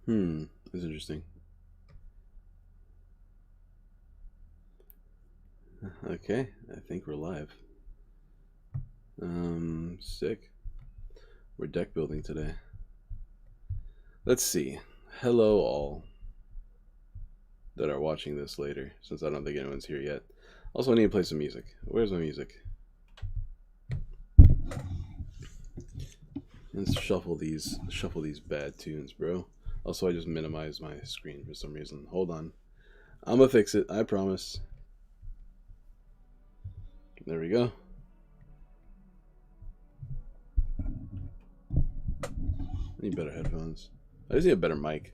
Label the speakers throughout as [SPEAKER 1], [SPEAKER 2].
[SPEAKER 1] That's interesting. Okay, I think we're live. Sick. We're deck building today. Let's see. Hello all that are watching this later, since I don't think anyone's here yet. Also, I need to play some music. Where's my music? Let's shuffle these bad tunes, bro. Also, I just minimized my screen for some reason. Hold on. I'm gonna fix it, I promise. There we go. I need better headphones. I just need a better mic.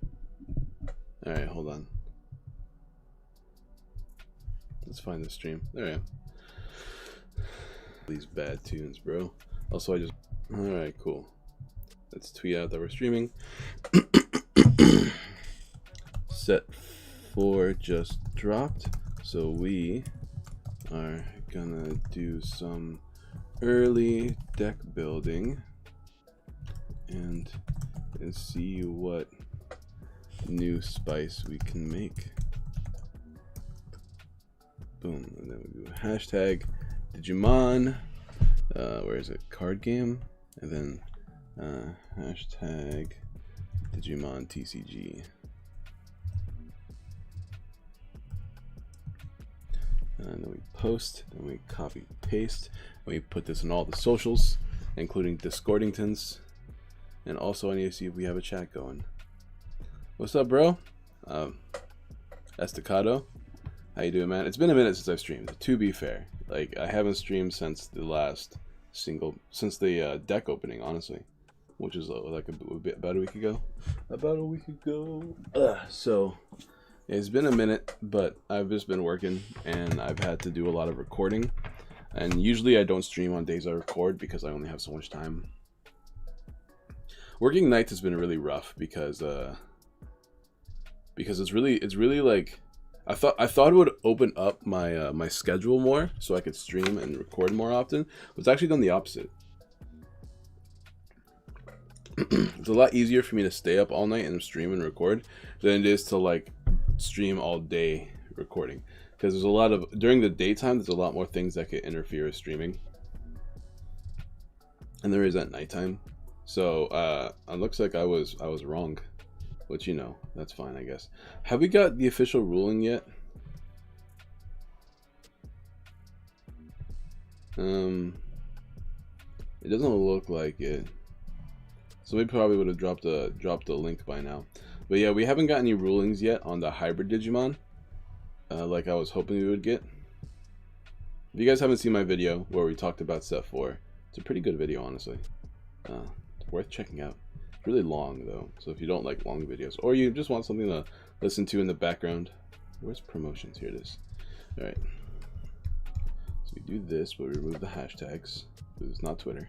[SPEAKER 1] Alright, hold on. Let's find the stream. There I am. These bad tunes, bro. Also, I just... Alright, cool. Let's tweet out that we're streaming. Set 4 just dropped, so we are gonna do some early deck building and see what new spice we can make. Boom, and then we do hashtag Digimon, where is it, card game, and then hashtag Digimon TCG. And then we post, and we copy paste, and we put this in all the socials, including Discordingtons. And also I need to see if we have a chat going. What's up, bro? Estacado, how you doing, man? It's been a minute since I've streamed, to be fair. Like, I haven't streamed since the last since the deck opening, honestly, which is like about a week ago. So it's been a minute, but I've just been working and I've had to do a lot of recording. And usually I don't stream on days I record because I only have so much time. Working nights has been really rough because it's really like I thought it would open up my my schedule more so I could stream and record more often. But it's actually done the opposite. It's a lot easier for me to stay up all night and stream and record than it is to like stream all day recording, because there's a lot of during the daytime there's a lot more things that could interfere with streaming, and there is at nighttime. So it looks like I was wrong, but you know, that's fine, I guess. Have we got the official ruling yet? It doesn't look like it. So we probably would have dropped a link by now. But yeah, we haven't got any rulings yet on the hybrid Digimon, like I was hoping we would get. If you guys haven't seen my video where we talked about set 4, it's a pretty good video, honestly. It's worth checking out. It's really long though, so if you don't like long videos, or you just want something to listen to in the background. Where's promotions? Here it is. All right. So we do this, but we remove the hashtags because it's not Twitter.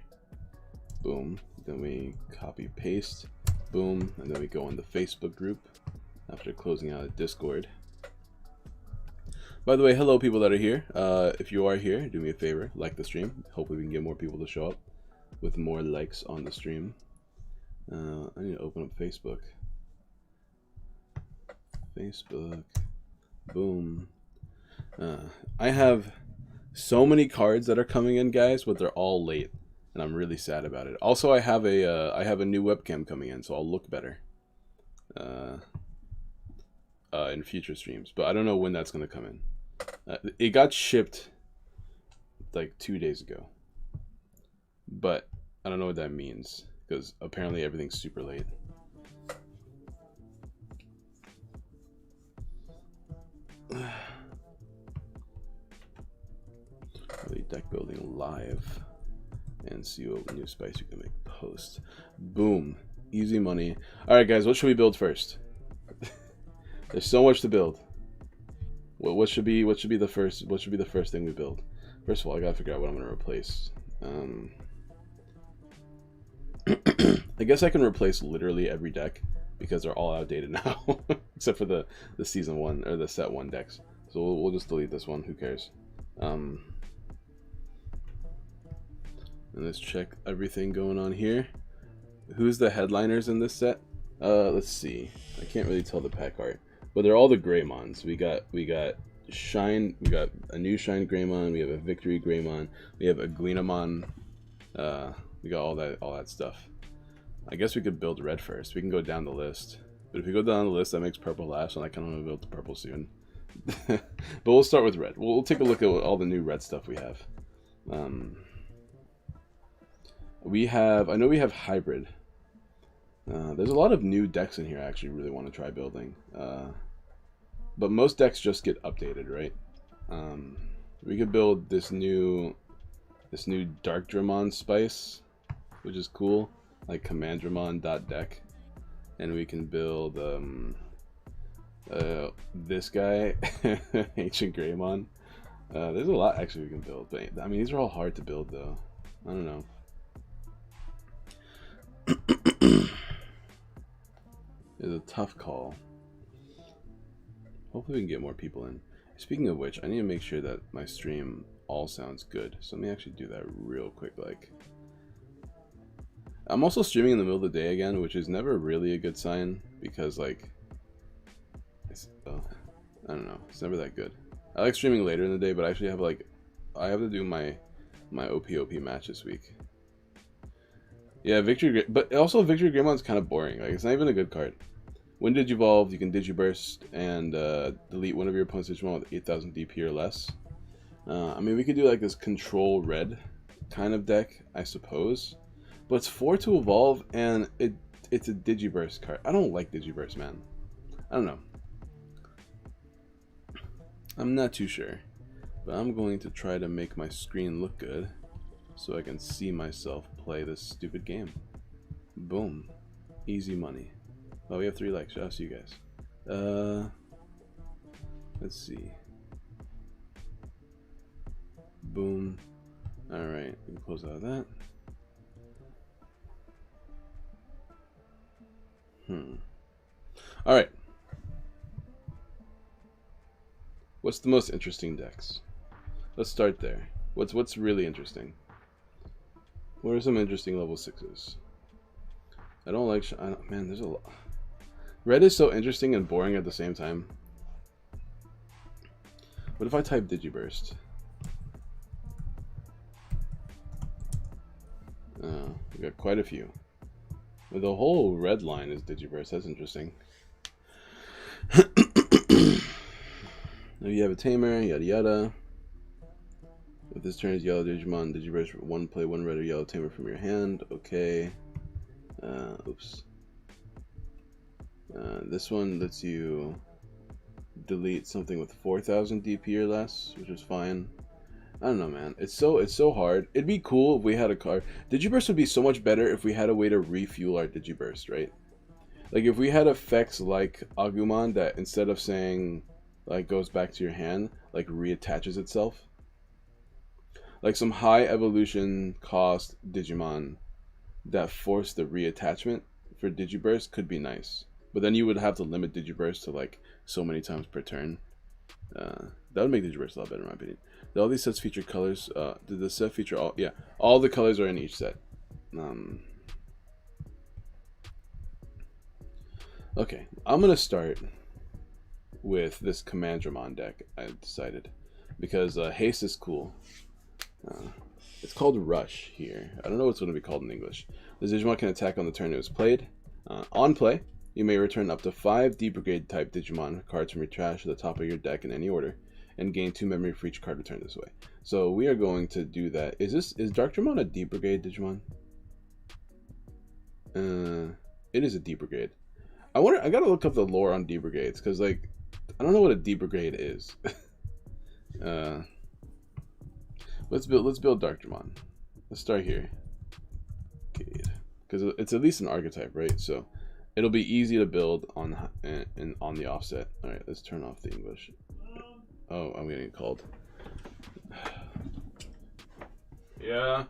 [SPEAKER 1] Boom. Then we copy paste. Boom. And then we go in the Facebook group after closing out a Discord. By the way, hello people that are here. If you are here, do me a favor, like the stream. Hopefully we can get more people to show up with more likes on the stream. I need to open up Facebook. Facebook. Boom. I have so many cards that are coming in, guys, but they're all late, and I'm really sad about it. Also, I have a new webcam coming in, so I'll look better in future streams. But I don't know when that's gonna come in. It got shipped like 2 days ago, but I don't know what that means because apparently everything's super late. Really deck building live and see what new spice you can make. Post. Boom. Easy money. All right, guys, what should we build first? There's so much to build. What should be the first thing we build? First of all, I gotta figure out what I'm gonna replace. I guess I can replace literally every deck because they're all outdated now, except for the season 1 or the set 1 decks. So we'll just delete this one. Who cares? And let's check everything going on here. Who's the headliners in this set? Let's see. I can't really tell the pack art, but they're all the Greymons. We got Shine. We got a new Shine Greymon. We have a Victory Greymon. We have a Gleanamon. We got all that stuff. I guess we could build red first. We can go down the list. But if we go down the list, that makes purple last, and I kind of want to build the purple soon. But we'll start with red. We'll take a look at all the new red stuff we have. I know we have hybrid. There's a lot of new decks in here I actually really want to try building. But most decks just get updated, right? We could build this new Dark Dramon Spice, which is cool, like Commandramon.deck. And we can build this guy, Ancient Greymon. There's a lot actually we can build, but I mean these are all hard to build though. I don't know. It's a tough call. Hopefully we can get more people in. Speaking of which, I need to make sure that my stream all sounds good. So let me actually do that real quick. Like, I'm also streaming in the middle of the day again, which is never really a good sign because like, I don't know, it's never that good. I like streaming later in the day, but I actually have like, I have to do my OP match this week. Yeah, but also Victory Greymon's kind of boring. Like, it's not even a good card. When Digivolve, you can Digiburst and delete one of your opponent's Digimon with 8,000 DP or less. I mean, we could do like this control red kind of deck, I suppose. But it's 4 to evolve, and it's a Digiburst card. I don't like Digiburst, man. I don't know. I'm not too sure. But I'm going to try to make my screen look good so I can see myself play this stupid game. Boom. Easy money. Oh, we have 3 likes. I'll see you guys. Let's see. Boom. Alright, we can close out of that. Alright. What's the most interesting decks? Let's start there. What's really interesting? What are some interesting level 6s? I don't like... man, there's a lot. Red is so interesting and boring at the same time. What if I type Digiburst? We got quite a few. But the whole red line is Digiburst. That's interesting. Now you have a Tamer, yada yada. If this turn is yellow Digimon, Digiburst play one red or yellow Tamer from your hand. Okay. Oops. This one lets you delete something with 4,000 DP or less, which is fine. I don't know, man. It's so hard. It'd be cool if we had a card. Digiburst would be so much better if we had a way to refuel our Digiburst, right? Like if we had effects like Agumon that instead of saying like goes back to your hand, like reattaches itself. Like some high evolution cost Digimon that force the reattachment for Digiburst could be nice. But then you would have to limit Digiburst to like so many times per turn. That would make Digiburst a lot better in my opinion. Do all these sets feature colors? Did the set feature all? Yeah, all the colors are in each set. Okay, I'm gonna start with this Commandramon deck. I decided because haste is cool. It's called Rush here. I don't know what's going to be called in English. The Digimon can attack on the turn it was played. On play, you may return up to 5 D-Brigade type Digimon cards from your trash to the top of your deck in any order, and gain 2 memory for each card returned this way. So we are going to do that. Is Dark Dramon a D-Brigade Digimon? It is a D-Brigade. I gotta look up the lore on D-Brigades, because like, I don't know what a D-Brigade is. Let's build Dark Dramon. Let's start here. Because it's at least an archetype, right? So it'll be easy to build on the offset. All right, let's turn off the English. Oh, I'm getting called. Yeah.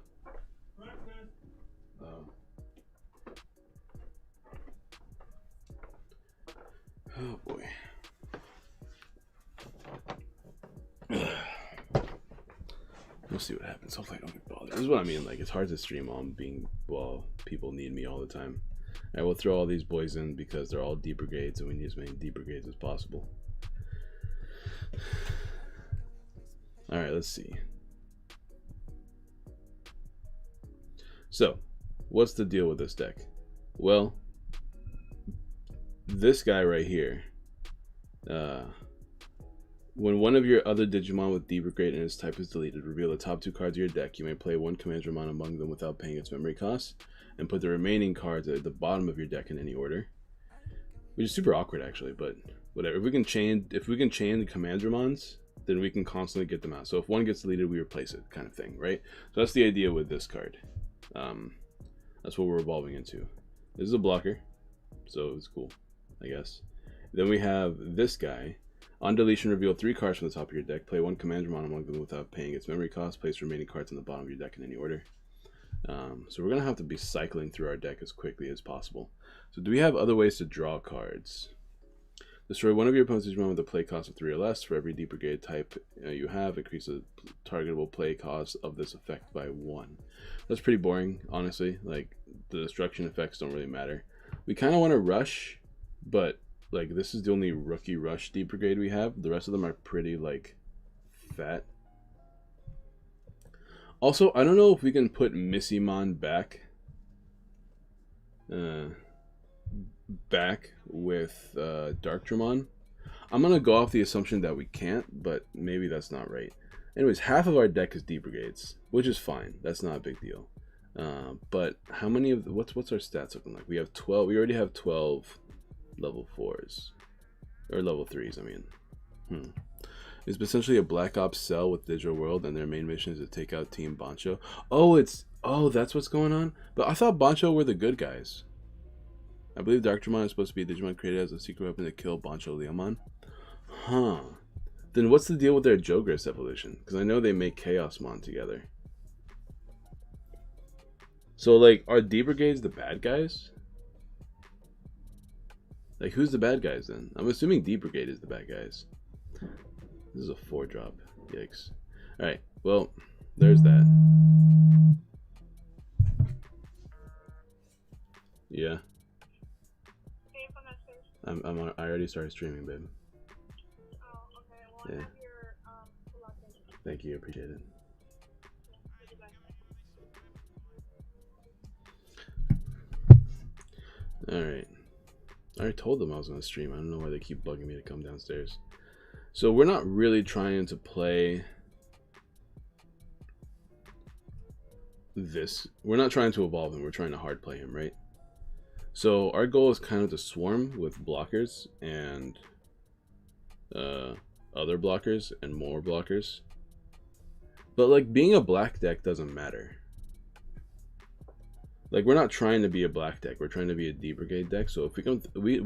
[SPEAKER 1] Oh boy. We'll see what happens. Hopefully I don't get bothered. This is what I mean. Like, it's hard to stream on being, well, people need me all the time. Alright, we'll throw all these boys in because they're all deep brigades and we need as many deep brigades as possible. Alright, let's see. So, what's the deal with this deck? Well, this guy right here, when one of your other Digimon with deep brigade and its type is deleted, reveal the top 2 cards of your deck. You may play one Commandramon among them without paying its memory cost, and put the remaining cards at the bottom of your deck in any order. Which is super awkward actually, but whatever. If we can chain the Commandramons, then we can constantly get them out. So if one gets deleted, we replace it, kind of thing, right? So that's the idea with this card. That's what we're evolving into. This is a blocker, so it's cool, I guess. Then we have this guy. On deletion, reveal 3 cards from the top of your deck. Play one Commandramon among them without paying its memory cost. Place remaining cards on the bottom of your deck in any order. So we're going to have to be cycling through our deck as quickly as possible. So do we have other ways to draw cards? Destroy one of your opponent's Digimon with a play cost of 3 or less. For every deep brigade type you have, increase the targetable play cost of this effect by 1. That's pretty boring, honestly. Like, the destruction effects don't really matter. We kind of want to rush, but like this is the only rookie rush deep brigade we have. The rest of them are pretty like fat. Also, I don't know if we can put Missymon back with Darkdramon. I'm gonna go off the assumption that we can't, but maybe that's not right. Anyways, half of our deck is deep brigades, which is fine. That's not a big deal. But how many of what's our stats looking like? We have 12. We already have 12 level 4s or level 3s. I mean, It's essentially a Black Ops cell with Digital World, and their main mission is to take out Team Bancho. Oh, that's what's going on. But I thought Bancho were the good guys. I believe Darkdramon is supposed to be a Digimon created as a secret weapon to kill Bancho Leomon. Huh. Then what's the deal with their Jogris evolution? Because I know they make Chaosmon together. So, like, are D Brigades the bad guys? Like, who's the bad guys then? I'm assuming D Brigade is the bad guys. This is a 4-drop. Yikes. Alright, well, there's that. Yeah. I already started streaming, babe.
[SPEAKER 2] Oh, okay. Well,
[SPEAKER 1] yeah.
[SPEAKER 2] I have your location.
[SPEAKER 1] Thank you, appreciate it. Alright. I already told them I was going to stream. I don't know why they keep bugging me to come downstairs. So we're not really trying to play this. We're not trying to evolve him. We're trying to hard play him, right? So our goal is kind of to swarm with blockers and other blockers and more blockers. But like being a black deck doesn't matter. Like we're not trying to be a black deck. We're trying to be a D Brigade deck. So if we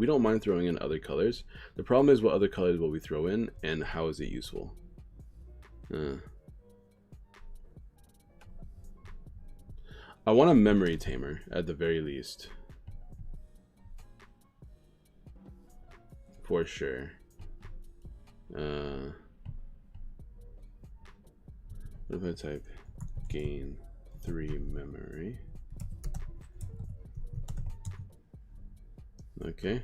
[SPEAKER 1] don't mind throwing in other colors. The problem is what other colors will we throw in and how is it useful? I want a memory tamer at the very least. For sure. What if I type gain 3 memory? Okay.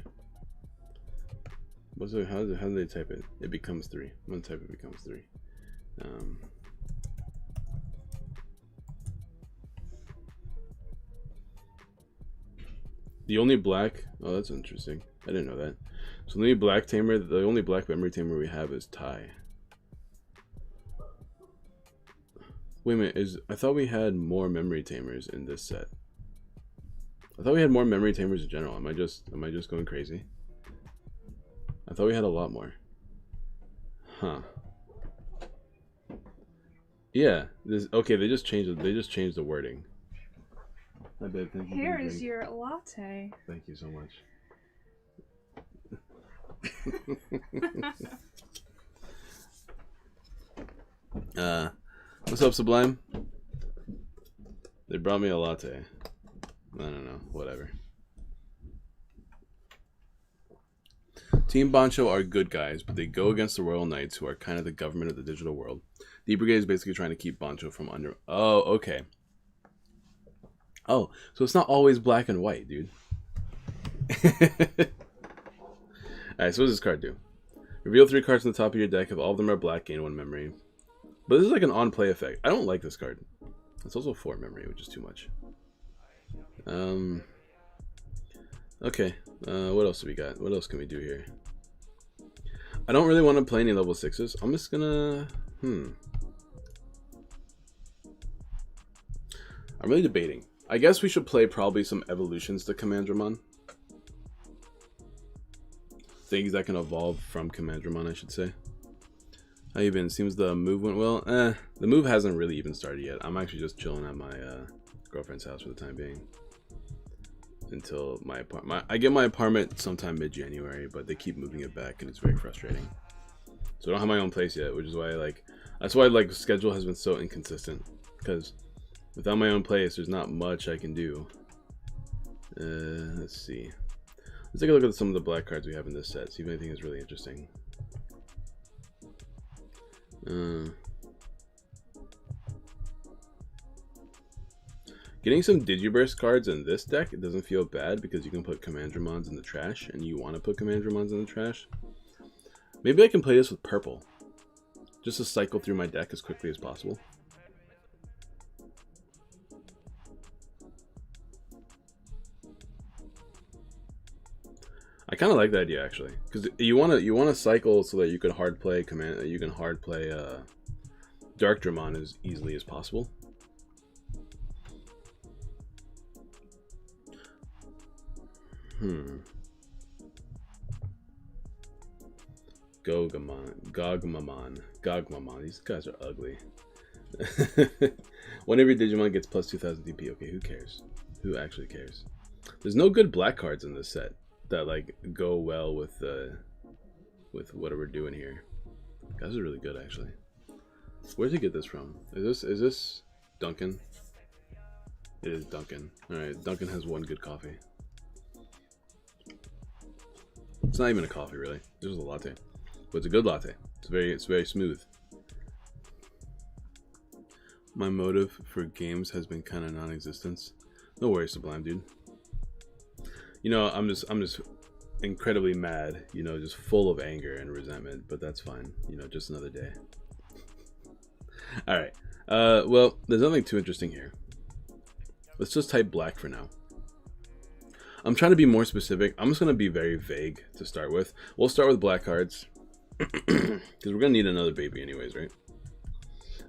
[SPEAKER 1] What's it, how do they type it? It becomes 3. I'm gonna type it becomes 3. The only black, oh that's interesting. I didn't know that. So the only black memory tamer we have is Tai. Wait a minute, I thought we had more memory tamers in this set. I thought we had more memory tamers in general. Am I just going crazy? I thought we had a lot more. Huh. Yeah, okay, they just changed the wording. I bet. Thank you.
[SPEAKER 2] Here is your latte.
[SPEAKER 1] Thank you so much. What's up, Sublime? They brought me a latte. I don't know, whatever. Team Bancho are good guys, but they go against the Royal Knights, who are kind of the government of the digital world. D Brigade is basically trying to keep Bancho from under. Oh, okay. Oh, so it's not always black and white, dude. Alright, so what does this card do? Reveal 3 cards on the top of your deck. If all of them are black, gain 1 memory. But this is like an on-play effect. I don't like this card. It's also 4 memory, which is too much. Okay. What else do we got? What else can we do here? I don't really want to play any level 6s. I'm just gonna... I'm really debating. I guess we should play probably some evolutions to Commandramon. Things that can evolve from Commandramon, I should say. How you been? Seems the move went well. The move hasn't really even started yet. I'm actually just chilling at my girlfriend's house for the time being. Until I get my apartment sometime mid-January, but they keep moving it back and it's very frustrating. So I don't have my own place yet, which is why that's why the schedule has been so inconsistent. Because without my own place, there's not much I can do. Let's see. Let's take a look at some of the black cards we have in this set. See if anything is really interesting. Getting some Digiburst cards in this deck, it doesn't feel bad because you can put Commandramons in the trash, and you want to put Commandramons in the trash. Maybe I can play this with purple, just to cycle through my deck as quickly as possible. I kind of like that idea actually, because you want to cycle so that you can hard play Darkdramon as easily as possible. Gogmamon. These guys are ugly. One of your Digimon gets plus 2000 DP. Okay, who cares? Who actually cares? There's no good black cards in this set that go well with what we're doing here. Guys are really good actually. Where'd you get this from? Is this Duncan? It is Duncan. Alright, Duncan has one good coffee. It's not even a coffee really. It's just a latte. But it's a good latte. It's very smooth. My motive for games has been kind of non-existent. No worries, Sublime, dude. You know, I'm just incredibly mad, you know, just full of anger and resentment, but that's fine. You know, just another day. Alright. Well, there's nothing too interesting here. Let's just type black for now. I'm trying to be more specific. I'm just going to be very vague to start with. We'll start with black cards. Because we're going to need another baby anyways, right?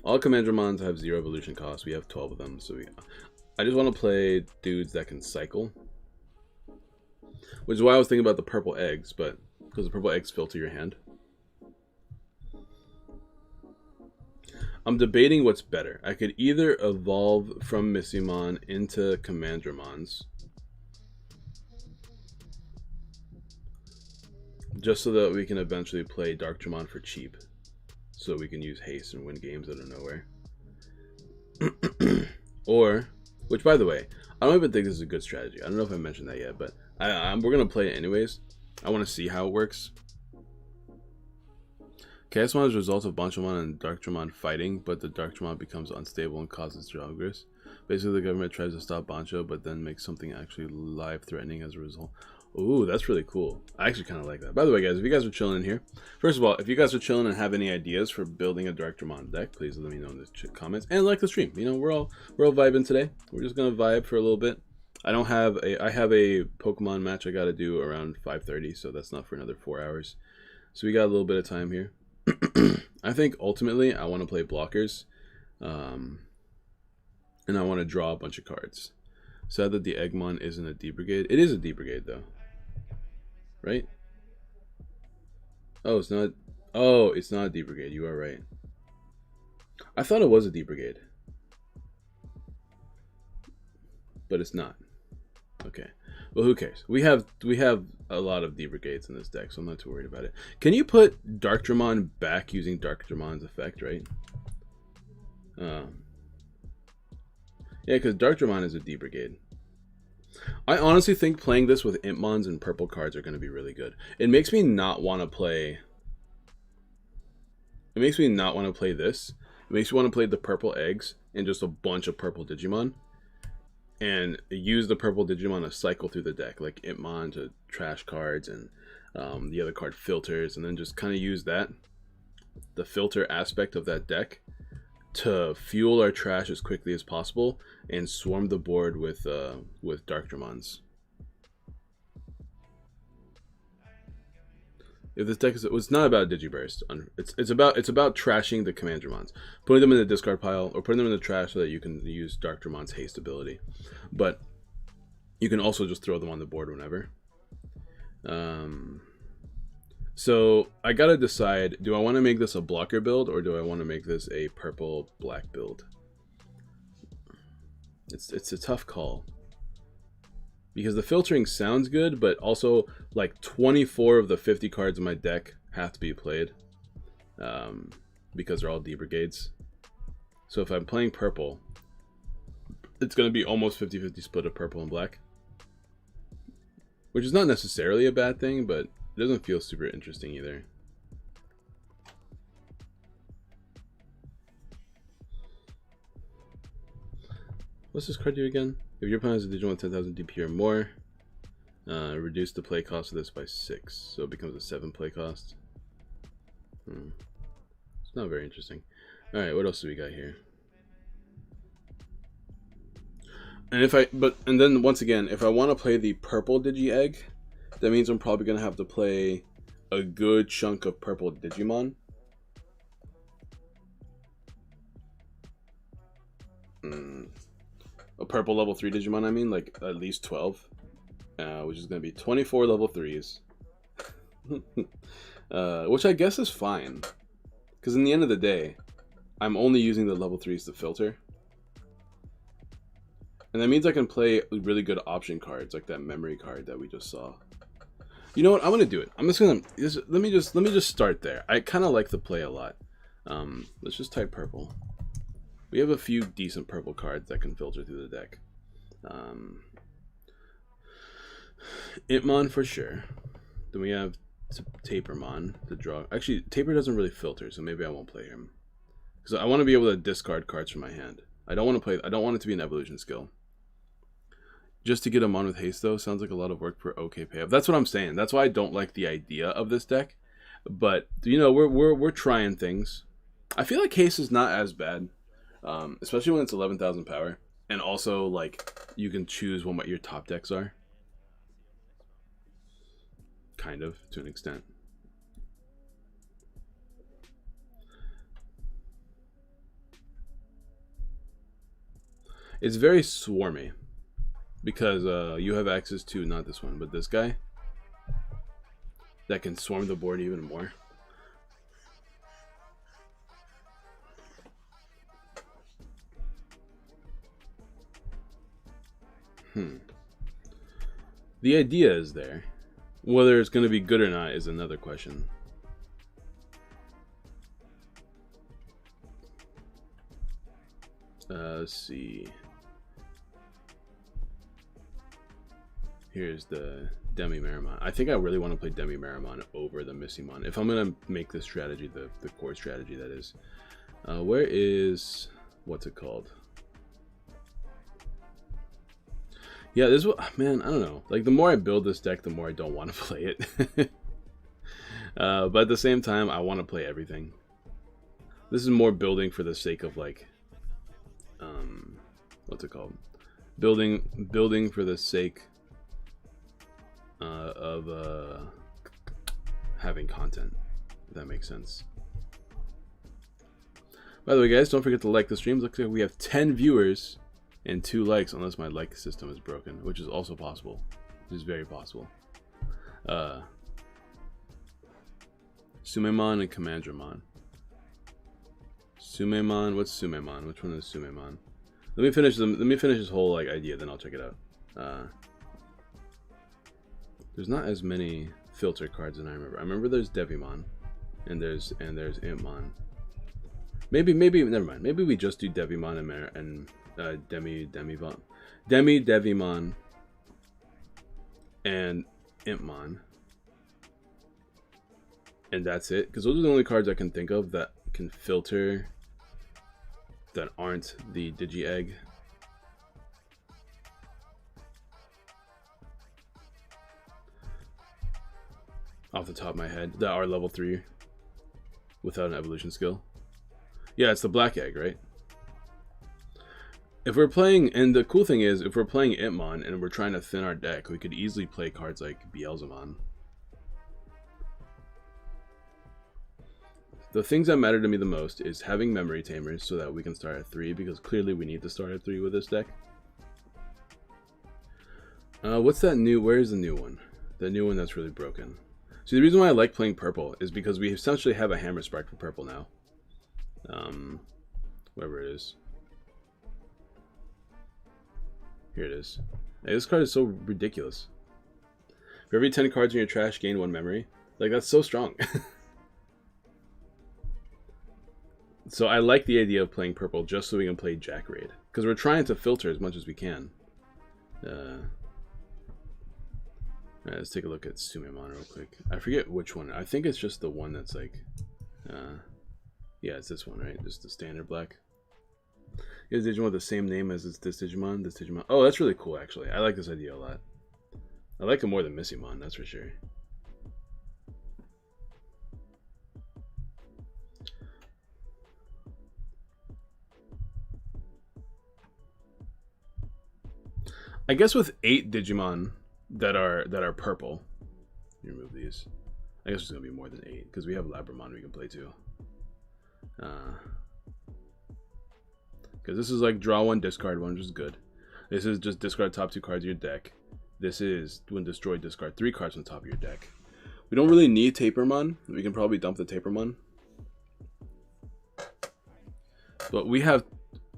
[SPEAKER 1] All Commandramons have 0 evolution cost. We have 12 of them. So I just want to play dudes that can cycle. Which is why I was thinking about the purple eggs. But because the purple eggs filter your hand. I'm debating what's better. I could either evolve from Missimon into Commandramons. Just so that we can eventually play Darkdramon for cheap. So we can use haste and win games out of nowhere. Or, which by the way, I don't even think this is a good strategy. I don't know if I mentioned that yet, but we're going to play it anyways. I want to see how it works. Chaosmon is a result of Bonchamon and Darkdramon fighting, but the Darkdramon becomes unstable and causes Drogris. Basically, the government tries to stop Boncho, but then makes something actually life-threatening as a result. Ooh, that's really cool. I actually kind of like that. By the way, guys, if you guys are chilling in here, first of all, if you guys are chilling and have any ideas for building a Darkdramon deck, please let me know in the comments and like the stream. You know, we're all vibing today. We're just gonna vibe for a little bit. I have a Pokemon match I got to do around 5:30, so that's not for another 4 hours. So we got a little bit of time here. I think ultimately I want to play blockers, and I want to draw a bunch of cards. Sad that the Eggmon isn't a D Brigade. It is a D Brigade though. Right? Oh, it's not. Oh, it's not a D Brigade. You are right. I thought it was a D Brigade, but it's not. Okay. Well, who cares? We have a lot of D Brigades in this deck, so I'm not too worried about it. Can you put Darkdramon back using Darkdramon's effect? Right? Yeah, because Darkdramon is a D Brigade. I honestly think playing this with Impmons and purple cards are going to be really good. It makes me not want to play... It makes me not want to play this. It makes me want to play the purple eggs and just a bunch of purple Digimon. and use the purple Digimon to cycle through the deck, like Itmon to trash cards and the other card filters, and then just kind of use that, the filter aspect of that deck, to fuel our trash as quickly as possible and swarm the board with Dark Dramons. If this deck is, it's not about Digiburst. It's about trashing the Command Dramons, putting them in the discard pile or putting them in the trash so that you can use Dark Dramon's haste ability. But you can also just throw them on the board whenever. So I gotta decide: do I want to make this a blocker build or do I want to make this a purple black build? It's a tough call. Because the filtering sounds good, but also like 24 of the 50 cards in my deck have to be played. Because they're all D-Brigades. So if I'm playing purple, it's going to be almost 50-50 split of purple and black. Which is not necessarily a bad thing, but it doesn't feel super interesting either. What's this card do again? If your opponent has a Digimon 10,000 DP or more, reduce the play cost of this by 6. So it becomes a 7 play cost. It's not very interesting. Alright, what else do we got here? And then once again, if I want to play the purple Digi-Egg, that means I'm probably going to have to play a good chunk of purple Digimon. A purple level 3 Digimon, I mean, like at least 12. Which is going to be 24 level 3s. Which I guess is fine. Because in the end of the day, I'm only using the level 3s to filter. And that means I can play really good option cards, like that memory card that we just saw. You know what? I'm going to do it. I'm just going to... Let me just start there. I kind of like the play a lot. Let's just type purple. We have a few decent purple cards that can filter through the deck. Itmon for sure. Then we have Tapermon to draw. Actually, Taper doesn't really filter, so maybe I won't play him. Because I want to be able to discard cards from my hand. I don't want it to be an evolution skill. Just to get him on with haste, though, sounds like a lot of work for OK payoff. That's what I'm saying. That's why I don't like the idea of this deck. But you know, we're trying things. I feel like haste is not as bad. Especially when it's 11,000 power, and also like you can choose what your top decks are, kind of, to an extent. It's very swarmy because you have access to, not this one, but this guy that can swarm the board even more. The idea is there. Whether it's going to be good or not is another question. Let's see. Here's the Demi Marimon. I think I really want to play Demi Marimon over the Missimon. If I'm going to make this strategy, the core strategy that is. Where is... what's it called? Yeah, this is what, man, I don't know. Like, the more I build this deck, the more I don't want to play it. But at the same time, I want to play everything. This is more building for the sake of, like, what's it called? Building for the sake of having content, if that makes sense. By the way, guys, don't forget to like the streams. Looks like we have 10 viewers and 2 likes, unless my like system is broken, which is also possible. Which is very possible. Sumemon and Commandramon. Sumemon, what's Sumemon? Which one is Sumemon? Let me finish this whole like idea, then I'll check it out. There's not as many filter cards than I remember. I remember there's Devimon, and there's Impmon. Maybe never mind. Maybe we just do Devimon and Devimon and Impmon, and that's it. Because those are the only cards I can think of that can filter that aren't the Digi-Egg. off the top of my head that are level 3 without an evolution skill. Yeah, it's the black egg, right? If we're playing, and the cool thing is, if we're playing Itmon and we're trying to thin our deck, we could easily play cards like Beelzemon. The things that matter to me the most is having memory tamers so that we can start at 3, because clearly we need to start at 3 with this deck. What's that new? Where's the new one? The new one that's really broken. See, the reason why I like playing purple is because we essentially have a Hammer Spark for purple now. Wherever it is. Here it is. Hey, this card is so ridiculous. For every 10 cards in your trash, gain 1 memory. Like, that's so strong. So I like the idea of playing purple just so we can play Jack Raid. Because we're trying to filter as much as we can. Alright, let's take a look at Sumimon real quick. I forget which one. I think it's just the one that's like... yeah, it's this one, right? Just the standard black. Is Digimon with the same name as this Digimon? This Digimon. Oh, that's really cool, actually. I like this idea a lot. I like it more than Missymon, that's for sure. I guess with 8 Digimon that are purple, remove these. I guess it's gonna be more than 8 because we have Labramon we can play too. Because this is like draw 1, discard 1, which is good. This is just discard top 2 cards of your deck. This is when destroy, discard 3 cards on top of your deck. We don't really need Tapermon. We can probably dump the Tapermon. But we have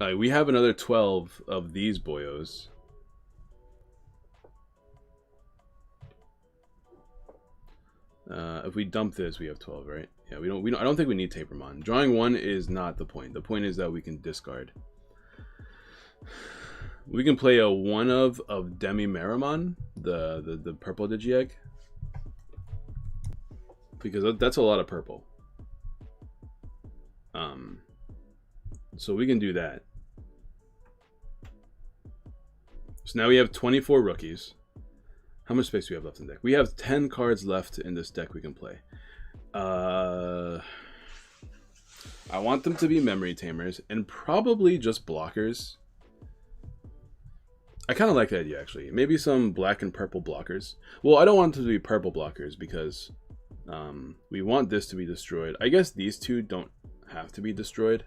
[SPEAKER 1] another 12 of these boyos. If we dump this, we have 12, right? Yeah, we don't. I don't think we need Tapermon. Drawing 1 is not the point. The point is that we can discard. We can play a 1 of Demi-Meramon, the purple Digiegg, because that's a lot of purple. So we can do that. So now we have 24 rookies. How much space do we have left in the deck? We have 10 cards left in this deck we can play. I want them to be memory tamers and probably just blockers. I kind of like that idea, actually. Maybe some black and purple blockers. Well, I don't want them to be purple blockers because we want this to be destroyed. I guess these two don't have to be destroyed.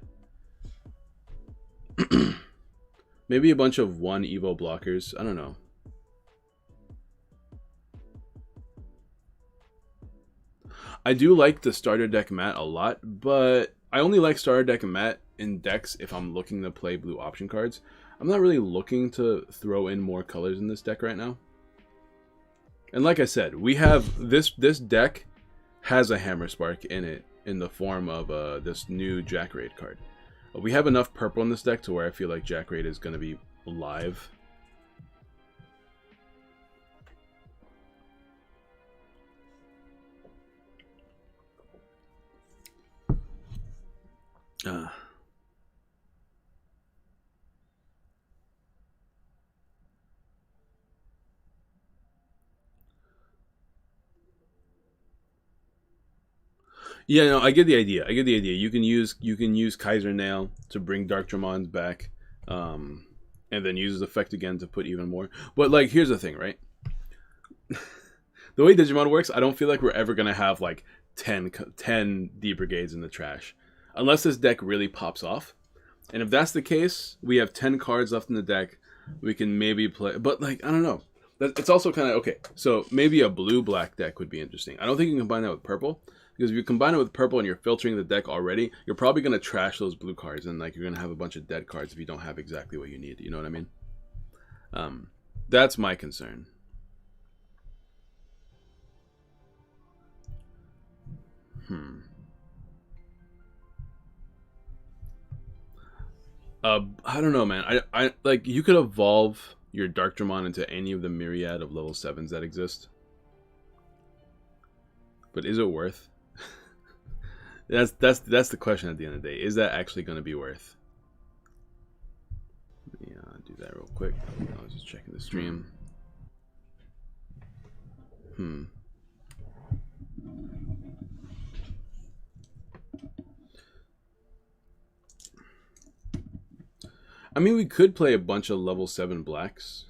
[SPEAKER 1] Maybe a bunch of 1 Evo blockers. I don't know. I do like the starter deck mat a lot, but I only like starter deck mat in decks if I'm looking to play blue option cards. I'm not really looking to throw in more colors in this deck right now. And like I said, we have this deck has a Hammer Spark in it in the form of this new Jack Raid card. We have enough purple in this deck to where I feel like Jack Raid is going to be live. Yeah, no, I get the idea. I get the idea. You can use Kaiser Nail to bring Dark Dramons back, and then use his effect again to put even more. But like, here's the thing, right? The way Digimon works, I don't feel like we're ever gonna have like 10 D Brigades in the trash, unless this deck really pops off. And if that's the case, we have 10 cards left in the deck. We can maybe play, but like, I don't know. It's also kind of okay. So maybe a blue-black deck would be interesting. I don't think you can combine that with purple. Because if you combine it with purple and you're filtering the deck already, you're probably going to trash those blue cards. And like you're going to have a bunch of dead cards if you don't have exactly what you need. You know what I mean? That's my concern. I don't know, man. I like, you could evolve your Dark Dramon into any of the myriad of level 7s that exist. But is it worth? That's the question at the end of the day. Is that actually going to be worth? Yeah, I'll do that real quick. I was just checking the stream. I mean, we could play a bunch of level 7 blacks.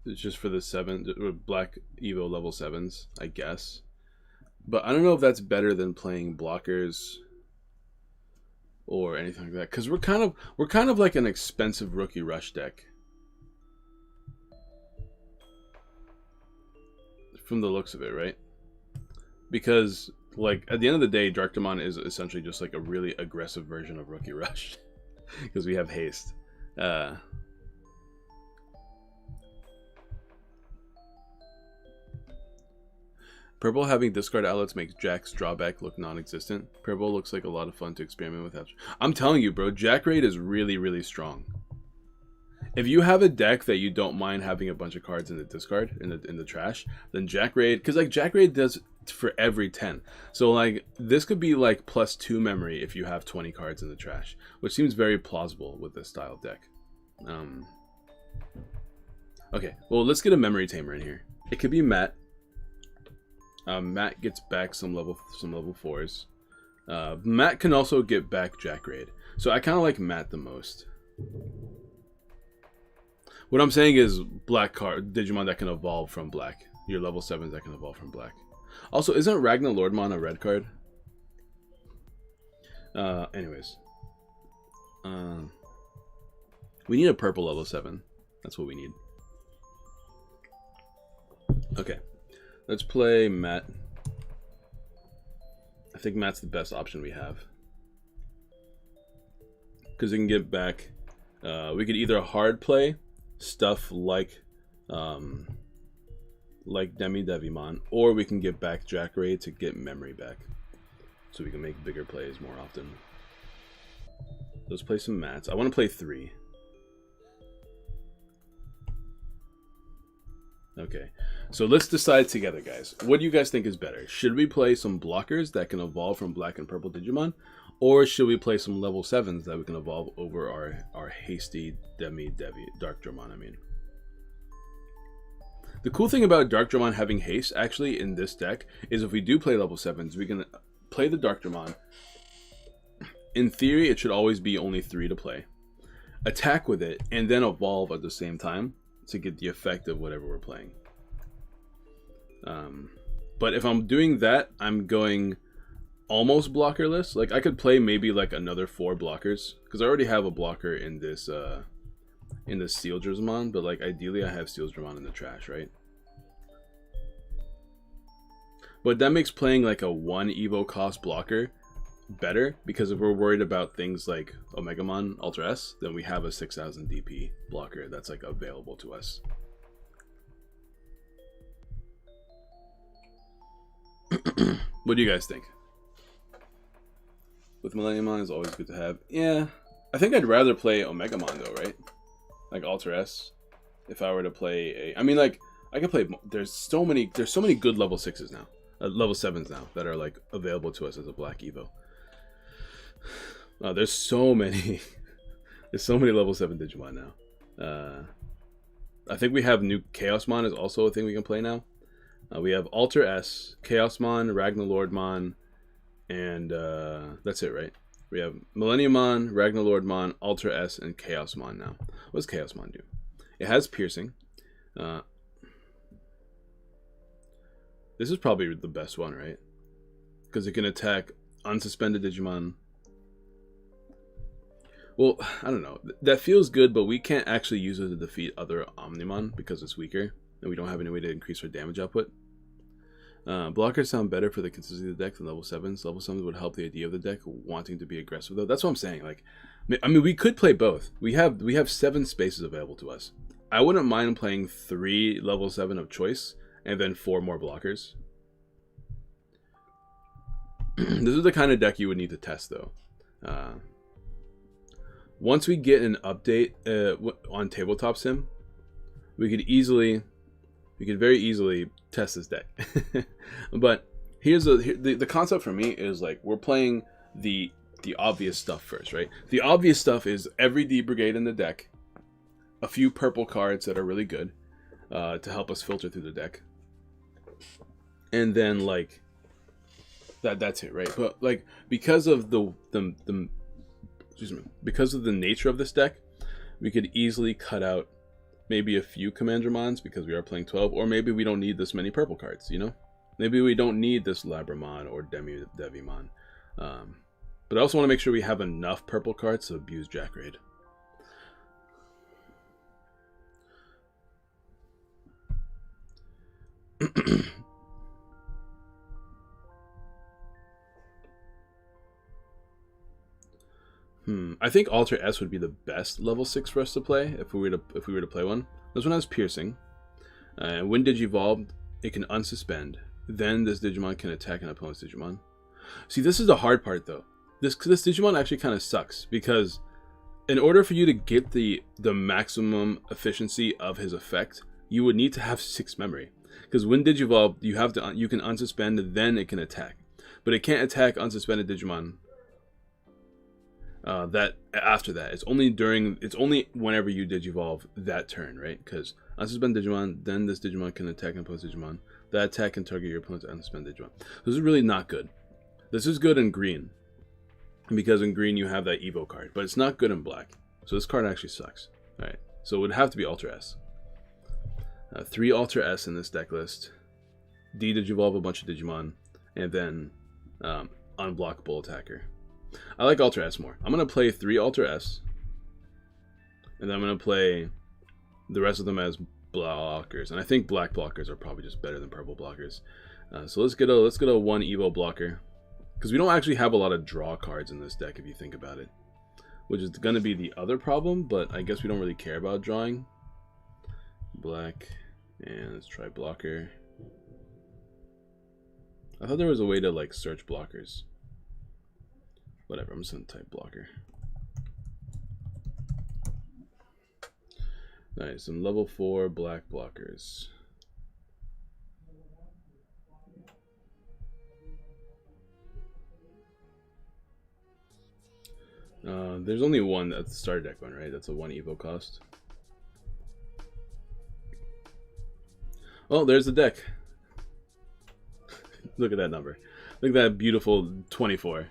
[SPEAKER 1] It's just for the 7 black Evo level 7s, I guess. But I don't know if that's better than playing blockers or anything like that, because we're kind of like an expensive rookie rush deck from the looks of it, right? Because like at the end of the day, Darkdemon is essentially just like a really aggressive version of rookie rush because we have haste. Purple having discard outlets makes Jack's drawback look non-existent. Purple looks like a lot of fun to experiment with. I'm telling you, bro, Jack Raid is really, really strong. If you have a deck that you don't mind having a bunch of cards in the discard, in the trash, then Jack Raid, because like Jack Raid does for every 10. So like this could be like +2 memory if you have 20 cards in the trash, which seems very plausible with this style of deck. Okay, well let's get a memory tamer in here. It could be Matt. Matt gets back some level 4s. Matt can also get back Jack Raid. So I kind of like Matt the most. What I'm saying is black card Digimon that can evolve from black. Your level 7s that can evolve from black. Also, isn't Ragnar Lordmon a red card? Anyways. We need a purple level 7. That's what we need. Okay. Let's play Matt. I think Matt's the best option we have. Because it can get back... we could either hard play stuff like Demi Devimon, or we can get back Jack Raid to get memory back. So we can make bigger plays more often. Let's play some Matts. I want to play 3. Okay, so let's decide together, guys. What do you guys think is better? Should we play some blockers that can evolve from black and purple Digimon? Or should we play some level 7s that we can evolve over our hasty Darkdramon, I mean. The cool thing about Darkdramon having haste, actually, in this deck, is if we do play level 7s, we can play the Darkdramon. In theory, it should always be only 3 to play. Attack with it, and then evolve at the same time to get the effect of whatever we're playing. But if I'm doing that, I'm going almost blockerless. Like I could play maybe like another 4 blockers because I already have a blocker in this Steel Dramon, but like ideally I have Steel Dramon in the trash, right? But that makes playing like a 1 Evo cost blocker better, because if we're worried about things like Omegamon Ultra S, then we have a 6000 DP blocker that's like available to us. What do you guys think? With Millenniumon is always good to have. Yeah, I think I'd rather play Omegamon though, right? Like Ultra S. If I were to play a, I mean, like I could play. There's so many good level 6s now, level 7s now that are like available to us as a Black Evo. There's so many. There's so many level 7 Digimon now. I think we have new Chaosmon is also a thing we can play now. We have Alter S, Chaosmon, Ragnar Lordmon, and that's it, right? We have Millenniumon, Ragnar Lordmon, Alter S, and Chaosmon now. What does Chaosmon do? It has piercing. This is probably the best one, right? Because it can attack unsuspended Digimon. Well, I don't know. That feels good, but we can't actually use it to defeat other Omnimon because it's weaker, and we don't have any way to increase our damage output. Blockers sound better for the consistency of the deck than level 7s. Level 7s would help the idea of the deck wanting to be aggressive, though. That's what I'm saying. Like, I mean, we could play both. We have 7 spaces available to us. I wouldn't mind playing 3 level 7 of choice and then 4 more blockers. This is the kind of deck you would need to test, though. Once we get an update on Tabletop Sim, we could very easily test this deck. But here's the concept for me is like we're playing the obvious stuff first, right? The obvious stuff is every D Brigade in the deck, a few purple cards that are really good to help us filter through the deck, and then like that's it, right? But like because of the excuse me, because of the nature of this deck, we could easily cut out maybe a few Commandramons because we are playing 12, or maybe we don't need this many purple cards, you know? Maybe we don't need this Labramon or Devimon. But I also want to make sure we have enough purple cards to abuse Jack Raid. I think Alter S would be the best level 6 for us to play if we were to play one. This one has piercing. When Digivolved, it can unsuspend. Then this Digimon can attack an opponent's Digimon. See, this is the hard part though. This Digimon actually kind of sucks because in order for you to get the maximum efficiency of his effect, you would need to have 6 memory. Because when Digivolved, you can unsuspend, then it can attack. But it can't attack unsuspended Digimon. That after that, it's only whenever you Digivolve that turn, right? Because unsuspend Digimon, then this Digimon can attack an opponent's Digimon. That attack can target your opponent's unsuspend Digimon. This is really not good. This is good in green, because in green you have that Evo card, but it's not good in black. So this card actually sucks. All right, so it would have to be Alter S. 3 Alter S in this deck list. D Digivolve a bunch of Digimon, and then unblockable attacker. I like Alter S more. I'm going to play 3 Alter S, and then I'm going to play the rest of them as blockers. And I think black blockers are probably just better than purple blockers. So let's get a 1 Evo blocker, because we don't actually have a lot of draw cards in this deck if you think about it, which is going to be the other problem, but I guess we don't really care about drawing. Black, and let's try blocker. I thought there was a way to like search blockers. Whatever, I'm just gonna type blocker. Nice, some level 4 black blockers. There's only one that's the starter deck one, right? That's a 1 Evo cost. Oh, there's the deck. Look at that number. Look at that beautiful 24.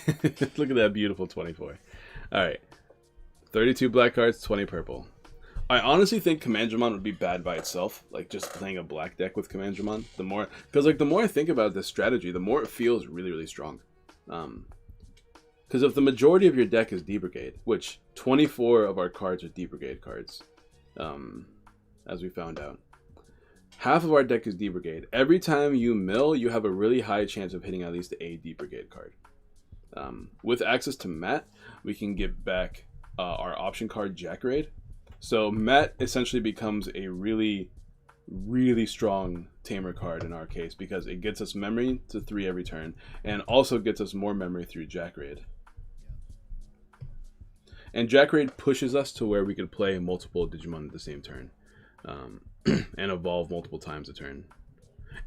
[SPEAKER 1] Look at that beautiful 24. Alright. 32 black cards, 20 purple. I honestly think Commandramon would be bad by itself. Like, just playing a black deck with Commandramon. Because, like, the more I think about this strategy, the more it feels really, really strong. Because if the majority of your deck is D-Brigade, which 24 of our cards are D-Brigade cards, as we found out. Half of our deck is D-Brigade. Every time you mill, you have a really high chance of hitting at least a D-Brigade card. With access to Matt, we can get back our option card, Jack Raid. So Matt essentially becomes a really, really strong tamer card in our case, because it gets us memory to 3 every turn, and also gets us more memory through Jack Raid. And Jack Raid pushes us to where we could play multiple Digimon at the same turn. And evolve multiple times a turn.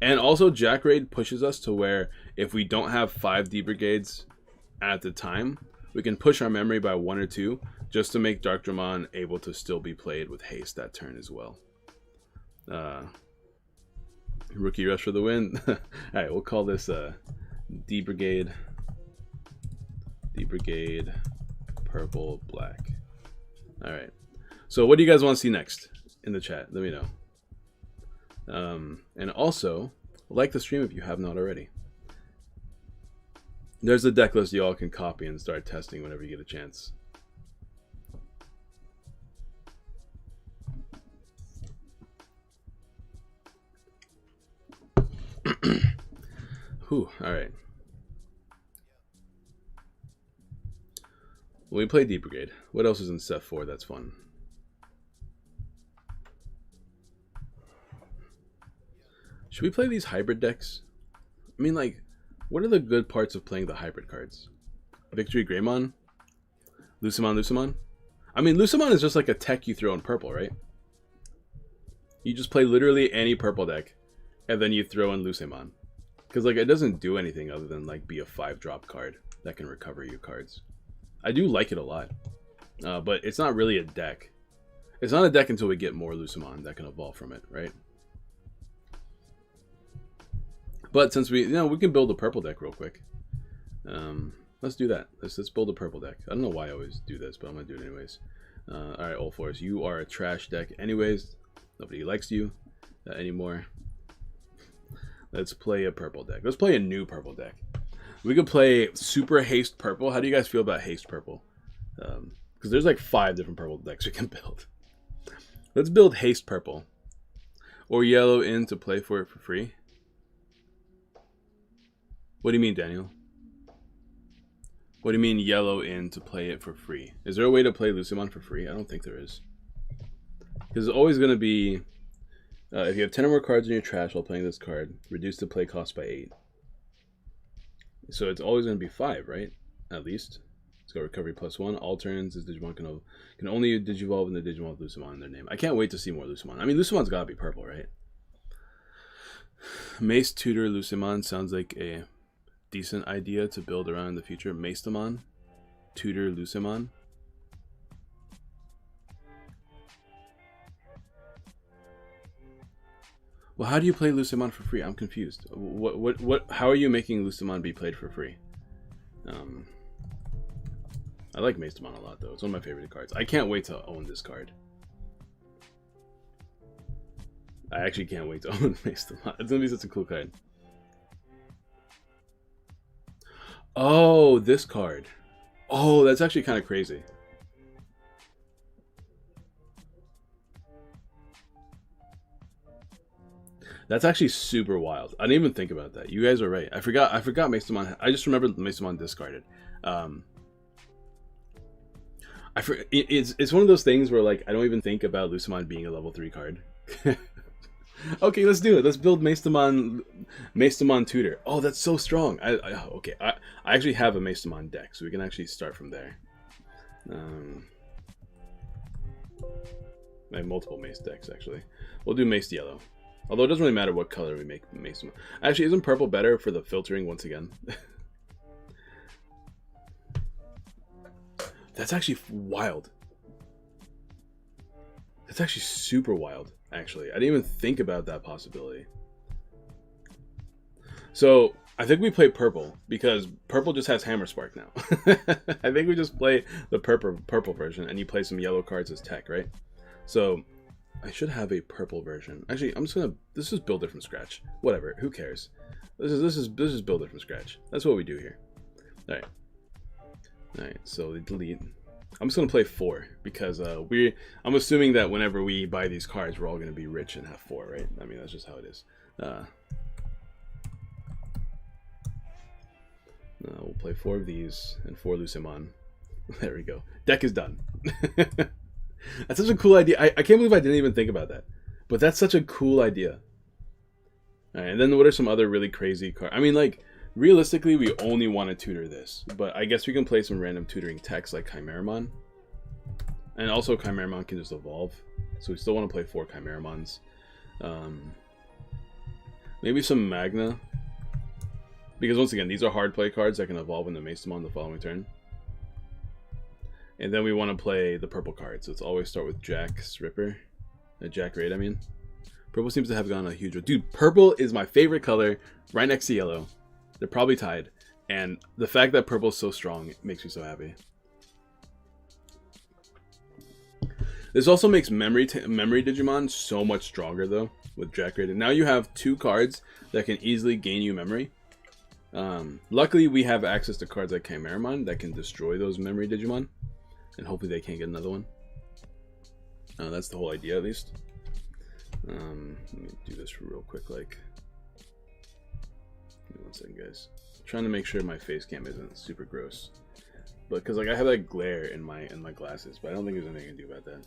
[SPEAKER 1] And also Jack Raid pushes us to where if we don't have 5 D-Brigades at the time, we can push our memory by 1 or 2 just to make Darkdramon able to still be played with haste that turn as well. Rookie Rush for the win. Alright, we'll call this D-Brigade. D-Brigade, purple, black. Alright. So what do you guys want to see next in the chat? Let me know. And also, like the stream if you have not already. There's a deck list you all can copy and start testing whenever you get a chance. Whew, alright. When we play Deep Brigade, what else is in set 4 that's fun? Should we play these hybrid decks? I mean, like, what are the good parts of playing the hybrid cards? Victory Greymon? Lucemon? I mean, Lucemon is just like a tech you throw in purple, right? You just play literally any purple deck, and then you throw in Lucemon. Because, like, it doesn't do anything other than, like, be a 5-drop card that can recover your cards. I do like it a lot. But it's not really a deck. It's not a deck until we get more Lucemon that can evolve from it, right? But since we can build a purple deck real quick. Let's do that. Let's build a purple deck. I don't know why I always do this, but I'm gonna do it anyways. All right, All Fours, you are a trash deck anyways. Nobody likes you anymore. Let's play a purple deck. Let's play a new purple deck. We could play Super Haste Purple. How do you guys feel about Haste Purple? Because there's like 5 different purple decks we can build. Let's build Haste Purple. Or yellow in to play for it for free. What do you mean, Daniel? What do you mean yellow in to play it for free? Is there a way to play Lucimon for free? I don't think there is. Because it's always going to be... if you have 10 or more cards in your trash while playing this card, reduce the play cost by 8. So it's always going to be 5, right? At least. Let's go recovery +1. All turns, this Digimon can only Digivolve in the Digimon with Lucimon in their name. I can't wait to see more Lucimon. I mean, Lucimon's got to be purple, right? Mace Tutor Lucimon sounds like a decent idea to build around in the future. Macemon, Tutor Lucimon. Well, how do you play Lucimon for free? I'm confused. How are you making Lucimon be played for free? I like Macemon a lot, though. It's one of my favorite cards. I can't wait to own this card. I actually can't wait to own Macemon. It's gonna be such a cool card. Oh, this card. Oh, that's actually kind of crazy. That's actually super wild. I didn't even think about that. You guys are right. I forgot Macemon. I just remembered Macemon discarded. It's one of those things where like I don't even think about Lucimon being a level 3 card. Okay, let's do it. Let's build Macemon Tutor. Oh, that's so strong. Okay. I actually have a Macemon deck, so we can actually start from there. I have multiple Mace decks actually. We'll do Mace Yellow. Although it doesn't really matter what color we make Macemon. Actually, isn't purple better for the filtering once again? That's actually wild. That's actually super wild, actually. I didn't even think about that possibility. So, I think we play purple, because purple just has Hammer Spark now. I think we just play the purple version, and you play some yellow cards as tech, right? So, I should have a purple version. Actually, this is build it from scratch. Whatever, who cares? This is build it from scratch. That's what we do here. Alright. Alright, so delete. I'm just gonna play 4 because I'm assuming that whenever we buy these cards, we're all gonna be rich and have 4, right? I mean, that's just how it is. We'll play 4 of these and 4 Lucimon. There we go. Deck is done. That's such a cool idea. I can't believe I didn't even think about that. But that's such a cool idea. All right, and then what are some other really crazy cards? I mean, like, realistically, we only want to tutor this. But I guess we can play some random tutoring techs like Chimeramon. And also Chimeramon can just evolve. So we still want to play 4 Chimeramons. Maybe some Magna. Because once again, these are hard play cards that can evolve into Macemon the following turn. And then we want to play the purple card. So let's always start with Jack's Ripper. Jack Raid, I mean. Purple seems to have gone a huge... Dude, purple is my favorite color, right next to yellow. They're probably tied. And the fact that purple is so strong makes me so happy. This also makes memory Digimon so much stronger, though, with Jack Raid. And now you have 2 cards that can easily gain you memory. Luckily, we have access to cards like Chimeramon that can destroy those memory Digimon. And hopefully they can't get another one. That's the whole idea, at least. Let me do this real quick, like... Give me 1 second, guys. I'm trying to make sure my face cam isn't super gross. But, because, like, I have that glare in my glasses, but I don't think there's anything I can do about that.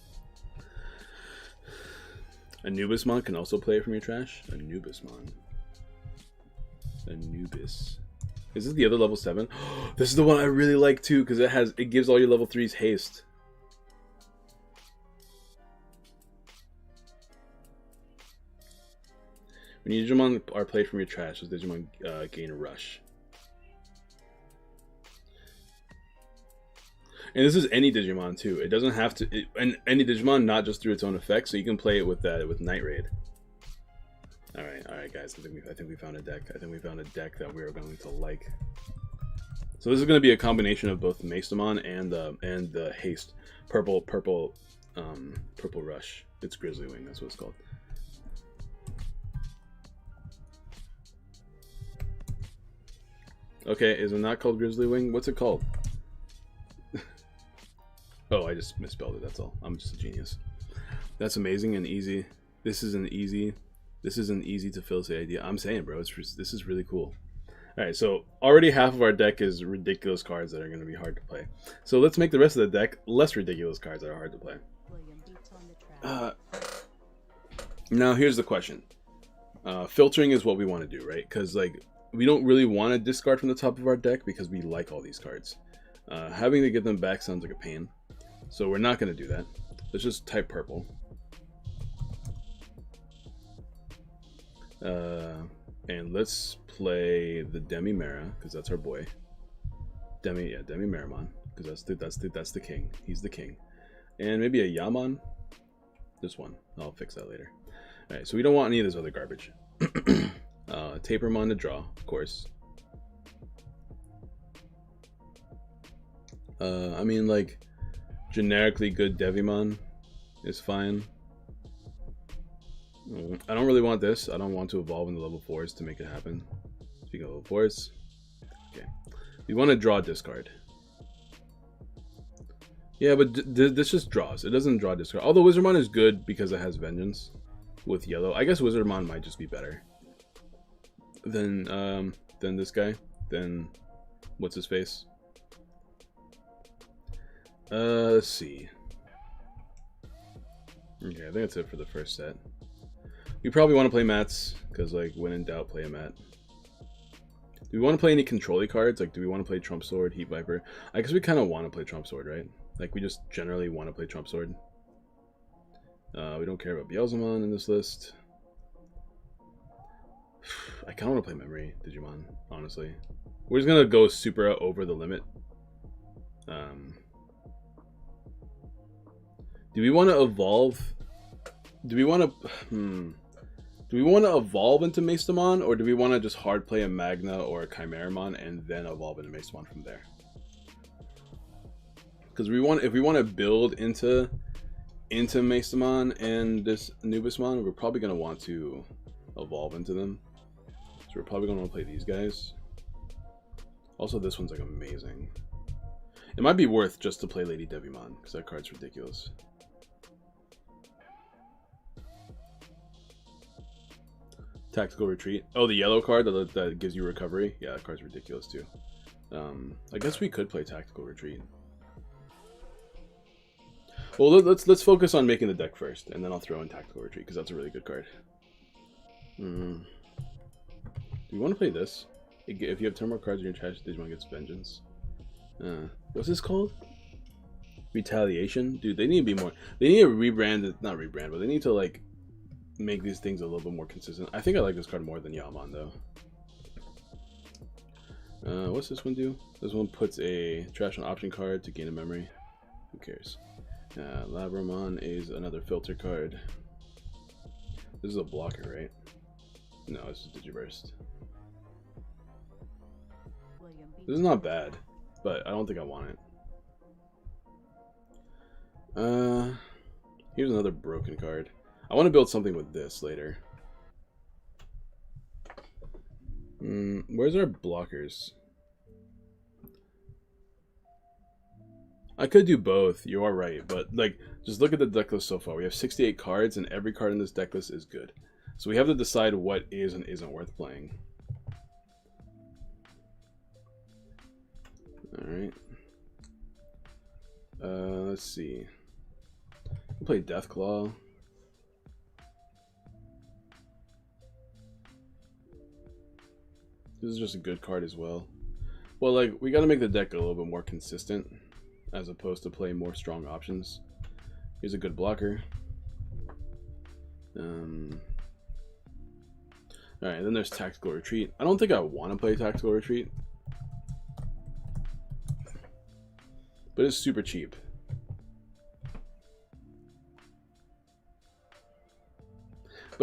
[SPEAKER 1] Anubismon can also play it from your trash. Anubismon. Anubis. Is this the other level 7? This is the one I really like too, because it gives all your level 3s haste. When your Digimon are played from your trash, does Digimon gain a rush? And this is any Digimon too. It doesn't have to. And any Digimon, not just through its own effects. So you can play it with Night Raid. All right, guys. I think we found a deck. I think we found a deck that we are going to like. So this is going to be a combination of both Maestamon and the haste purple rush. It's Grizzly Wing. That's what it's called. Okay, is it not called Grizzly Wing? What's it called? Oh, I just misspelled it. That's all. I'm just a genius. That's amazing and easy. This is an easy to fill the idea. I'm saying, bro, this is really cool. All right, so already half of our deck is ridiculous cards that are going to be hard to play. So let's make the rest of the deck less ridiculous cards that are hard to play. Now here's the question. Filtering is what we want to do, right? Because like we don't really want to discard from the top of our deck because we like all these cards. Having to get them back sounds like a pain. So we're not going to do that. Let's just type purple. And let's play the Demi-Mera, because that's our boy. Demi-Meramon, because that's the king. He's the king. And maybe a Yaman. This one. I'll fix that later. Alright, so we don't want any of this other garbage. Tapermon to draw, of course. I mean, like, generically good Devimon is fine. I don't really want this. I don't want to evolve into level 4s to make it happen. Speaking of level 4s, okay. We want to draw discard. Yeah, but this just draws. It doesn't draw discard. Although Wizardmon is good because it has Vengeance with yellow. I guess Wizardmon might just be better than this guy. Then what's his face? Let's see. Okay, I think that's it for the first set. We probably want to play mats, because, like, when in doubt, play a mat. Do we want to play any control-y cards? Like, do we want to play Trump Sword, Heat Viper? I guess we kind of want to play Trump Sword, right? Like, we just generally want to play Trump Sword. We don't care about Beelzemon in this list. I kind of want to play Memory Digimon, honestly. We're just going to go super over the limit. Do we want to evolve? Do we want to... Do we want to evolve into Maestamon, or do we want to just hard play a Magna or a Chimeramon and then evolve into Maestamon from there? Because if we want to build into Maestamon and this Anubismon, we're probably going to want to evolve into them. So we're probably going to want to play these guys. Also, this one's like amazing. It might be worth just to play Lady Devimon, because that card's ridiculous. Tactical Retreat. Oh, the yellow card that gives you recovery. Yeah, that card's ridiculous too. I guess we could play Tactical Retreat. Well, let's focus on making the deck first, and then I'll throw in Tactical Retreat because that's a really good card. Do we want to play this? If you have 10 more cards in your trash, Digimon gets Vengeance. What's this called? Retaliation? Dude, they need to be more. They need to rebrand. Not rebrand, but they need to like make these things a little bit more consistent. I think I like this card more than Yaman though. What's this one do? This one puts a trash on option card to gain a memory. Who cares? Labramon is another filter card. This is a blocker, right? No, this is Digiburst. This is not bad, but I don't think I want it. Here's another broken card. I want to build something with this later. Where's our blockers? I could do both, you are right, but like, just look at the deck list so far. We have 68 cards, and every card in this deck list is good. So we have to decide what is and isn't worth playing. Alright. Let's see. We'll play Deathclaw. This is just a good card as well. Well, like, we gotta make the deck a little bit more consistent, as opposed to play more strong options. Here's a good blocker. Alright, then there's Tactical Retreat. I don't think I want to play Tactical Retreat, but it's super cheap.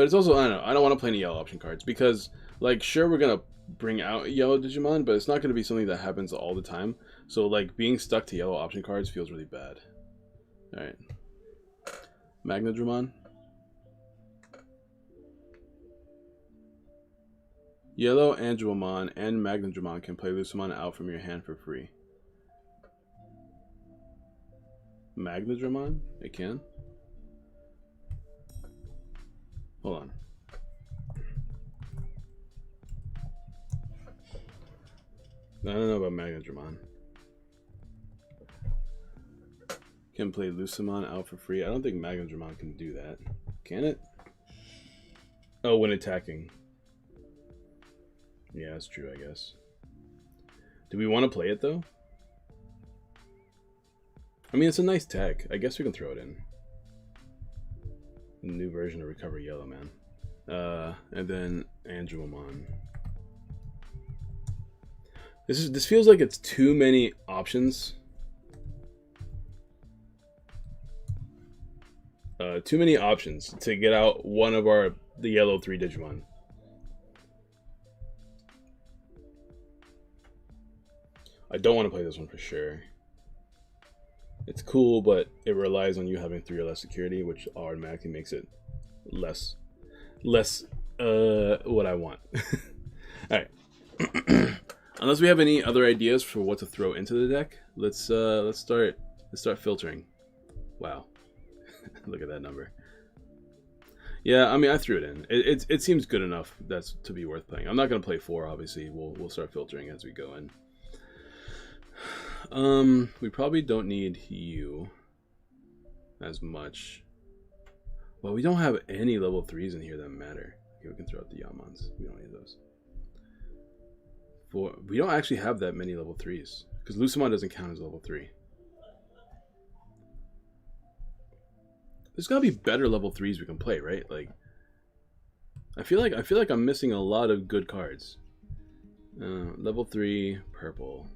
[SPEAKER 1] But it's also, I don't know, I don't want to play any yellow option cards because, like, sure, we're going to bring out yellow Digimon, but it's not going to be something that happens all the time. So, like, being stuck to yellow option cards feels really bad. Alright. Magnadramon. Yellow Angelmon and Magnadramon can play Lucemon out from your hand for free. Magnadramon? It can? Hold on. I don't know about Magnadramon. Can play Lucemon out for free. I don't think Magnadramon can do that. Can it? Oh, when attacking. Yeah, that's true, I guess. Do we want to play it, though? I mean, it's a nice tech. I guess we can throw it in. A new version of Recover Yellow Man. And then Angelmon. This feels like it's too many options. Too many options to get out one of the yellow 3 Digimon. I don't want to play this one for sure. It's cool, but it relies on you having 3 or less security, which automatically makes it less what I want. Alright. Unless we have any other ideas for what to throw into the deck, let's start filtering. Wow. Look at that number. Yeah, I mean, I threw it in. It seems good enough that's to be worth playing. I'm not gonna play 4, obviously. We'll start filtering as we go in. We probably don't need you as much. Well, we don't have any level 3s in here that matter. Okay, we can throw out the Yamons. We don't need those. We don't actually have that many level 3s because Lucemon doesn't count as level 3. There's gotta be better level 3s we can play, right? Like, I feel like I'm missing a lot of good cards. Level 3 purple.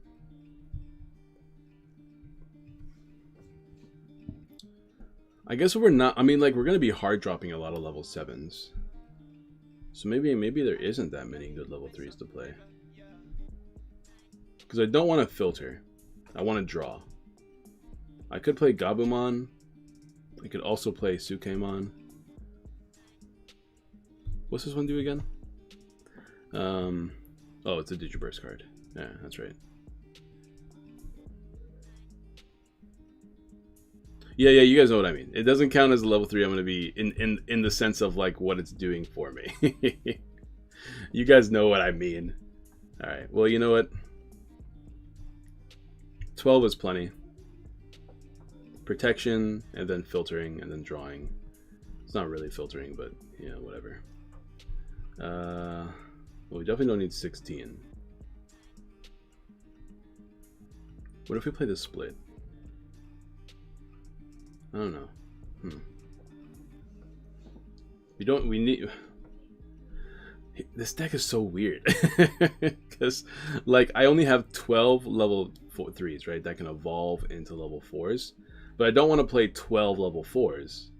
[SPEAKER 1] I guess we're not. I mean, like, we're gonna be hard dropping a lot of level 7s. So maybe there isn't that many good level 3s to play. Because I don't want to filter. I want to draw. I could play Gabumon. I could also play Sukemon. What's this one do again? Oh, it's a Digiburst card. Yeah, that's right. Yeah, you guys know what I mean. It doesn't count as a level 3. I'm going to be in the sense of like what it's doing for me. You guys know what I mean. All right. Well, you know what? 12 is plenty. Protection, and then filtering, and then drawing. It's not really filtering, but yeah, whatever. Well, we definitely don't need 16. What if we play this split? I don't know. We need... This deck is so weird. Because, like, I only have 12 level 3s, right? That can evolve into level 4s. But I don't want to play 12 level 4s.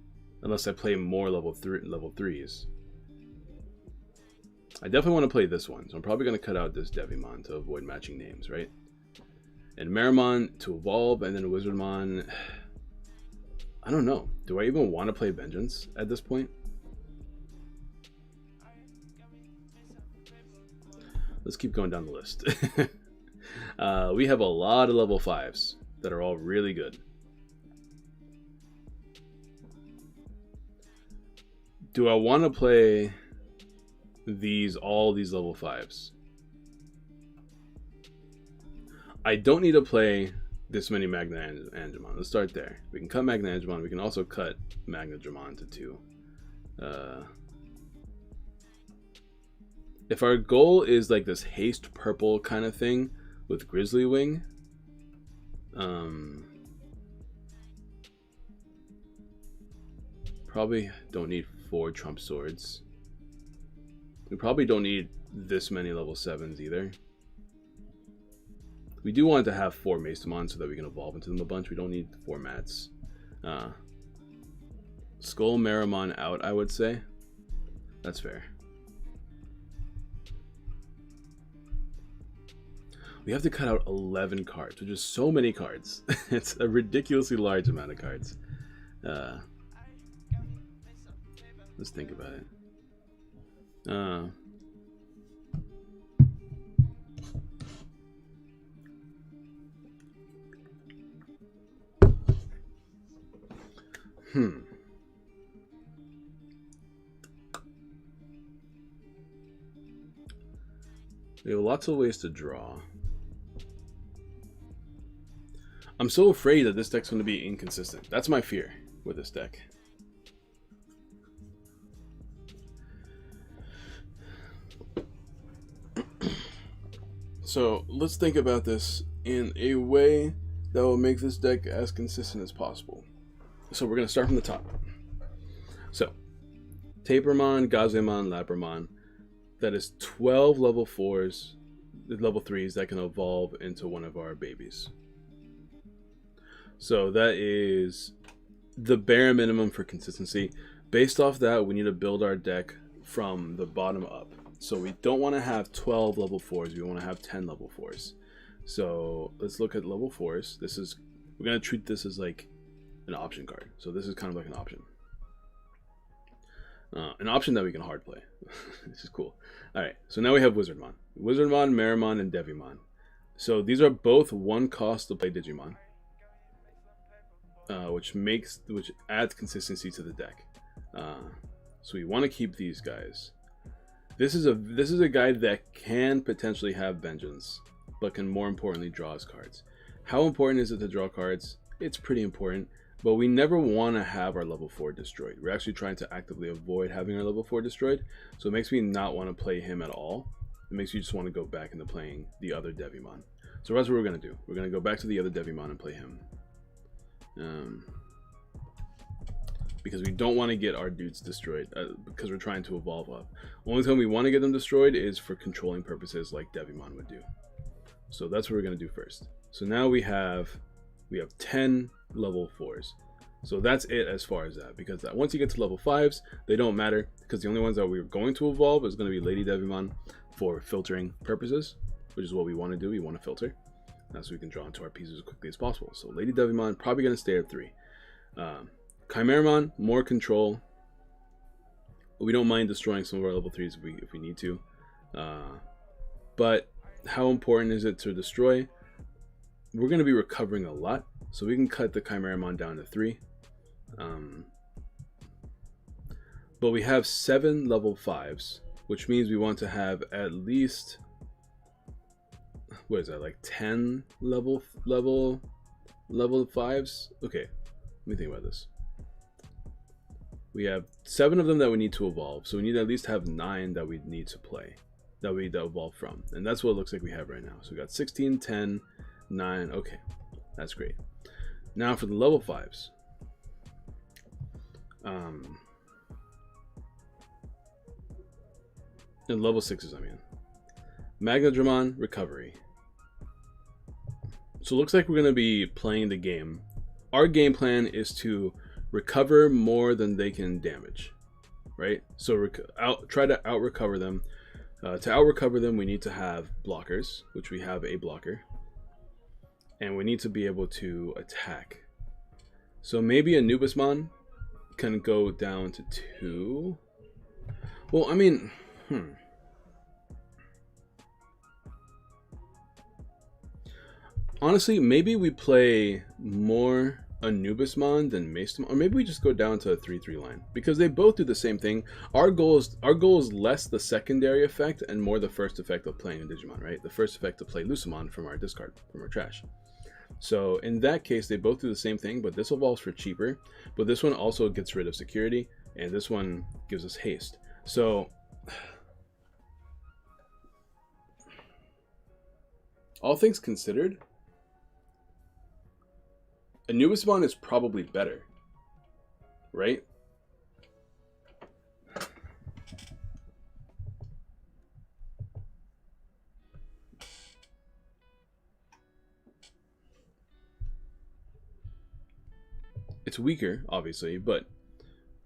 [SPEAKER 1] Unless I play more level 3s. I definitely want to play this one. So I'm probably going to cut out this Devimon to avoid matching names, right? And Meramon to evolve, and then Wizardmon... I don't know. Do I even want to play Vengeance at this point? Let's keep going down the list. We have a lot of level 5s that are all really good. Do I want to play all these level 5s? I don't need to play this many Magnadramon. Let's start there. We can cut Magnadramon. We can also cut Magnadramon to 2. If our goal is like this haste purple kind of thing with Grizzly Wing, probably don't need 4 Trump Swords. We probably don't need this many level 7s either. We do want to have 4 Maestamon so that we can evolve into them a bunch. We don't need 4 mats. Skull Meramon out, I would say. That's fair. We have to cut out 11 cards, which is so many cards. It's a ridiculously large amount of cards. Let's think about it. We have lots of ways to draw. I'm so afraid that this deck's going to be inconsistent. That's my fear with this deck. So let's think about this in a way that will make this deck as consistent as possible. So we're going to start from the top. So, Tapermon, Gazemon, Labramon. That is 12 level 4s, level 3s that can evolve into one of our babies. So that is the bare minimum for consistency. Based off that, we need to build our deck from the bottom up. So we don't want to have 12 level 4s, we want to have 10 level 4s. So let's look at level 4s. We're going to treat this as like an option card. So this is kind of like an option. An option that we can hard play. This is cool. Alright, so now we have Wizardmon. Wizardmon, Meramon, and Devimon. So these are both one cost to play Digimon. Which adds consistency to the deck. So we want to keep these guys. This is a guy that can potentially have Vengeance, but can more importantly draw his cards. How important is it to draw cards? It's pretty important. But we never want to have our level 4 destroyed. We're actually trying to actively avoid having our level 4 destroyed. So it makes me not want to play him at all. It makes you just want to go back into playing the other Devimon. So that's what we're going to do. We're going to go back to the other Devimon and play him. Because we don't want to get our dudes destroyed. Because we're trying to evolve up. Only time we want to get them destroyed is for controlling purposes like Devimon would do. So that's what we're going to do first. So now we have 10 level 4s. So that's it as far as that, because once you get to level 5s, they don't matter, because the only ones that we're going to evolve is going to be Lady Devimon for filtering purposes, which is what we want to do. We want to filter, so we can draw into our pieces as quickly as possible. So Lady Devimon probably going to stay at 3. Chimeramon, more control. We don't mind destroying some of our level 3s if we need to. But how important is it to destroy? We're going to be recovering a lot, so we can cut the Chimeramon down to 3. But we have 7 level 5s, which means we want to have at least, what is that, like 10 level 5s? Okay, let me think about this. We have 7 of them that we need to evolve, so we need to at least have 9 that we need to play, that we evolve from. And that's what it looks like we have right now. So we got 16, 10, 9. Okay, that's great. Now for the level 5s. And level 6s, I mean. Magnadramon, recovery. So it looks like we're going to be playing the game. Our game plan is to recover more than they can damage, right? So try to out-recover them. To out-recover them, we need to have blockers, which we have a blocker. And we need to be able to attack. So maybe Anubismon can go down to 2. Well, I mean, honestly, maybe we play more Anubismon than Maestamon, or maybe we just go down to a 3-3 line, because they both do the same thing. Our goal is less the secondary effect and more the first effect of playing a Digimon, right? The first effect to play Lucemon from our discard, from our trash. So in that case, they both do the same thing, but this evolves for cheaper. But this one also gets rid of security, and this one gives us haste. So all things considered, Anubismon is probably better, right? It's weaker, obviously, but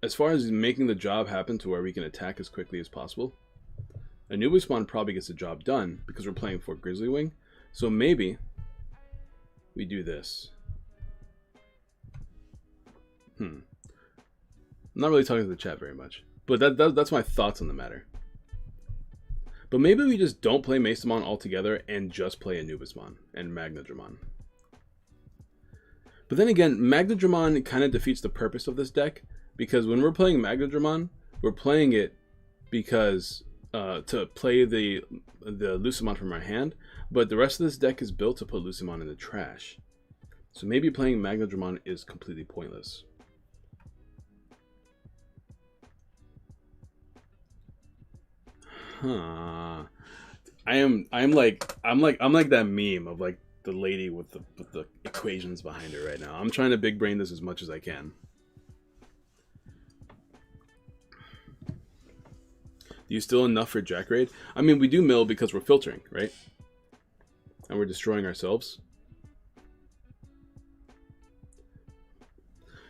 [SPEAKER 1] as far as making the job happen to where we can attack as quickly as possible, Anubis Mon probably gets the job done because we're playing for Grizzly Wing. So maybe we do this. I'm not really talking to the chat very much, but that's my thoughts on the matter. But maybe we just don't play Maestamon altogether and just play Anubismon and Magnadramon. But then again, Magnadramon kind of defeats the purpose of this deck, because when we're playing Magnadramon, we're playing it because to play the Lucemon from our hand, but the rest of this deck is built to put Lucemon in the trash. So maybe playing Magnadramon is completely pointless. Huh. I'm like that meme of like the lady with the equations behind her right now. I'm trying to big brain this as much as I can. Do you still enough for Jack Raid? I mean, we do mill because we're filtering, right? And we're destroying ourselves.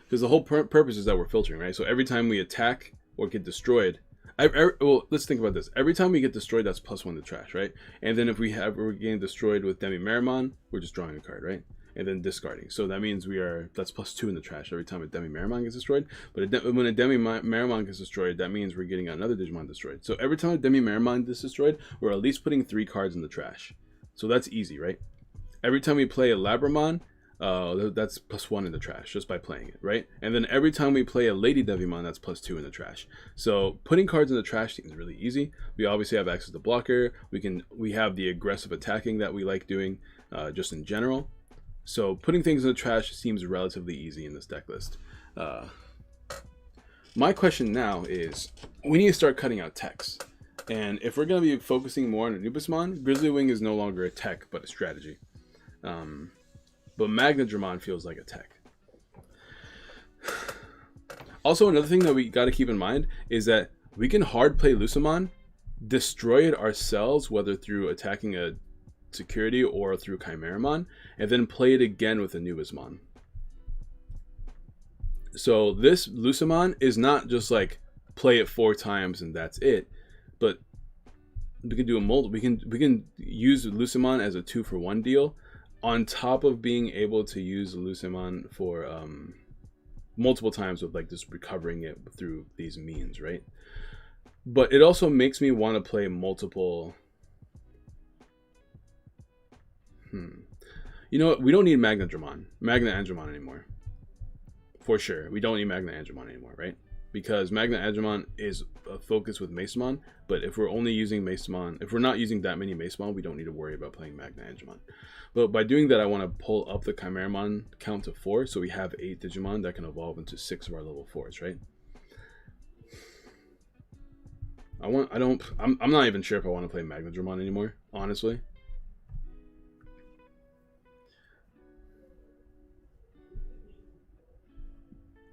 [SPEAKER 1] Because the whole purpose is that we're filtering, right? So every time we attack or get destroyed, well, let's think about this. Every time we get destroyed, that's +1 to trash, right? And then if we're getting destroyed with Demi-Meramon, we're just drawing a card, right? And then discarding. So that means that's +2 in the trash every time a Demi-Meramon gets destroyed. But when a Demi-Meramon gets destroyed, that means we're getting another Digimon destroyed. So every time a Demi-Meramon is destroyed, we're at least putting 3 cards in the trash. So that's easy, right? Every time we play a Labramon, that's +1 in the trash just by playing it, right? And then every time we play a Lady Devimon, that's +2 in the trash. So putting cards in the trash seems really easy. We obviously have access to blocker. We have the aggressive attacking that we like doing just in general. So putting things in the trash seems relatively easy in this deck list. My question now is, we need to start cutting out techs. And if we're going to be focusing more on Anubismon, Grizzly Wing is no longer a tech, but a strategy. But Magnadramon feels like a tech. Also, another thing that we got to keep in mind is that we can hard play Lucemon, destroy it ourselves, whether through attacking a security or through Chimeramon, and then play it again with Anubismon. So this Lucemon is not just like play it 4 times and that's it, but we can do a we can use Lucemon as a 2-for-1 deal, on top of being able to use Lucemon for multiple times with like just recovering it through these means, right? But it also makes me want to play multiple. You know what? We don't need Magnadramon anymore. For sure. We don't need Magnadramon anymore, right? Because Magnadramon is a focus with Maestamon, but if we're only using Maestamon, if we're not using that many Maestamon, we don't need to worry about playing Magnadramon. But by doing that, I want to pull up the Chimeramon count to 4, so we have 8 Digimon that can evolve into 6 of our level 4s, right? I'm not even sure if I want to play Magnadramon anymore, honestly.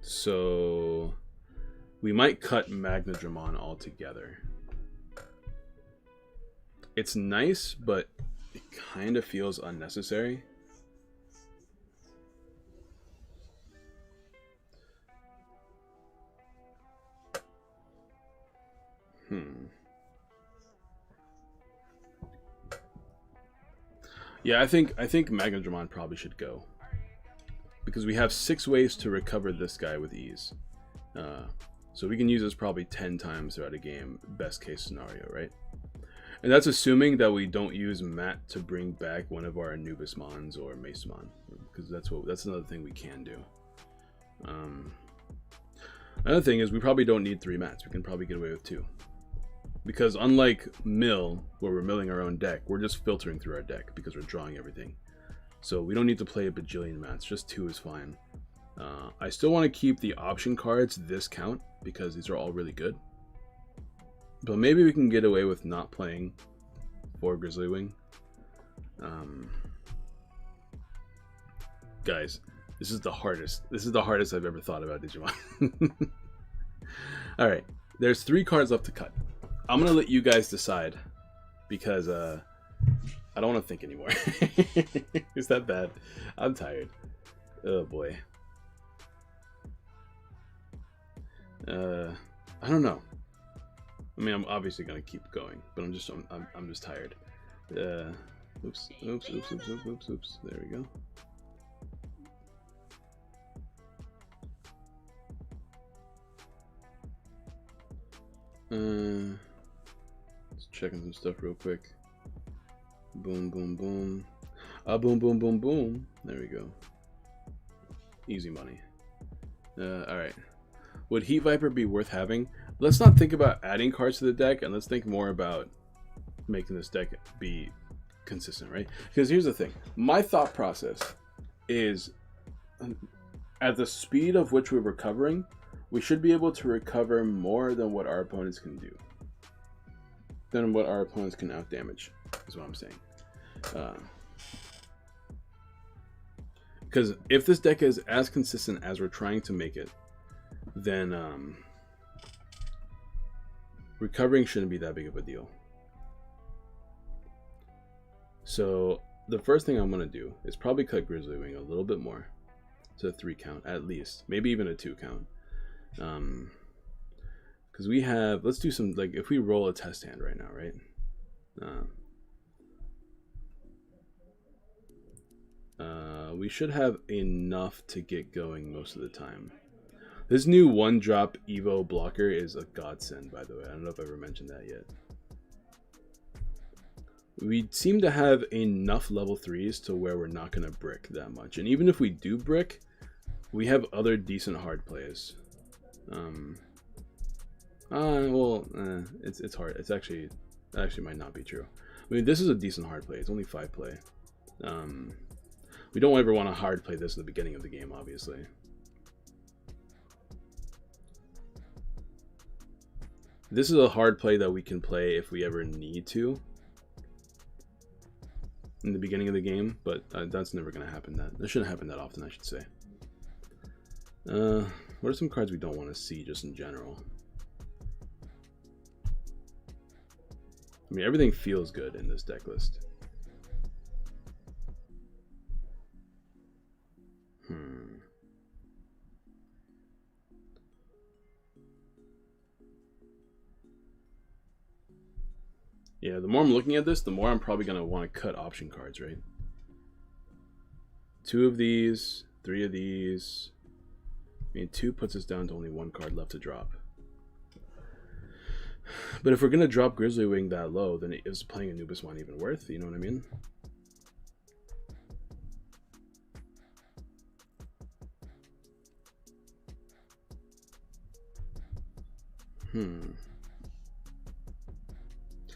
[SPEAKER 1] So we might cut Magnadramon altogether. It's nice, but it kind of feels unnecessary. Yeah, I think Magnadramon probably should go, because we have 6 ways to recover this guy with ease. So we can use this probably 10 times throughout a game, best case scenario, right? And that's assuming that we don't use Matt to bring back one of our Anubismons or Maestamon, because that's another thing we can do. Another thing is we probably don't need 3 Mats. We can probably get away with 2. Because unlike Mill, where we're milling our own deck, we're just filtering through our deck because we're drawing everything. So we don't need to play a bajillion Mats, just 2 is fine. I still want to keep the option cards this count, because these are all really good. But maybe we can get away with not playing 4 Grizzly Wing. Guys, this is the hardest. This is the hardest I've ever thought about Digimon. Alright, there's 3 cards left to cut. I'm going to let you guys decide, because I don't want to think anymore. Is that bad? I'm tired. Oh boy. I don't know. I mean, I'm obviously gonna keep going, but I'm just tired. Oops. There we go. Just checking some stuff real quick. Boom. Boom. There we go. Easy money. All right. Would Heat Viper be worth having? Let's not think about adding cards to the deck, and let's think more about making this deck be consistent, right? Because here's the thing. My thought process is, at the speed of which we're recovering, we should be able to recover more than what our opponents can do. Than what our opponents can outdamage, is what I'm saying. Because if this deck is as consistent as we're trying to make it, then recovering shouldn't be that big of a deal. So the first thing I'm going to do is probably cut Grizzly Wing a little bit more to a 3 count at least, maybe even a 2 count. Because we have, let's do some, like, if we roll a test hand right now, right? We should have enough to get going most of the time. This new 1-drop Evo blocker is a godsend, by the way. I don't know if I ever mentioned that yet. We seem to have enough level 3s to where we're not going to brick that much. And even if we do brick, we have other decent hard plays. It's hard. It actually might not be true. I mean, this is a decent hard play. It's only 5 play. We don't ever want to hard play this at the beginning of the game, obviously. This is a hard play that we can play if we ever need to in the beginning of the game, but that's never going to happen. That shouldn't happen that often, I should say. What are some cards we don't want to see just in general? I mean, everything feels good in this deck list. Yeah, the more I'm looking at this, the more I'm probably going to want to cut option cards, right? 2 of these, 3 of these. I mean, 2 puts us down to only 1 card left to drop. But if we're going to drop Grizzly Wing that low, then is playing Anubis Wand even worth? You know what I mean?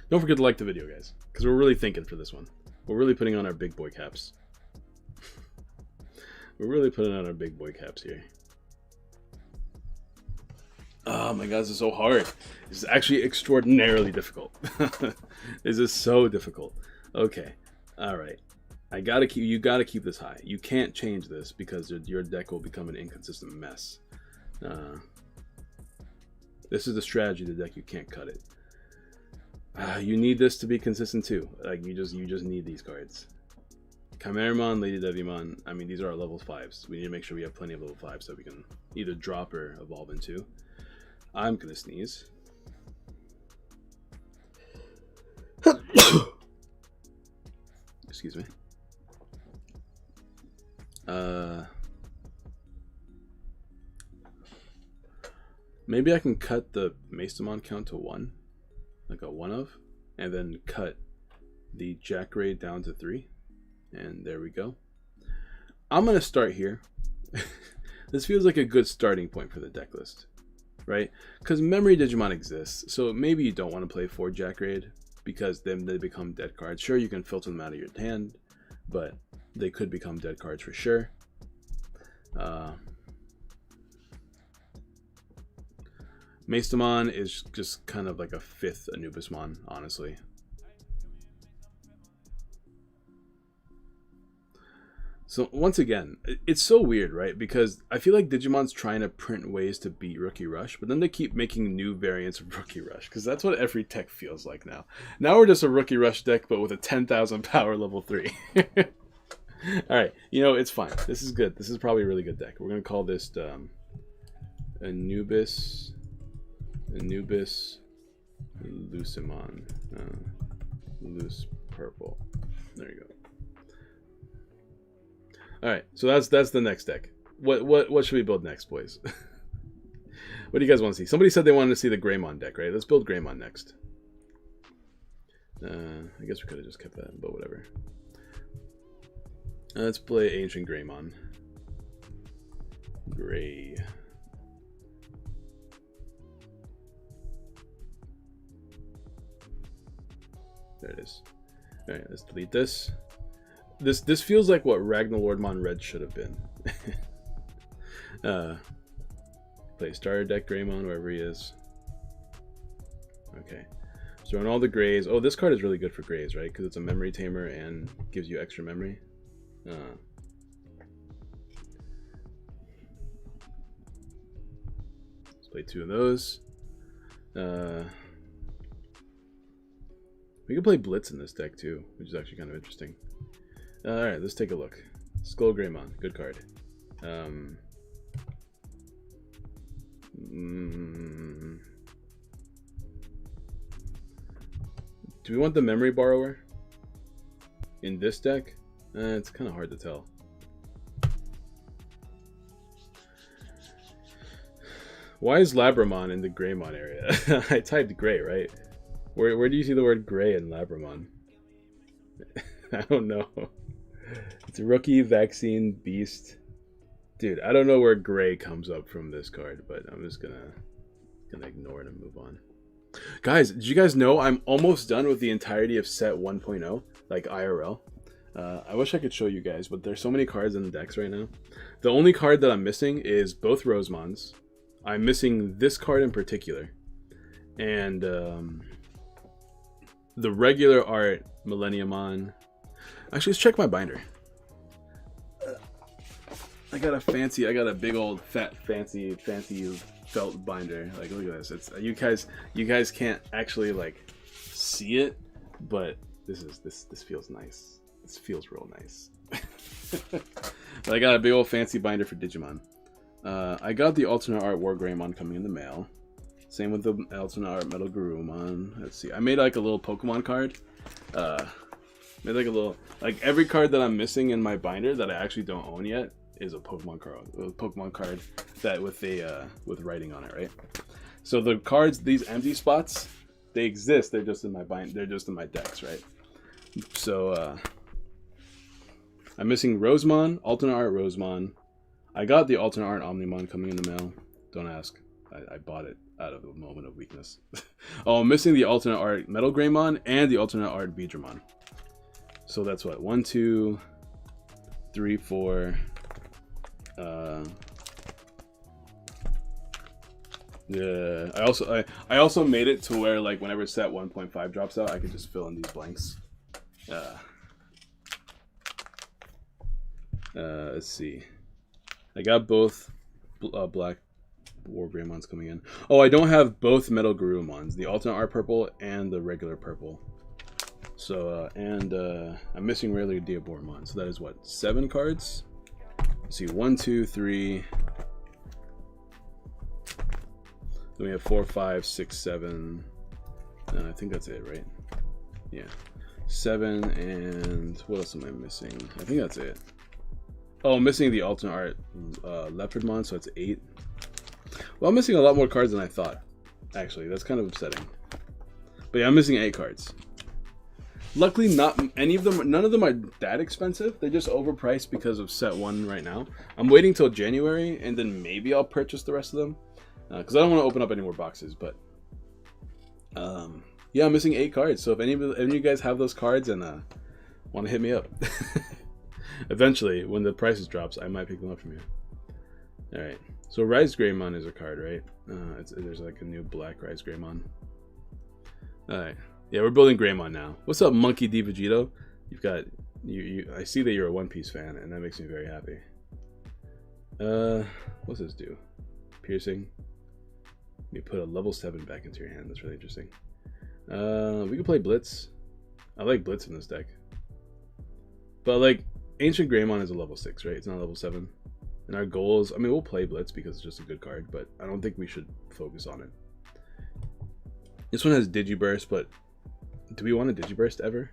[SPEAKER 1] Don't forget to like the video, guys, because we're really thinking for this one. We're really putting on our big boy caps. We're really putting on our big boy caps here. Oh my god, this is so hard. This is actually extraordinarily difficult. This is so difficult. Okay, all right. You gotta keep this high. You can't change this because your deck will become an inconsistent mess. This is the strategy of the deck. You can't cut it. You need this to be consistent too. Like you just need these cards. Chimeramon, Lady Devimon. I mean, these are our level 5s. We need to make sure we have plenty of level 5s so we can either drop or evolve into. I'm gonna sneeze. Excuse me. Maybe I can cut the Maestamon count to 1. Like a 1 of, and then cut the Jack Raid down to 3, and there we go. I'm gonna start here. This feels like a good starting point for the deck list, right? Because Memory Digimon exists, so maybe you don't want to play 4 Jack Raid because then they become dead cards. Sure, you can filter them out of your hand, but they could become dead cards for sure. Maestamon is just kind of like a 5th Anubismon, honestly. So once again, it's so weird, right? Because I feel like Digimon's trying to print ways to beat Rookie Rush, but then they keep making new variants of Rookie Rush, because that's what every tech feels like now. Now we're just a Rookie Rush deck, but with a 10,000 power level 3. Alright, you know, it's fine. This is good. This is probably a really good deck. We're going to call this Anubis Anubis Lucimon. Loose purple. There you go. Alright, so that's the next deck. What should we build next, boys? What do you guys want to see? Somebody said they wanted to see the Greymon deck, right? Let's build Greymon next. I guess we could have just kept that, but whatever. Let's play Ancient Greymon. Gray. There it is. Alright, let's delete this. This feels like what Ragnarlordmon Red should have been. Play starter deck Greymon, wherever he is. Okay. So on all the grays. Oh, this card is really good for grays, right? Because it's a memory tamer and gives you extra memory. Let's play 2 of those. We can play Blitz in this deck too, which is actually kind of interesting. Alright, let's take a look. Skull Greymon, good card. Do we want the Memory Borrower in this deck? It's kind of hard to tell. Why is Labramon in the Greymon area? I typed gray, right? Where do you see the word gray in Labramon? I don't know. It's a rookie, vaccine, beast. Dude, I don't know where gray comes up from this card, but I'm just gonna ignore it and move on. Guys, did you guys know I'm almost done with the entirety of set 1.0, like IRL? I wish I could show you guys, but there's so many cards in the decks right now. The only card that I'm missing is both Rosemons. I'm missing this card in particular. And the regular art Millenniumon. Actually, let's check my binder. I got a big old fat fancy felt binder. Like, look at this. It's you guys can't actually like see it, but this feels nice. This feels real nice. But I got a big old fancy binder for Digimon. I got the alternate art War Greymon coming in the mail. Same with the alternate art Metal Garurumon. Let's see. I made like a little Pokemon card. Made like a little, like every card that I'm missing in my binder that I actually don't own yet is a Pokemon card that with writing on it, right? So the cards, these empty spots, they exist. They're just in my binder. They're just in my decks, right? So I'm missing Rosemon, alternate art Rosemon. I got the alternate art Omnimon coming in the mail. Don't ask. I bought it out of a moment of weakness. Oh, I'm missing the alternate art Metal Greymon and the alternate art Beedramon. So that's what, 1, 2, 3, 4. Yeah. I also made it to where like whenever set 1.5 drops out, I can just fill in these blanks. Let's see. I got both black War Greymons coming in. Oh, I don't have both Metal Garurumons, the alternate art purple and the regular purple. So, I'm missing regular Diaboromon. So that is what, 7 cards? Let's see, 1, 2, 3. Then we have 4, 5, 6, 7. I think that's it, right? Yeah. 7, and what else am I missing? I think that's it. Oh, I'm missing the alternate art Leopardmon, so it's 8. Well, I'm missing a lot more cards than I thought. Actually, that's kind of upsetting. But yeah, I'm missing 8 cards. Luckily, not any of them. None of them are that expensive. They're just overpriced because of set 1 right now. I'm waiting till January, and then maybe I'll purchase the rest of them because I don't want to open up any more boxes. But yeah, I'm missing 8 cards. So if any of you guys have those cards and want to hit me up, eventually when the prices drops, I might pick them up from you. All right. So Rise Greymon is a card, right? There's like a new black Rise Greymon. All right. Yeah, we're building Greymon now. What's up, Monkey D Vegito? You've got I see that you're a One Piece fan, and that makes me very happy. What's this do? Piercing. You put a level 7 back into your hand. That's really interesting. We can play Blitz. I like Blitz in this deck. But like Ancient Greymon is a level 6, right? It's not level 7. And our goal is, I mean, we'll play Blitz because it's just a good card, but I don't think we should focus on it. This one has Digiburst, but do we want a Digiburst ever?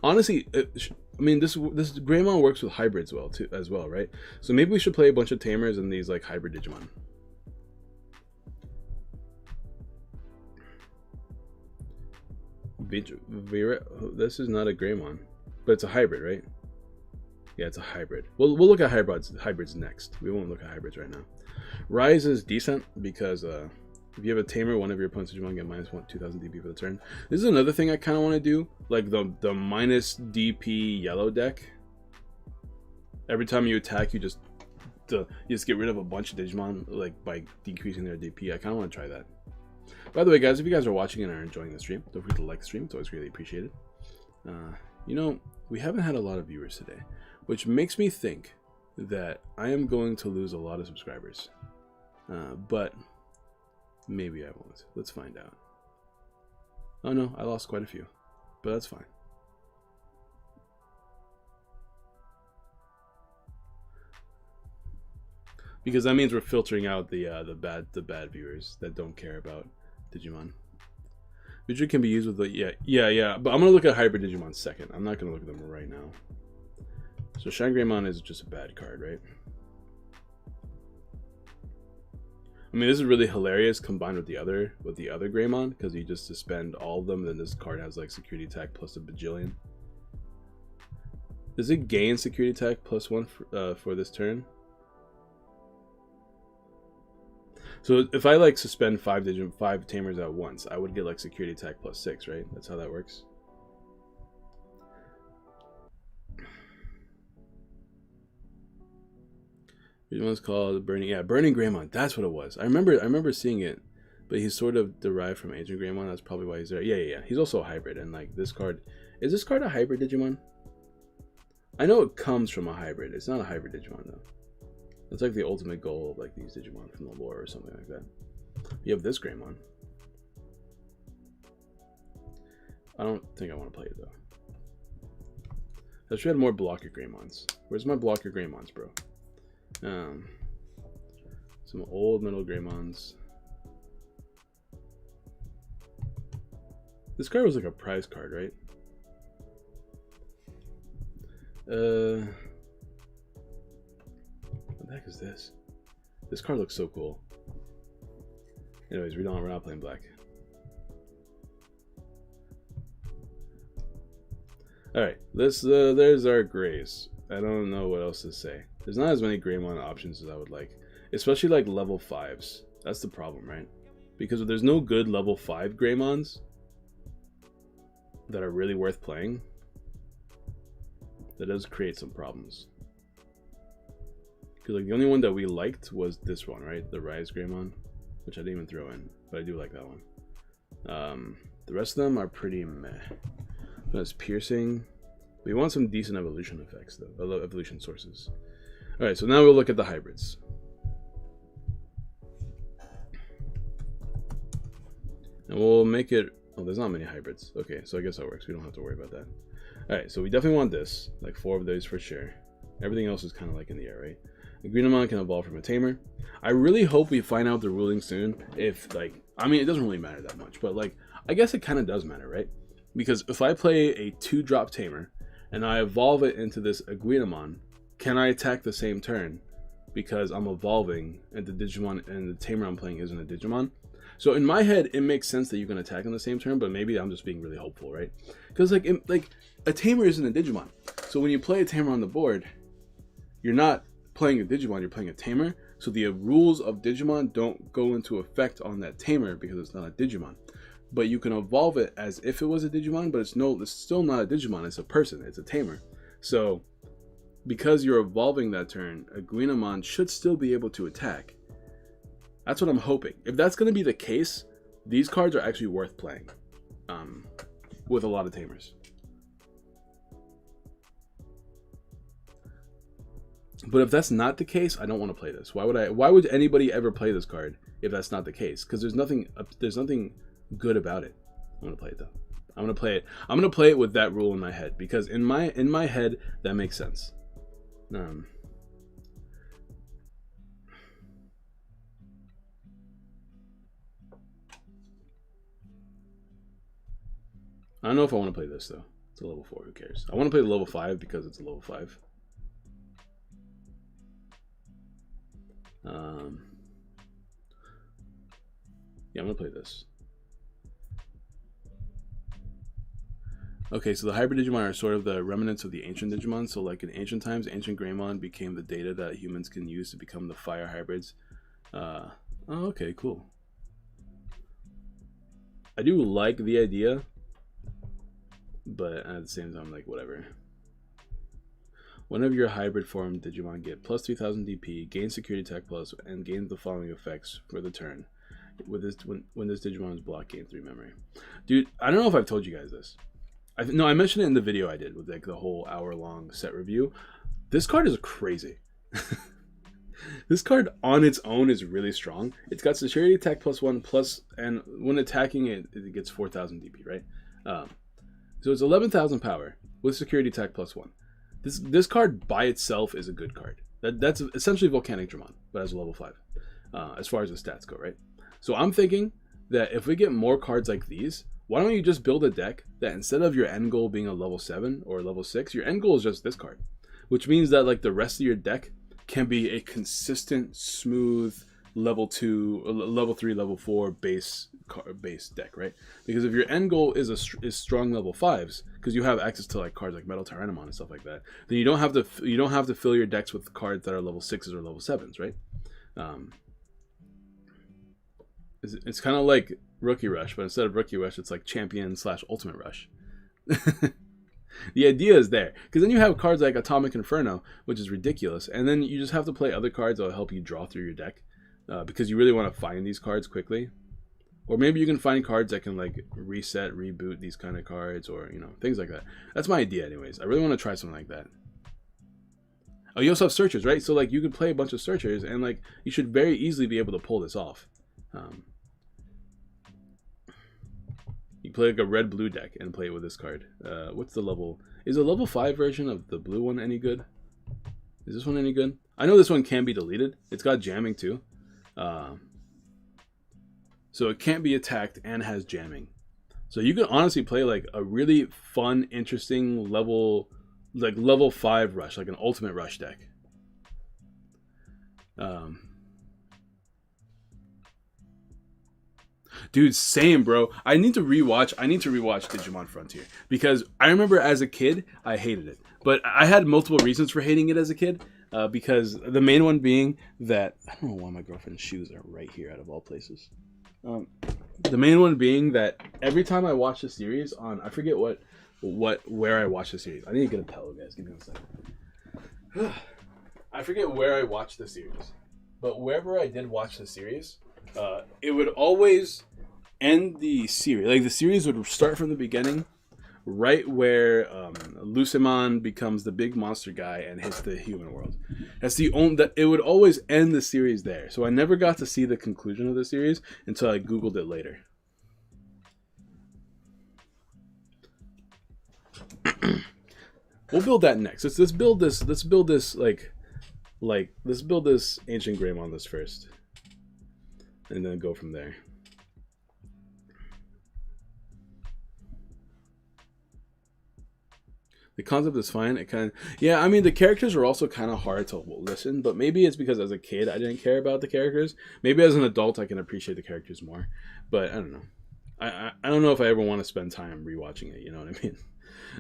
[SPEAKER 1] Honestly, I mean, this Greymon works with hybrids well too, as well, right? So maybe we should play a bunch of Tamers and these like hybrid Digimon. This is not a Greymon, but it's a hybrid, right? Yeah, it's a hybrid. We'll look at hybrids next. We won't look at hybrids right now. Rise is decent because if you have a Tamer, one of your opponent's Digimon get minus 2000 DP for the turn. This is another thing I kind of want to do, like the minus DP yellow deck. Every time you attack, you just get rid of a bunch of Digimon, like by decreasing their DP. I kind of want to try that. By the way, guys, if you guys are watching and are enjoying the stream, don't forget to like the stream. It's always greatly appreciated. You know, we haven't had a lot of viewers today, which makes me think that I am going to lose a lot of subscribers. But maybe I won't. Let's find out. Oh no, I lost quite a few, but that's fine. Because that means we're filtering out the bad viewers that don't care about Digimon. Vigil can be used with the yeah. But I'm gonna look at hybrid Digimon second. I'm not gonna look at them right now. So Shine Greymon is just a bad card, right? I mean, this is really hilarious combined with the other Greymon, because you just suspend all of them, then this card has like security attack plus a bajillion. Does it gain security attack plus 1 for this turn? So if I like suspend 5 Tamers at once, I would get like security attack plus 6, right? That's how that works. This one's called Burning. Yeah, Burning Greymon. That's what it was. I remember seeing it, but he's sort of derived from Agent Greymon. That's probably why he's there. Yeah. He's also a hybrid, and like this card, is this card a hybrid Digimon? I know it comes from a hybrid. It's not a hybrid Digimon though. It's like the ultimate goal of like these Digimon from the lore or something like that. You have this Greymon. I don't think I want to play it though. I should have more blocker Greymons. Where's my blocker Greymons, bro? Some old metal Greymons. This card was like a prize card, right? What the heck is this? This card looks so cool. Anyways, we're not playing black. Alright, there's our grays. I don't know what else to say. There's not as many Greymon options as I would like. Especially like level 5s. That's the problem, right? Because there's no good level 5 Greymons that are really worth playing. That does create some problems. Because like the only one that we liked was this one, right? The Rise Greymon, which I didn't even throw in, but I do like that one. The rest of them are pretty meh. That's piercing. We want some decent evolution effects though, evolution sources. All right, so now we'll look at the hybrids. And we'll make it. Oh, there's not many hybrids. Okay, so I guess that works. We don't have to worry about that. All right, so we definitely want this, like 4 of those for sure. Everything else is kind of like in the air, right? The Greenamon can evolve from a Tamer. I really hope we find out the ruling soon. If like, I mean, it doesn't really matter that much, but like, I guess it kind of does matter, right? Because if I play a 2-drop Tamer and I evolve it into this Aguinamon, can I attack the same turn? Because I'm evolving and the Digimon and the Tamer I'm playing isn't a Digimon. So in my head, it makes sense that you can attack on the same turn, but maybe I'm just being really hopeful, right? Because like a Tamer isn't a Digimon. So when you play a Tamer on the board, you're not playing a Digimon, you're playing a Tamer. So the rules of Digimon don't go into effect on that Tamer because it's not a Digimon. But you can evolve it as if it was a Digimon, but it's still not a Digimon, it's a person, it's a Tamer. So because you're evolving that turn, a Guinamon should still be able to attack. That's what I'm hoping. If that's going to be the case, these cards are actually worth playing with a lot of Tamers. But if that's not the case, I don't want to play this. Why would anybody ever play this card if that's not the case? Because there's nothing good about it. I'm gonna play it though. I'm gonna play it with that rule in my head, because in my head that makes sense. I don't know if I want to play this though. It's a level 4. Who cares? I want to play the level 5 because it's a level 5. Yeah, I'm gonna play this. Okay, so the hybrid Digimon are sort of the remnants of the ancient Digimon. So like in ancient times, ancient Greymon became the data that humans can use to become the fire hybrids. Oh, okay, cool. I do like the idea, but at the same time, like, whatever. Whenever your hybrid form Digimon get plus 3000 DP, gain security attack plus, and gain the following effects for the turn. With this, when this Digimon is blocked, gain 3 memory. Dude, I don't know if I've told you guys this. No, I mentioned it in the video I did with like the whole hour-long set review. This card is crazy. This card on its own is really strong. It's got security attack +1 plus, and when attacking it, it gets 4000 DP, right? So it's 11,000 power with security attack +1. This card by itself is a good card. That's essentially Volcanic Dramon, but as a level 5, as far as the stats go, right? So I'm thinking that if we get more cards like these, why don't you just build a deck that instead of your end goal being a level 7 or level 6, your end goal is just this card, which means that like the rest of your deck can be a consistent, smooth level 2, level 3, level 4 base deck, right? Because if your end goal is strong level 5s, because you have access to like cards like Metal Tyrannomon and stuff like that, then you don't have to fill your decks with cards that are level 6s or level 7s, right? It's kind of like Rookie Rush, but instead of Rookie Rush, it's like Champion / Ultimate Rush. The idea is there, because then you have cards like Atomic Inferno, which is ridiculous, and then you just have to play other cards that will help you draw through your deck, because you really want to find these cards quickly. Or maybe you can find cards that can like reset, reboot these kind of cards, or things like that. That's my idea, anyways. I really want to try something like that. Oh, you also have searchers, right? So like you could play a bunch of searchers, and like you should very easily be able to pull this off. You play like a red-blue deck and play it with this card. What's the level? Is a level 5 version of the blue one any good? Is this one any good? I know this one can be deleted. It's got jamming too. So it can't be attacked and has jamming. So you can honestly play like a really fun, interesting level 5 rush, like an ultimate rush deck. Dude, same, bro. I need to rewatch Digimon Frontier, because I remember as a kid I hated it, but I had multiple reasons for hating it as a kid. Because the main one being that I don't know why my girlfriend's shoes are right here out of all places. The main one being that every time I watch the series on, I forget where I watch the series. I need to get a pillow, guys. Give me a second. I forget where I watched the series, but wherever I did watch the series, it would always end the series. Like the series would start from the beginning, right where Lucemon becomes the big monster guy and hits the human world. That's the only that it would always end the series there. So I never got to see the conclusion of the series until I googled it later. We'll build that next. Let's build this. Let's build this let's build this ancient Greymon this first, and then go from there. The concept is fine. It kind of, yeah, I mean, the characters are also kind of hard to listen, but maybe it's because as a kid I didn't care about the characters. Maybe as an adult I can appreciate the characters more, but I don't know. I don't know if I ever want to spend time rewatching it, you know what I mean?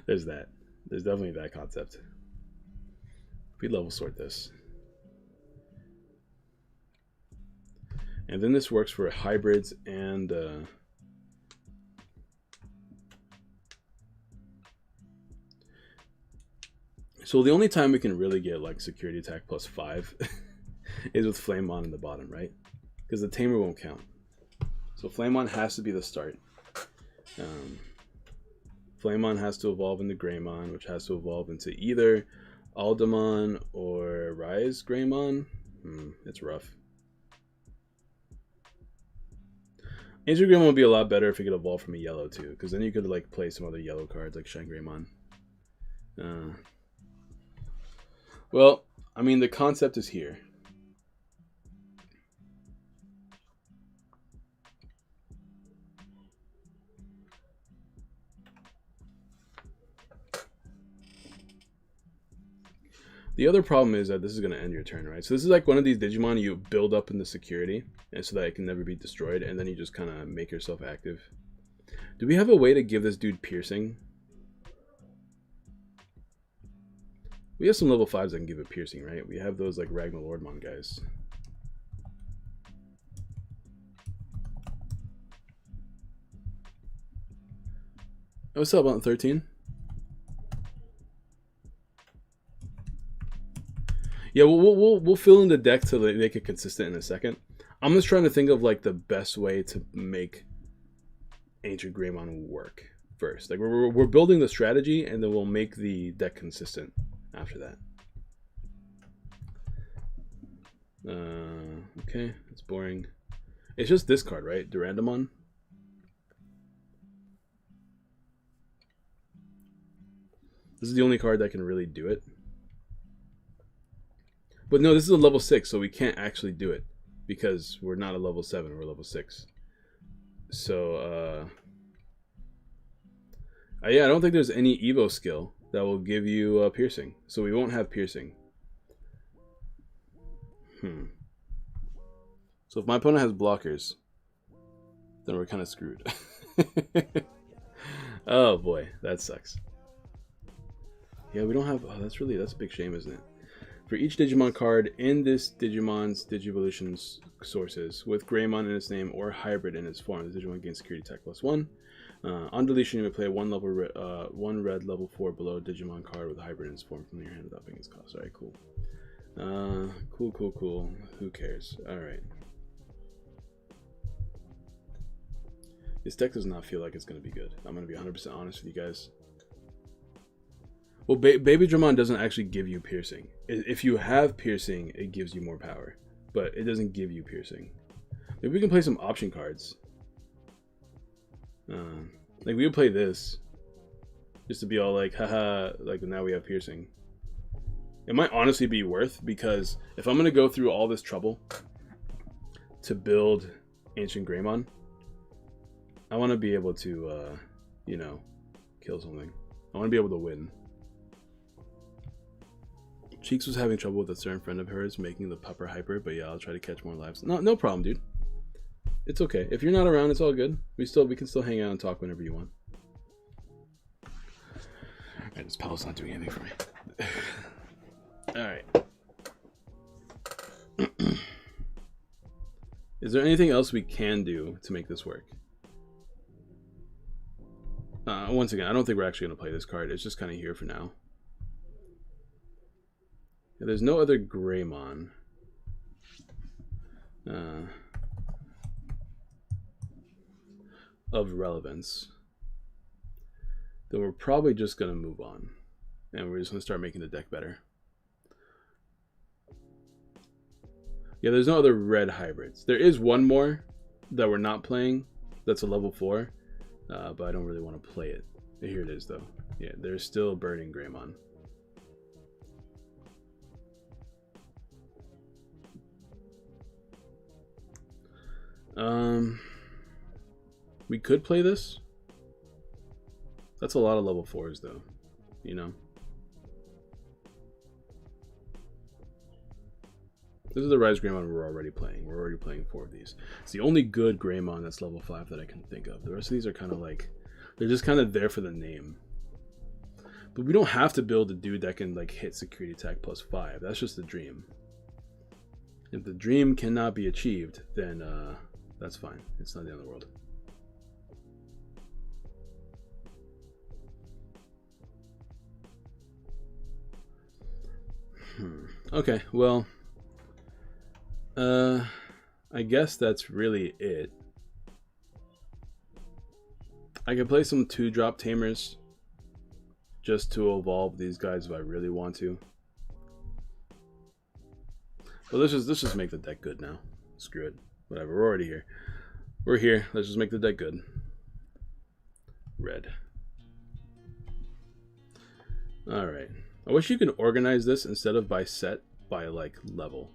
[SPEAKER 1] There's that. There's definitely that concept. We level sort this. And then this works for hybrids and so the only time we can really get like security attack +5 is with Flamemon in the bottom, right? Because the Tamer won't count. So Flamemon has to be the start. Flamemon has to evolve into Greymon, which has to evolve into either Aldemon or Rise Greymon. It's rough. Ancient Greymon would be a lot better if it could evolve from a yellow too, because then you could like play some other yellow cards like Shine Greymon. Well, I mean, the concept is here. The other problem is that this is going to end your turn, right? So this is like one of these Digimon you build up in the security, and so that it can never be destroyed, and then you just kind of make yourself active. Do we have a way to give this dude piercing? We have some level 5s that can give it piercing, right? We have those like Ragnar Lordmon guys. What's up on 13? Yeah, we'll fill in the deck to make it consistent in a second. I'm just trying to think of like the best way to make Ancient Greymon work first. Like we're building the strategy, and then we'll make the deck consistent after that. Okay, it's boring. It's just this card, right? Durandamon. This is the only card that can really do it. But no, this is a level 6, so we can't actually do it because we're not a level 7, we're level 6. So, yeah, I don't think there's any Evo skill that will give you piercing. So we won't have piercing. So if my opponent has blockers, then we're kind of screwed. Oh boy, that sucks. Yeah, we don't have... Oh, that's a big shame, isn't it? For each Digimon card in this Digimon's Digivolution sources with Greymon in its name or hybrid in its form, the Digimon gains security attack +1. On deletion, you may play one red level 4 below Digimon card with a hybrid in its form from your hand without paying its cost. Alright, cool. Cool. Who cares? Alright. This deck does not feel like it's going to be good. I'm going to be 100% honest with you guys. Well, Baby Dramon doesn't actually give you piercing. If you have piercing, it gives you more power. But it doesn't give you piercing. Maybe we can play some option cards. Like, we could play this. Just to be all like, haha, like, now we have piercing. It might honestly be worth, because if I'm going to go through all this trouble to build Ancient Greymon, I want to be able to, you know, kill something. I want to be able to win. Cheeks was having trouble with a certain friend of hers making the pupper hyper, but yeah, I'll try to catch more lives. No problem, dude. It's okay. If you're not around, it's all good. We can still hang out and talk whenever you want. Alright, this pallet's not doing anything for me. Alright. Is there anything else we can do to make this work? Once again, I don't think we're actually going to play this card. It's just kind of here for now. Yeah, there's no other Greymon. Of relevance. Then we're probably just going to move on. And we're just going to start making the deck better. Yeah, there's no other red hybrids. There is one more that we're not playing. That's a level 4. But I don't really want to play it. Here it is, though. Yeah, there's still Burning Greymon. We could play this. That's a lot of level 4s, though. You know? This is the Rise Greymon we're already playing. We're already playing 4 of these. It's the only good Greymon that's level 5 that I can think of. The rest of these are kind of like... They're just kind of there for the name. But we don't have to build a dude that can like hit security attack +5. That's just a dream. If the dream cannot be achieved, then that's fine. It's not the end of the world. Okay, well... I guess that's really it. I can play some 2-drop tamers just to evolve these guys if I really want to. But let's just make the deck good now. Screw it. Whatever, we're already here. We're here. Let's just make the deck good. Red. Alright. I wish you could organize this instead of by set, by like level.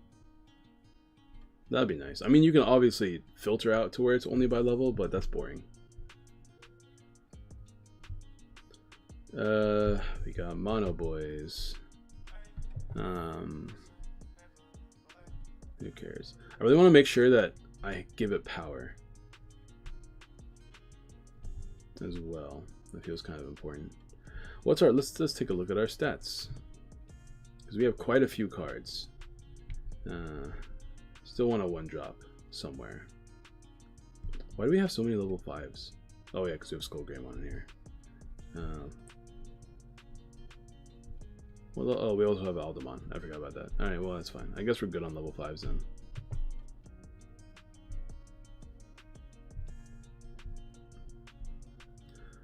[SPEAKER 1] That'd be nice. I mean, you can obviously filter out to where it's only by level, but that's boring. We got Mono Boys. Who cares? I really want to make sure that I give it power as well. That feels kind of important. What's our? Let's take a look at our stats, because we have quite a few cards. Still want a 1-drop somewhere. Why do we have so many level 5s? Oh yeah, because we have Skullgrim on here. Well, oh, we also have Aldemon. I forgot about that. Alright, well, that's fine. I guess we're good on level 5s then.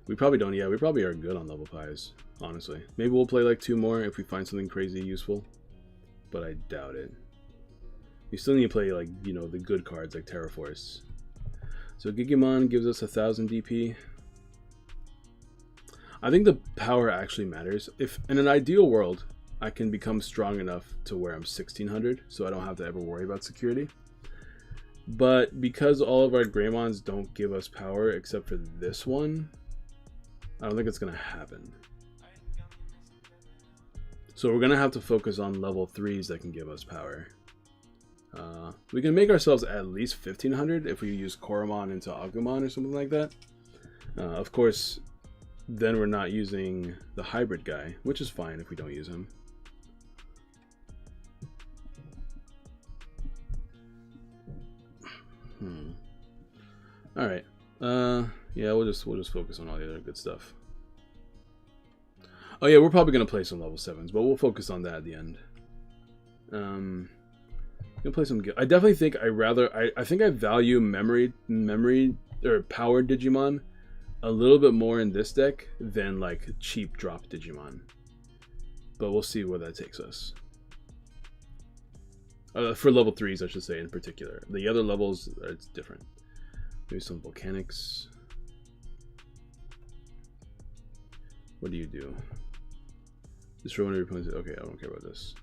[SPEAKER 1] We probably don't. Yeah, we probably are good on level 5s, honestly. Maybe we'll play like 2 more if we find something crazy useful. But I doubt it. We still need to play, like, you know, the good cards like Terraforce. So Gigimon gives us 1000 DP. I think the power actually matters. If in an ideal world, I can become strong enough to where I'm 1600, so I don't have to ever worry about security. But because all of our Greymons don't give us power except for this one, I don't think it's going to happen. So we're going to have to focus on level 3s that can give us power. We can make ourselves at least 1500 if we use Koromon into Agumon or something like that. Of course, then we're not using the hybrid guy, which is fine if we don't use him. All right. Yeah, we'll just focus on all the other good stuff. Oh yeah, we're probably gonna play some level 7s, but we'll focus on that at the end. Gonna play some. I definitely think I think I value memory or power Digimon a little bit more in this deck than like cheap drop Digimon. But we'll see where that takes us. For level 3s, I should say, in particular. The other levels, it's different. Maybe some volcanics. What do you do? Destroy one of your opponents. Okay, I don't care about this.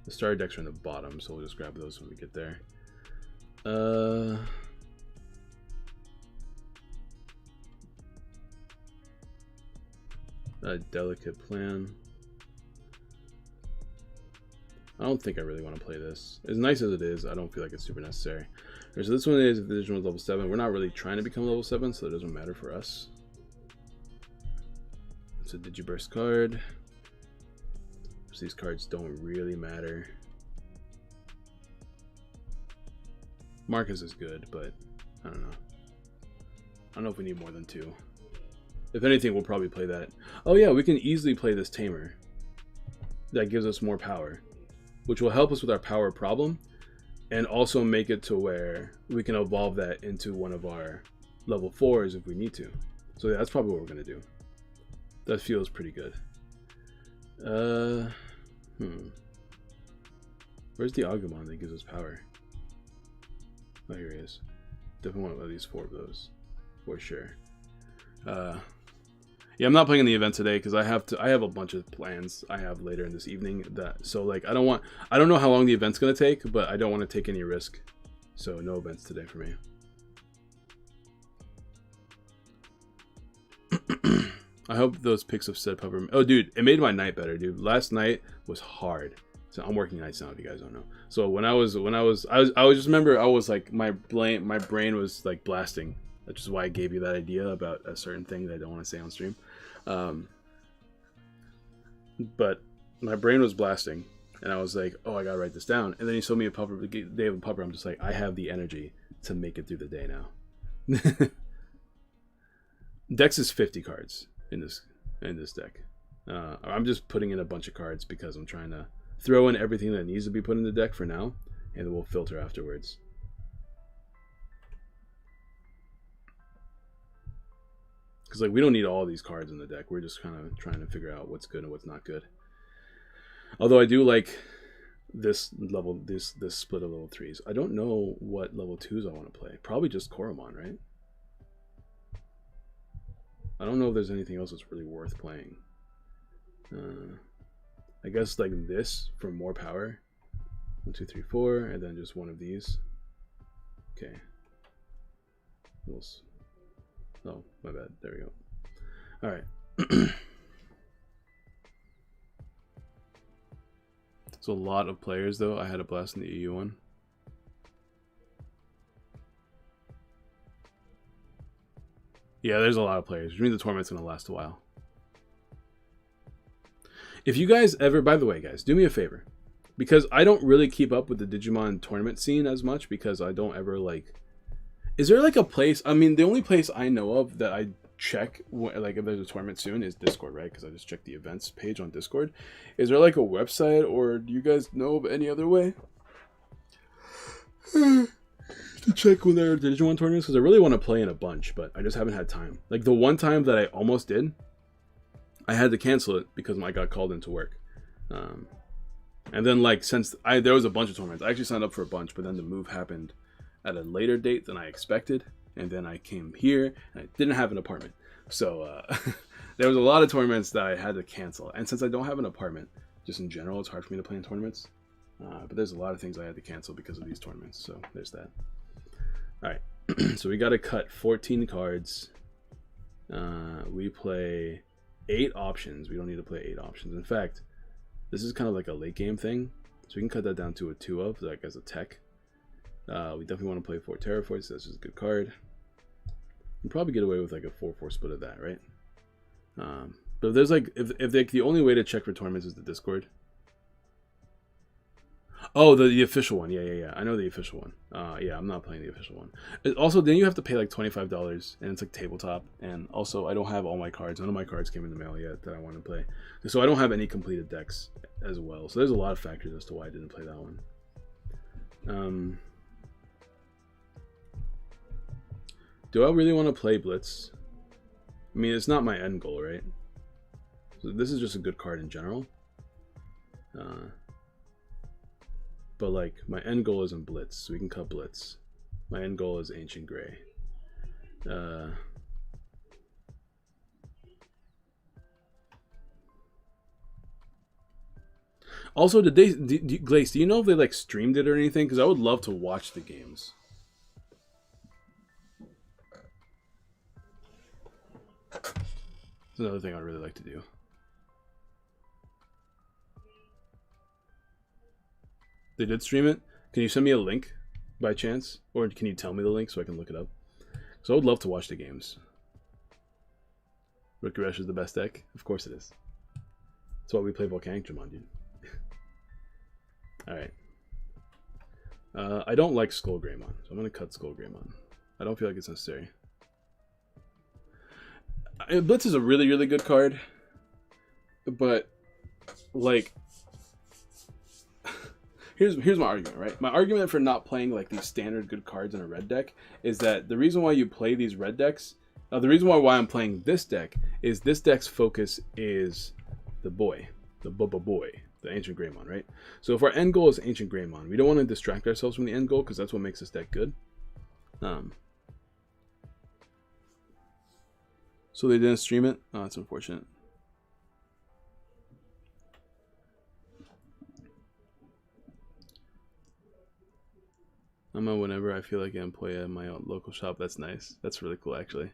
[SPEAKER 1] The starter decks are in the bottom, so we'll just grab those when we get there. A delicate plan. I don't think I really want to play this. As nice as it is, I don't feel like it's super necessary. Okay, so this one is if the Digimon is level 7. We're not really trying to become level 7, so it doesn't matter for us. It's a Digiburst card. So these cards don't really matter. Marcus is good, but I don't know. I don't know if we need more than 2. If anything, we'll probably play that. Oh yeah, we can easily play this Tamer. That gives us more power, which will help us with our power problem, and also make it to where we can evolve that into one of our level 4s if we need to. So yeah, that's probably what we're gonna do. That feels pretty good. Where's the Agumon that gives us power? Oh, here he is. Definitely want at least 4 of those, for sure. Yeah, I'm not playing in the event today because I have a bunch of plans I have later in this evening. So like I don't know how long the event's gonna take, but I don't want to take any risk. So no events today for me. I hope those pics of said pupper. Oh, dude, it made my night better, dude. Last night was hard. So I'm working nights now, if you guys don't know. So I just remember I was like my brain was like blasting. Which is why I gave you that idea about a certain thing that I don't want to say on stream. But my brain was blasting, and I was like, "Oh, I gotta write this down." And then he showed me a pupper, day of a pupper. I'm just like, I have the energy to make it through the day now. Dex is 50 cards in this deck. I'm just putting in a bunch of cards because I'm trying to throw in everything that needs to be put in the deck for now, and then we'll filter afterwards. Because like we don't need all these cards in the deck. We're just kind of trying to figure out what's good and what's not good. Although I do like this level, this split of level 3s. I don't know what level 2s I want to play. Probably just Koromon, right? I don't know if there's anything else that's really worth playing. I guess like this for more power. 1, 2, 3, 4, and then just one of these. Okay. Oh, my bad. There we go. All right. It's a lot of players, though. I had a blast in the EU one. Yeah, there's a lot of players, which means the tournament's going to last a while. If you guys ever, by the way, guys, do me a favor. Because I don't really keep up with the Digimon tournament scene as much because I don't ever, like... Is there, like, a place... I mean, the only place I know of that I check, like, if there's a tournament soon is Discord, right? Because I just check the events page on Discord. Is there, like, a website, or do you guys know of any other way to check when there are Digimon tournaments? Because I really want to play in a bunch, but I just haven't had time. Like, the one time that I almost did, I had to cancel it because I got called into work. And then, like, since there was a bunch of tournaments, I actually signed up for a bunch, but then the move happened at a later date than I expected, and then I came here and I didn't have an apartment, so there was a lot of tournaments that I had to cancel. And since I don't have an apartment, just in general, it's hard for me to play in tournaments. But there's a lot of things I had to cancel because of these tournaments, so there's that. All right, so we got to cut 14 cards. We play 8 options. We don't need to play 8 options. In fact, this is kind of like a late game thing, so we can cut that down to a 2 of, like, as a tech. We definitely want to play 4 Terraforce, so that's just a good card. We'll probably get away with like a 4/4 split of that, right? But if there's like, if the only way to check for tournaments is the Discord. Oh, the official one, yeah. I know the official one. Yeah, I'm not playing the official one. Also, then you have to pay like $25, and it's like tabletop. And also, I don't have all my cards. None of my cards came in the mail yet that I want to play, so I don't have any completed decks as well. So there's a lot of factors as to why I didn't play that one. Do I really want to play Blitz? I mean, it's not my end goal, right? So this is just a good card in general. But like, my end goal isn't Blitz, so we can cut Blitz. My end goal is Ancient Gray. Also, did they, Glace, do you know if they like streamed it or anything? Because I would love to watch the games. That's another thing I'd really like to do. They did stream it? Can you send me a link by chance? Or can you tell me the link so I can look it up? So I would love to watch the games. Rookie Rush is the best deck? Of course it is. That's why we play Volcanic Dramon, dude. Alright. I don't like Skull Greymon, so I'm going to cut Skull Greymon. I don't feel like it's necessary. Blitz is a really, really good card, but like, here's my argument, right? My argument for not playing like these standard good cards in a red deck is that the reason why you play these red decks, the reason why I'm playing this deck is this deck's focus is the boy, the Ancient Greymon, right? So if our end goal is Ancient Greymon, we don't want to distract ourselves from the end goal because that's what makes this deck good. So they didn't stream it? Oh, that's unfortunate. I'm on whenever I feel like I can play at my own local shop. That's nice. That's really cool, actually.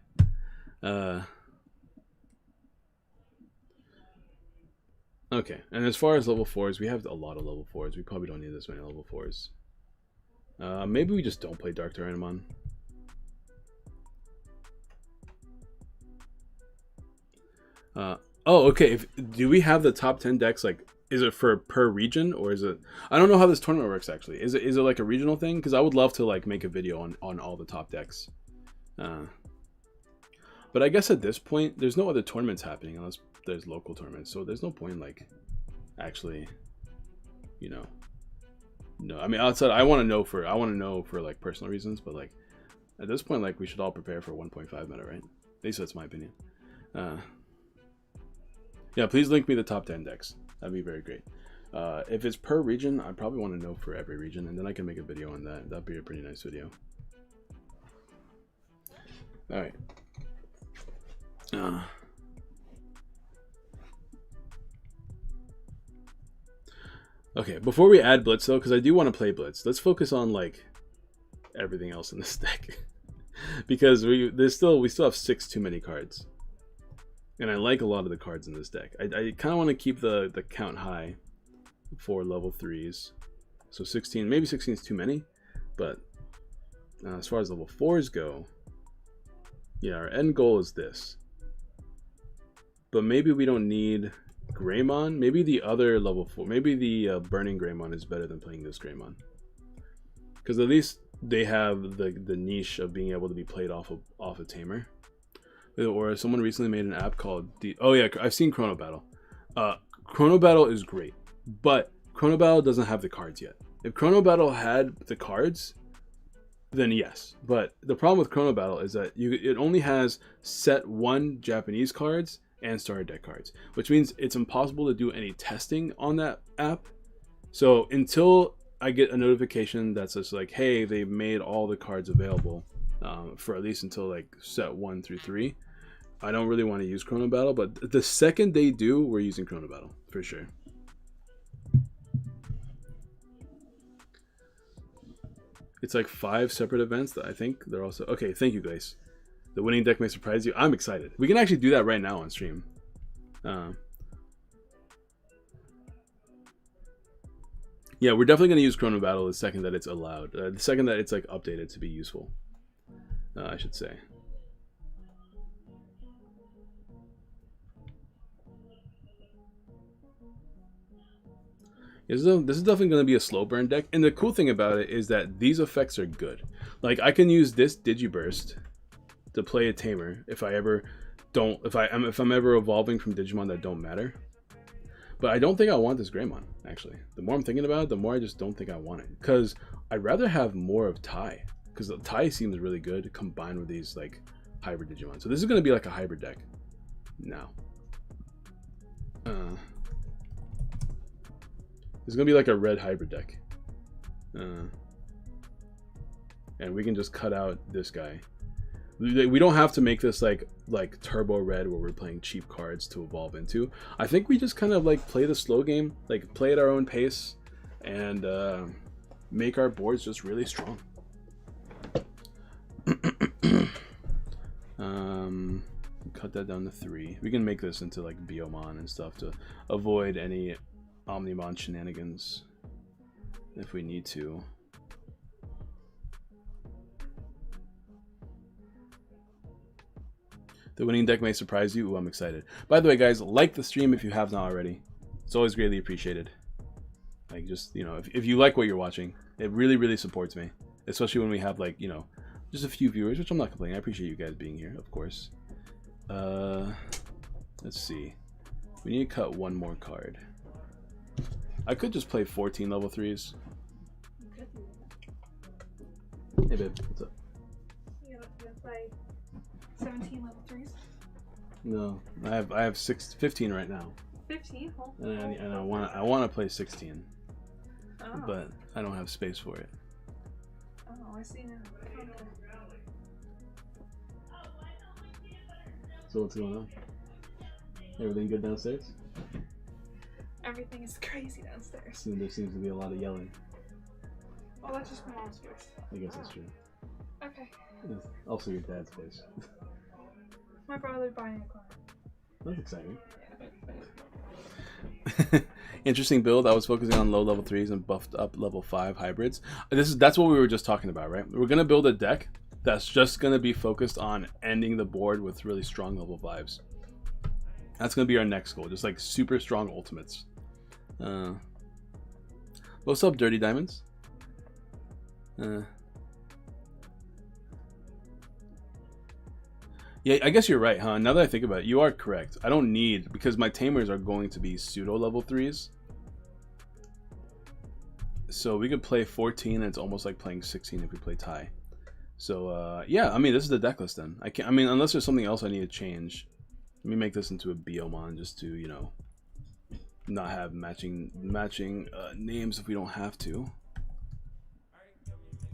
[SPEAKER 1] Okay, and as far as level 4s, we have a lot of level 4s. We probably don't need this many level 4s. Maybe we just don't play Dark Tyrannomon. Oh, okay. Do we have the top 10 decks? Like, is it for per region, or is it? I don't know how this tournament works actually. Is it like a regional thing? Because I would love to like make a video on all the top decks. But I guess at this point, there's no other tournaments happening unless there's local tournaments. So there's no point like actually, you know. No, I mean outside, I want to know for like personal reasons, but like at this point, like we should all prepare for 1.5 meta, right? At least that's my opinion. Yeah, please link me the top 10 decks. That'd be very great. If it's per region, I probably want to know for every region, and then I can make a video on that. That'd be a pretty nice video. All right. Okay, before we add Blitz though, because I do want to play Blitz, let's focus on like everything else in this deck. Because we still have 6 too many cards. And I like a lot of the cards in this deck. I kind of want to keep the count high. for level 3s. So 16, maybe 16 is too many, but as far as level 4s go, yeah, our end goal is this. But maybe we don't need Greymon. Maybe the other level 4, maybe the Burning Greymon is better than playing this Greymon. Because at least they have the niche of being able to be played off a tamer. Or someone recently made an app called oh yeah, I've seen Chrono Battle. Chrono Battle is great, but Chrono Battle doesn't have the cards yet. If Chrono Battle had the cards, then yes. But the problem with Chrono Battle is that it only has set 1 Japanese cards and starter deck cards, which means it's impossible to do any testing on that app. So until I get a notification that's just like, hey, they've made all the cards available for at least until like set 1 through 3, I don't really want to use Chrono Battle. But the second they do, we're using Chrono Battle for sure. It's like 5 separate events that I think they're also... Okay, thank you guys. The winning deck may surprise you. I'm excited. We can actually do that right now on stream. Yeah, we're definitely going to use Chrono Battle the second that it's allowed. The second that it's like updated to be useful, I should say. This is definitely going to be a slow burn deck, and the cool thing about it is that these effects are good. Like I can use this Digiburst to play a tamer if I ever don't, if I'm ever evolving from Digimon that don't matter. But I don't think I want this Greymon, actually. The more I'm thinking about it, the more I just don't think I want it, because I'd rather have more of Tai, because Tai seems really good combined with these like hybrid Digimon. So this is going to be like a hybrid deck now. It's gonna be like a red hybrid deck, and we can just cut out this guy. We don't have to make this like turbo red where we're playing cheap cards to evolve into. I think we just kind of like play the slow game, like play at our own pace, and make our boards just really strong. Cut that down to 3. We can make this into like Biomon and stuff to avoid any Omnimon shenanigans if we need to. The winning deck may surprise you. Ooh, I'm excited. By the way, guys, like the stream if you have not already. It's always greatly appreciated. Like, just, you know, if you like what you're watching, it really, really supports me. Especially when we have, like, you know, just a few viewers, which I'm not complaining. I appreciate you guys being here, of course. Let's see. We need to cut 1 more card. I could just play 14 level 3s. Hey babe, what's up?
[SPEAKER 2] You gonna play 17 level 3s?
[SPEAKER 1] No, I have 15 right now.
[SPEAKER 2] 15?
[SPEAKER 1] And I want to play 16.
[SPEAKER 2] Oh.
[SPEAKER 1] But I don't have space for it.
[SPEAKER 2] Oh, I see now. Okay.
[SPEAKER 1] So what's going on? Everything good downstairs?
[SPEAKER 2] Everything is crazy downstairs.
[SPEAKER 1] There seems to be a lot of yelling.
[SPEAKER 2] Oh, that's just my mom's voice.
[SPEAKER 1] I guess that's true.
[SPEAKER 2] Okay.
[SPEAKER 1] It's also your dad's voice.
[SPEAKER 2] My brother buying a car.
[SPEAKER 1] That's exciting. Interesting build. I was focusing on low level 3s and buffed up level 5 hybrids. That's what we were just talking about, right? We're gonna build a deck that's just gonna be focused on ending the board with really strong level 5s. That's gonna be our next goal, just like super strong ultimates. What's up, Dirty Diamonds? Yeah, I guess you're right, huh? Now that I think about it, you are correct. I don't need, because my tamers are going to be pseudo level 3s. So we could play 14 and it's almost like playing 16 if we play Tai. So yeah, I mean, this is the deck list then. I mean, unless there's something else I need to change. Let me make this into a Biomon just to, you know, not have matching names if we don't have to.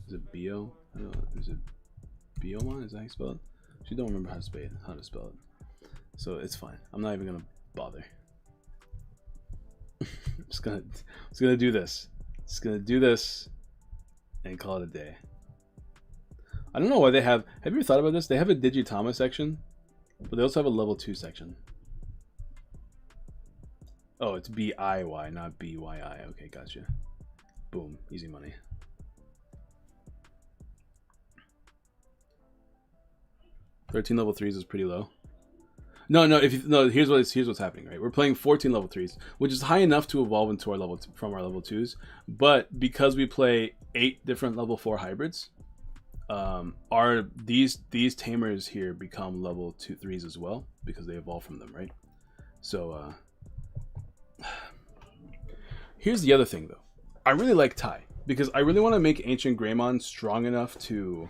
[SPEAKER 1] Is it Bio? I don't know. Is it Biomon? Is that how you spell it? I don't remember how to spell it. So it's fine. I'm not even gonna bother. I'm just gonna do this. Just gonna do this and call it a day. I don't know why they have you ever thought about this? They have a Digitama section, but they also have a level 2 section. Oh, it's BIY, not BYI. Okay, gotcha. Boom, easy money. $13 level 3s is pretty low. No, no. If you, no, here's what's happening. Right, we're playing 14 level 3s, which is high enough to evolve into our from our level 2s. But because we play 8 different level 4 hybrids, these tamers here become level 2 3s as well because they evolve from them, right? So here's the other thing though. I really like Tai because I really want to make Ancient Greymon strong enough to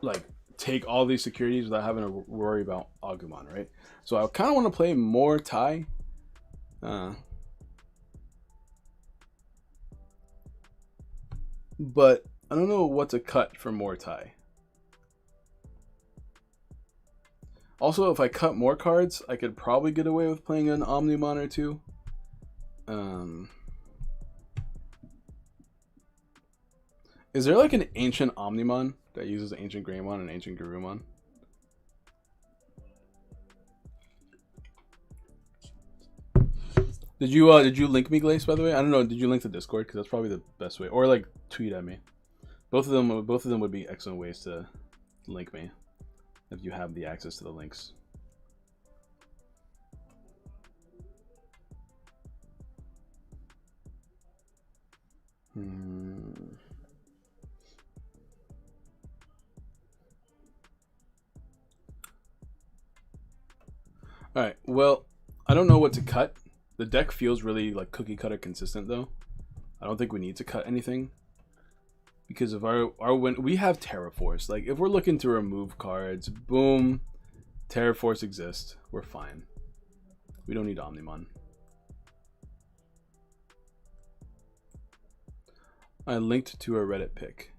[SPEAKER 1] like take all these securities without having to worry about Agumon, right? So I kind of want to play more Tai. But I don't know what to cut for more Tai. Also, if I cut more cards, I could probably get away with playing an Omnimon or two. Is there like an ancient Omnimon that uses Ancient Greymon and Ancient Garurumon? Did you link me, Glace? By the way, I don't know. Did you link the Discord? Because that's probably the best way, or like tweet at me. Both of them would be excellent ways to link me if you have the access to the links. All right. Well, I don't know what to cut. The deck feels really like cookie cutter consistent though. I don't think we need to cut anything because of our win. We have Terraforce. Like if we're looking to remove cards, boom, Terraforce exists. We're fine. We don't need Omnimon. I linked to a Reddit pic.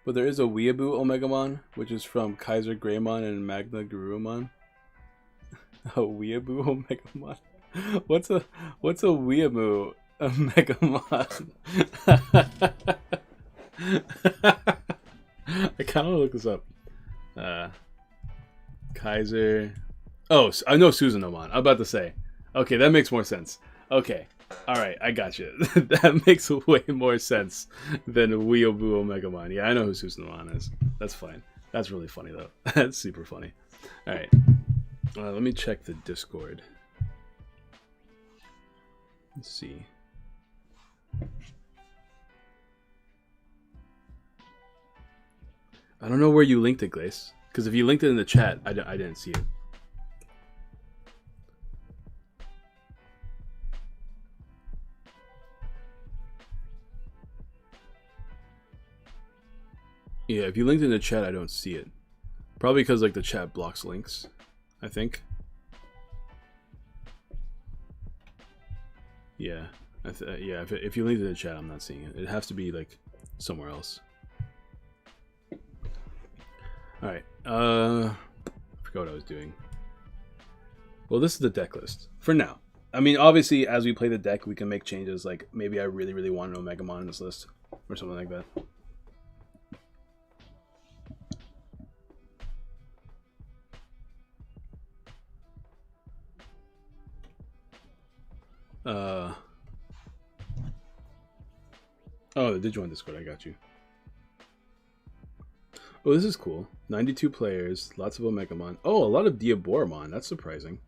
[SPEAKER 1] But there is a Weeaboo Omegamon, which is from Kaiser Greymon and Magna Garurumon. A Weeaboo Omegamon? What's a Weeaboo Omegamon? I kind of look this up. Kaiser. Oh, I know Susanomon. I'm about to say. Okay, that makes more sense. Okay. Alright, I got you. That makes way more sense than Weeaboo Omegamon. Yeah, I know who Susanomon is. That's fine. That's really funny, though. That's super funny. Alright. Let me check the Discord. Let's see. I don't know where you linked it, Glace. Because if you linked it in the chat, I didn't see it. Yeah, if you linked it in the chat, I don't see it. Probably because like the chat blocks links, I think. Yeah, yeah. If you linked it in the chat, I'm not seeing it. It has to be like somewhere else. All right. I forgot what I was doing. Well, this is the deck list for now. I mean, obviously, as we play the deck, we can make changes. Like maybe I really want an Omegamon in this list or something like that. Oh, the Digimon Discord, I got you. Oh, this is cool. 92 players, lots of Omegamon. Oh, a lot of Diaboromon. That's surprising.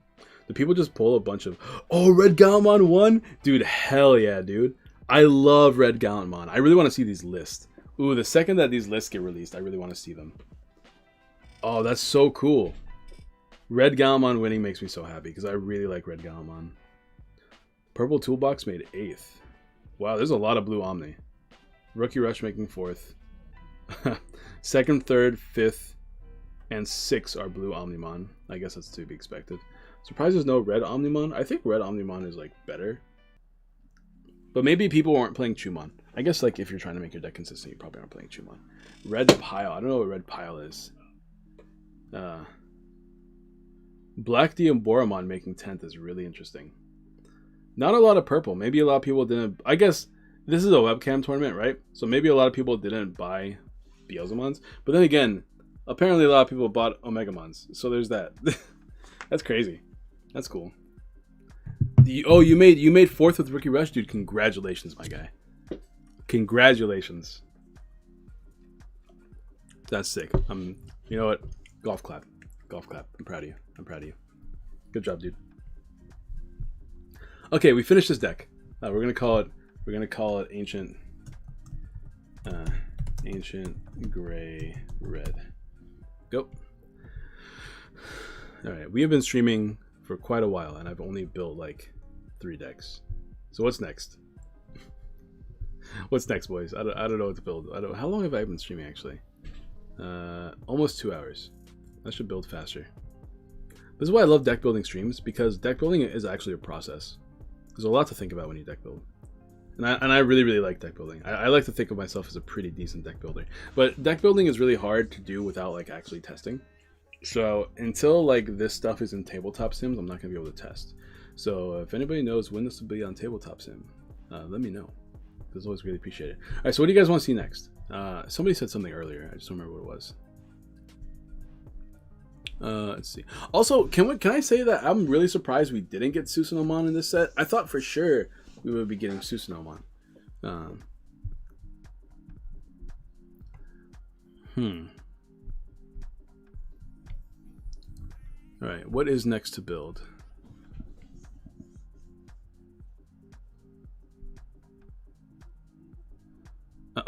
[SPEAKER 1] Do people just pull a bunch of... Oh, Red Gallantmon 1? Dude, hell yeah, dude. I love Red Gallantmon. I really want to see these lists. Ooh, the second that these lists get released, I really want to see them. Oh, that's so cool. Red Gallantmon winning makes me so happy because I really like Red Gallantmon. Purple Toolbox made 8th. Wow, there's a lot of Blue Omni. Rookie Rush making 4th. 2nd, 3rd, 5th, and 6th are Blue Omnimon. I guess that's to be expected. Surprised there's no Red Omnimon. I think Red Omnimon is like better. But maybe people weren't playing Chumon. I guess like if you're trying to make your deck consistent, you probably aren't playing Chumon. Red Pile. I don't know what Red Pile is. Black Diaboromon making 10th is really interesting. Not a lot of purple. Maybe a lot of people didn't... I guess this is a webcam tournament, right? So maybe a lot of people didn't buy Beelzemons. But then again, apparently a lot of people bought Omegamons, so there's that. That's crazy. That's cool. You made fourth with Rookie Rush, dude. Congratulations, my guy. Congratulations. That's sick. You know what? Golf clap. Golf clap. I'm proud of you. I'm proud of you. Good job, dude. Okay, we finished this deck. We're gonna call it Ancient. Ancient Gray Red. Go. All right, we have been streaming for quite a while, and I've only built like 3 decks. So what's next? What's next, boys? I don't know what to build. How long have I been streaming actually? Almost 2 hours. I should build faster. This is why I love deck building streams, because deck building is actually a process. There's a lot to think about when you deck build. And I really, really like deck building. I like to think of myself as a pretty decent deck builder. But deck building is really hard to do without like actually testing. So until like this stuff is in tabletop sims, I'm not going to be able to test. So if anybody knows when this will be on tabletop sim, let me know. It's always really appreciated. All right, so what do you guys want to see next? Somebody said something earlier. I just don't remember what it was. Let's see. Also, can I say that I'm really surprised we didn't get Susanomon in this set? I thought for sure we would be getting Susanomon. Alright, what is next to build?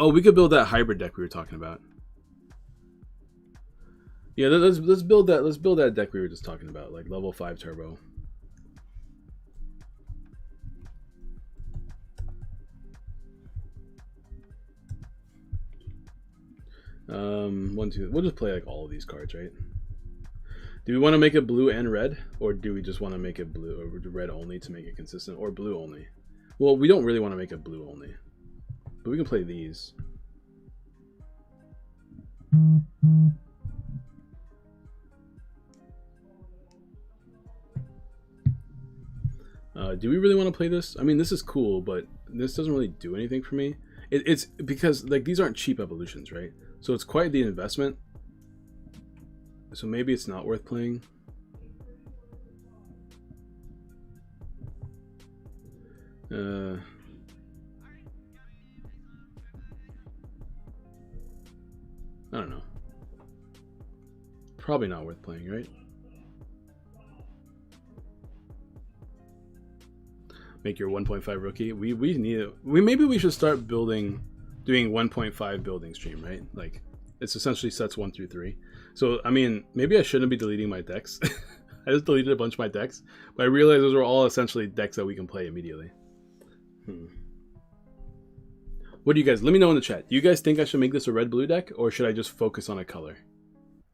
[SPEAKER 1] Oh, we could build that hybrid deck we were talking about. Yeah, let's build that. Let's build that deck we were just talking about, like level 5 turbo. One, two. We'll just play like all of these cards, right? Do we want to make it blue and red, or do we just want to make it blue or red only to make it consistent, or blue only? Well, we don't really want to make it blue only, but we can play these. Do we really want to play this? I mean, this is cool, but this doesn't really do anything for me. It's because like these aren't cheap evolutions, right? So it's quite the investment. So maybe it's not worth playing. I don't know. Probably not worth playing, right? Make your 1.5 rookie. We need it. Maybe we should start doing 1.5 building stream, right? Like it's essentially sets 1 through 3. So I mean, maybe I shouldn't be deleting my decks. I just deleted a bunch of my decks, but I realized those were all essentially decks that we can play immediately. What do you guys? Let me know in the chat. Do you guys think I should make this a red-blue deck, or should I just focus on a color?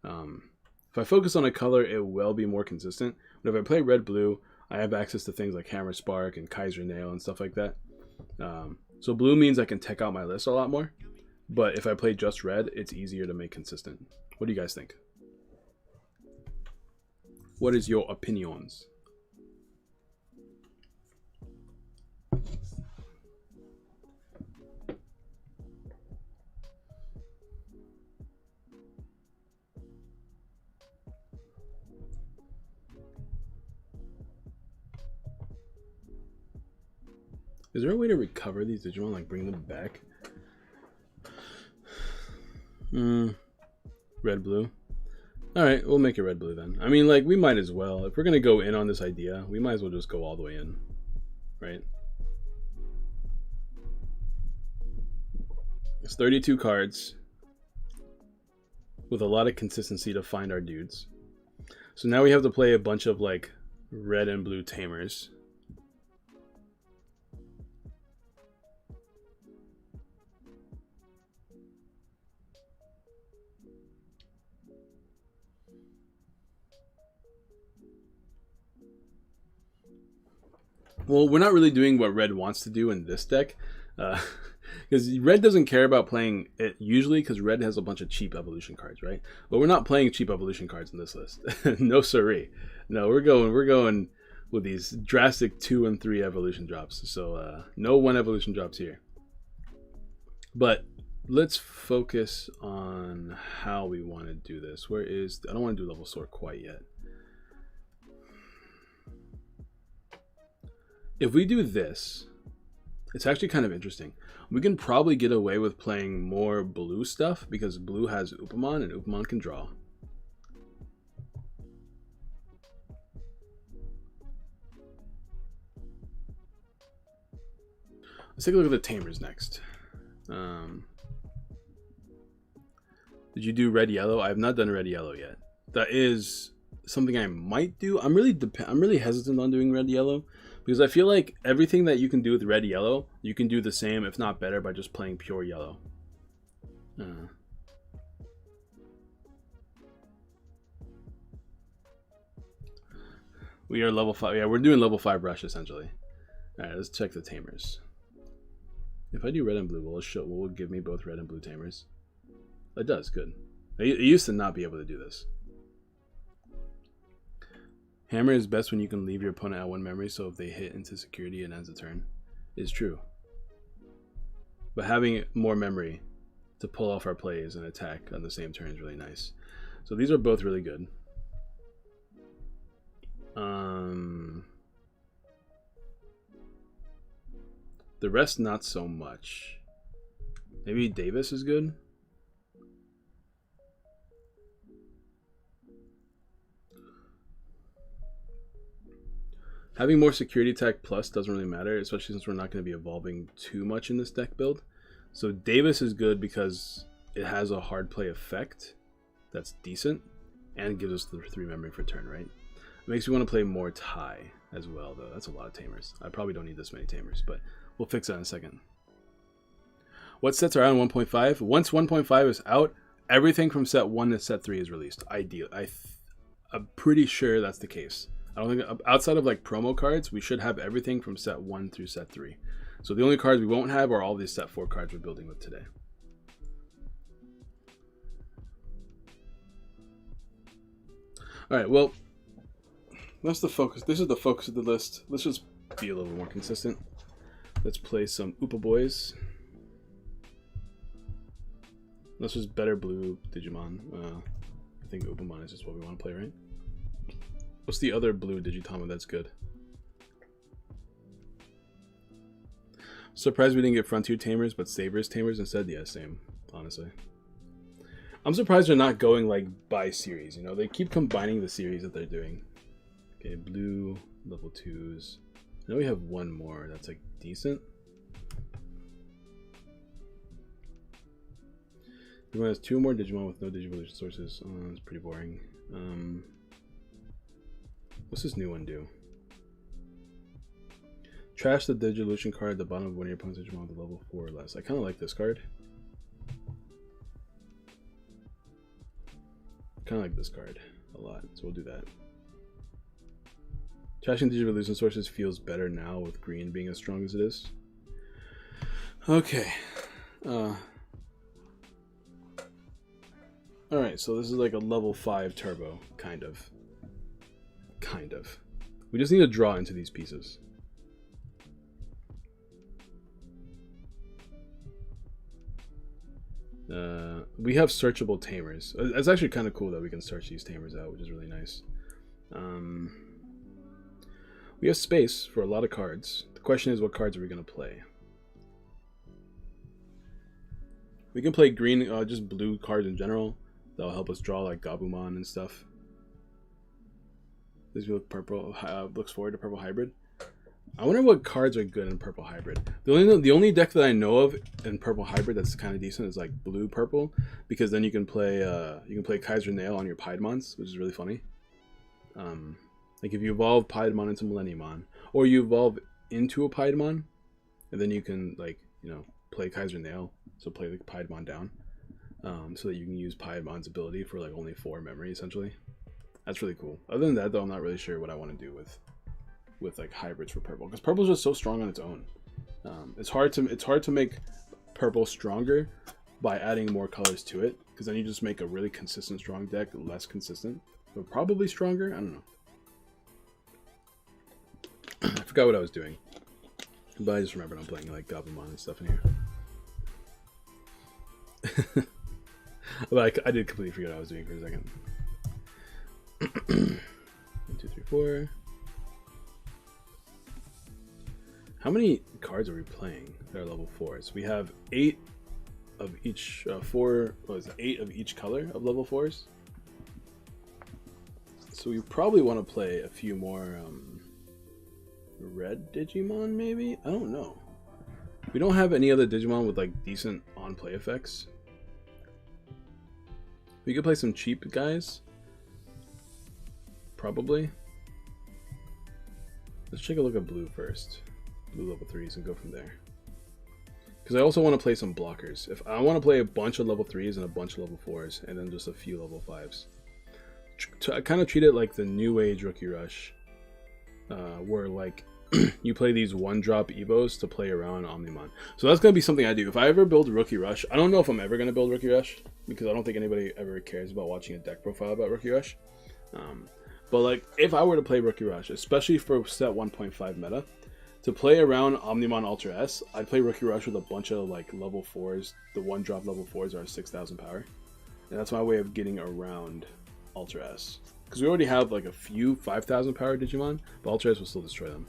[SPEAKER 1] If I focus on a color, it will be more consistent. But if I play red-blue, I have access to things like Hammer Spark and Kaiser Nail and stuff like that. So blue means I can tech out my list a lot more. But if I play just red, it's easier to make consistent. What do you guys think? What is your opinions? Is there a way to recover these Digimon, like bring them back? Red blue. Alright, we'll make it red blue then. I mean, like, we might as well. If we're gonna go in on this idea, we might as well just go all the way in. Right? It's 32 cards with a lot of consistency to find our dudes. So now we have to play a bunch of like red and blue tamers. Well, we're not really doing what red wants to do in this deck. Because red doesn't care about playing it usually, because red has a bunch of cheap evolution cards, right? But we're not playing cheap evolution cards in this list. No siree. No, we're going with these drastic 2 and 3 evolution drops. So no 1 evolution drops here. But let's focus on how we want to do this. I don't want to do level sort quite yet. If we do this, it's actually kind of interesting. We can probably get away with playing more blue stuff because blue has Upamon and Upamon can draw. Let's take a look at the Tamers next. Did you do red yellow? I have not done red yellow yet. That is something I might do. I'm really hesitant on doing red yellow because I feel like everything that you can do with red yellow, you can do the same, if not better, by just playing pure yellow. We are level 5. Yeah, we're doing level 5 rush essentially. All right, let's check the Tamers. If I do red and blue, will it give me both red and blue Tamers? It does, good. I used to not be able to do this. Hammer is best when you can leave your opponent at 1 memory, so if they hit into security it ends the turn. Is true. But having more memory to pull off our plays and attack on the same turn is really nice. So these are both really good. The rest, not so much. Maybe Davis is good. Having more security attack plus doesn't really matter, especially since we're not going to be evolving too much in this deck build. So Davis is good because it has a hard play effect that's decent and gives us the 3 memory for turn, right? It makes me want to play more Ty as well, though. That's a lot of Tamers. I probably don't need this many Tamers, but we'll fix that in a second. What sets are out on 1.5? Once 1.5 is out, everything from set 1 to set 3 is released. I'm pretty sure that's the case. I don't think, outside of like promo cards, we should have everything from set 1 through set 3. So the only cards we won't have are all these set 4 cards we're building with today. Alright, well, that's the focus. This is the focus of the list. Let's just be a little more consistent. Let's play some Upa Boys. This was better blue Digimon. I think Upamon is just what we want to play, right? What's the other blue Digitama that's good? Surprised we didn't get Frontier Tamers, but Sabers Tamers instead? Yeah, same, honestly. I'm surprised they're not going like by series, you know? They keep combining the series that they're doing. Okay, blue, level 2s. Now we have one more that's like decent. Everyone has 2 more Digimon with no Digivolution sources. Oh, that's pretty boring. What's this new one do? Trash the Digivolution card at the bottom of one of your opponent's Digimon with a level 4 or less. I kind of like this card. Kind of like this card a lot, so we'll do that. Trashing Digivolution sources feels better now with green being as strong as it is. Okay. Alright, so this is like a level 5 turbo, kind of. Kind of. We just need to draw into these pieces. We have searchable Tamers. It's actually kind of cool that we can search these Tamers out, which is really nice. We have space for a lot of cards. The question is, what cards are we going to play? We can play green, just blue cards in general. That'll help us draw like Gabumon and stuff. This look purple. Looks forward to purple hybrid. I wonder what cards are good in purple hybrid. The only deck that I know of in purple hybrid that's kind of decent is like blue purple, because then you can play Kaiser Nail on your Piedmons, which is really funny. Like if you evolve Piedmon into Millenniumon, or you evolve into a Piedmon, and then you can play Kaiser Nail, so play the Piedmon down, so that you can use Piedmon's ability for like only 4 memory essentially. That's really cool. Other than that, though, I'm not really sure what I want to do with like hybrids for purple, because purple is just so strong on its own. It's hard to make purple stronger by adding more colors to it, because then you just make a really consistent strong deck less consistent, but probably stronger. I don't know. I forgot what I was doing, but I just remembered I'm playing like Gabumon and stuff in here. But I did completely forget what I was doing for a second. 1, 2, 3, 4. How many cards are we playing that are level 4s? We have 8 of each, 8 of each color of level 4s. So we probably want to play a few more red Digimon, maybe? I don't know. We don't have any other Digimon with like decent on-play effects. We could play some cheap guys. Probably. Let's take a look at blue first. Blue level 3s and go from there. Because I also want to play some blockers. If I want to play a bunch of level 3s and a bunch of level 4s and then just a few level 5s. I kind of treat it like the New Age Rookie Rush. Where like you play these 1-drop Evos to play around Omnimon. So that's going to be something I do. If I ever build Rookie Rush, I don't know if I'm ever going to build Rookie Rush. Because I don't think anybody ever cares about watching a deck profile about Rookie Rush. But like if I were to play Rookie Rush, especially for set 1.5 meta, to play around Omnimon Ultra S, I'd play Rookie Rush with a bunch of like level 4s. The 1-drop level 4s are 6,000 power. And that's my way of getting around Ultra S. Because we already have like a few 5,000 power Digimon, but Ultra S will still destroy them.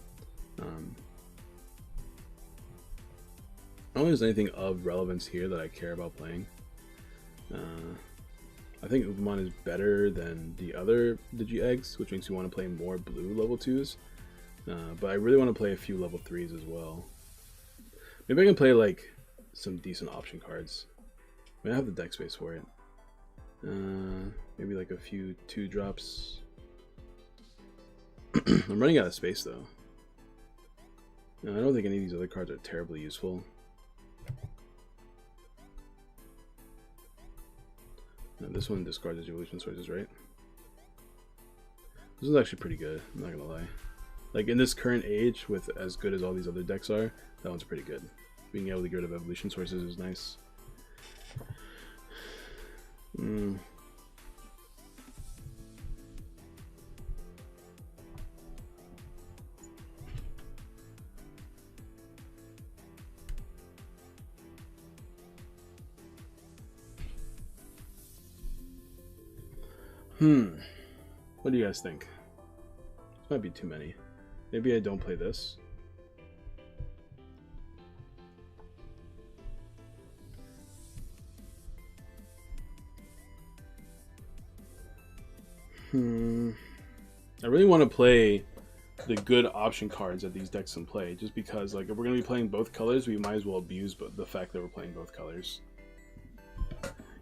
[SPEAKER 1] I don't think there's anything of relevance here that I care about playing. I think Uvamon is better than the other Digi-Eggs, which makes you want to play more blue level 2s. But I really want to play a few level 3s as well. Maybe I can play like some decent option cards. I mean, I have the deck space for it. Maybe like a few 2-drops. I'm running out of space though. No, I don't think any of these other cards are terribly useful. No, this one discards its evolution sources, right? This is actually pretty good, I'm not gonna lie. Like in this current age, with as good as all these other decks are, that one's pretty good. Being able to get rid of evolution sources is nice. What do you guys think? This might be too many. Maybe I don't play this. I really want to play the good option cards that these decks can play, just because like if we're going to be playing both colors, we might as well abuse the fact that we're playing both colors.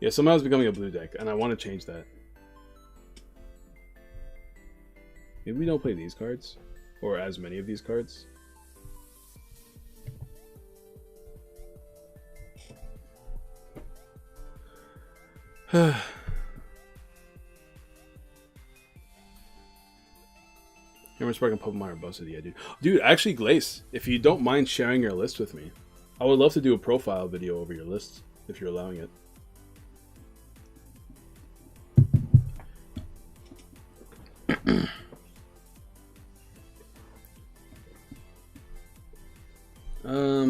[SPEAKER 1] Yeah, somehow it's becoming a blue deck, and I want to change that. Maybe we don't play these cards, or as many of these cards. Hammer Spark and Pokemon are busted, yeah, dude. Dude, actually, Glace, if you don't mind sharing your list with me, I would love to do a profile video over your list, if you're allowing it.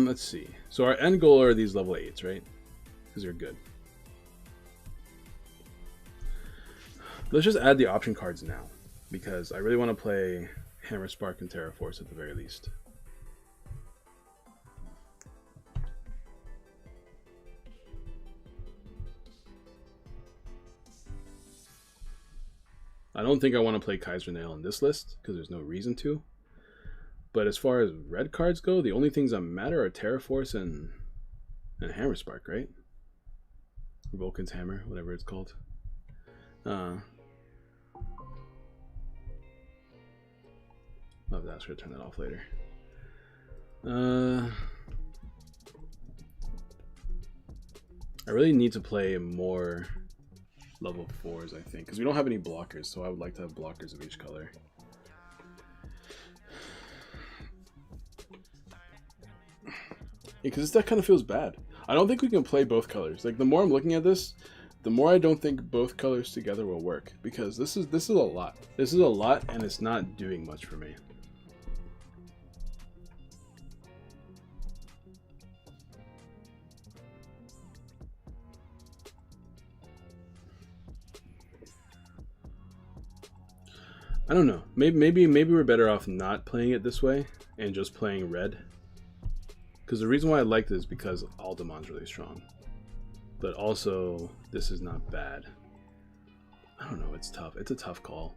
[SPEAKER 1] Let's see. So our end goal are these level 8s, right? Because they're good. Let's just add the option cards now, because I really want to play Hammer Spark and Terra Force at the very least. I don't think I want to play Kaiser Nail in this list, because there's no reason to. But as far as red cards go, the only things that matter are Terra Force and Hammer Spark, right? Vulcan's Hammer, whatever it's called. I'll have to ask her to turn that off later. I really need to play more level 4s, I think, because we don't have any blockers, so I would like to have blockers of each color. Because this deck kind of feels bad. I don't think we can play both colors. Like, the more I'm looking at this, the more I don't think both colors together will work, because this is a lot. This is a lot, and it's not doing much for me. I don't know. Maybe we're better off not playing it this way and just playing red. Because the reason why I like this is because Aldemon's really strong. But also, this is not bad. I don't know, it's tough. It's a tough call.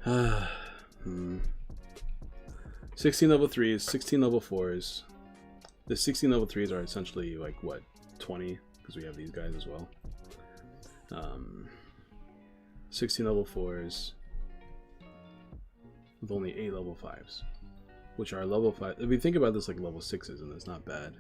[SPEAKER 1] Hmm. 16 level 3s, 16 level 4s. The 16 level 3s are essentially like what, 20? Because we have these guys as well. 16 level 4s with only 8 level 5s, which are level 5. If you think about this like level 6s, and it's not bad.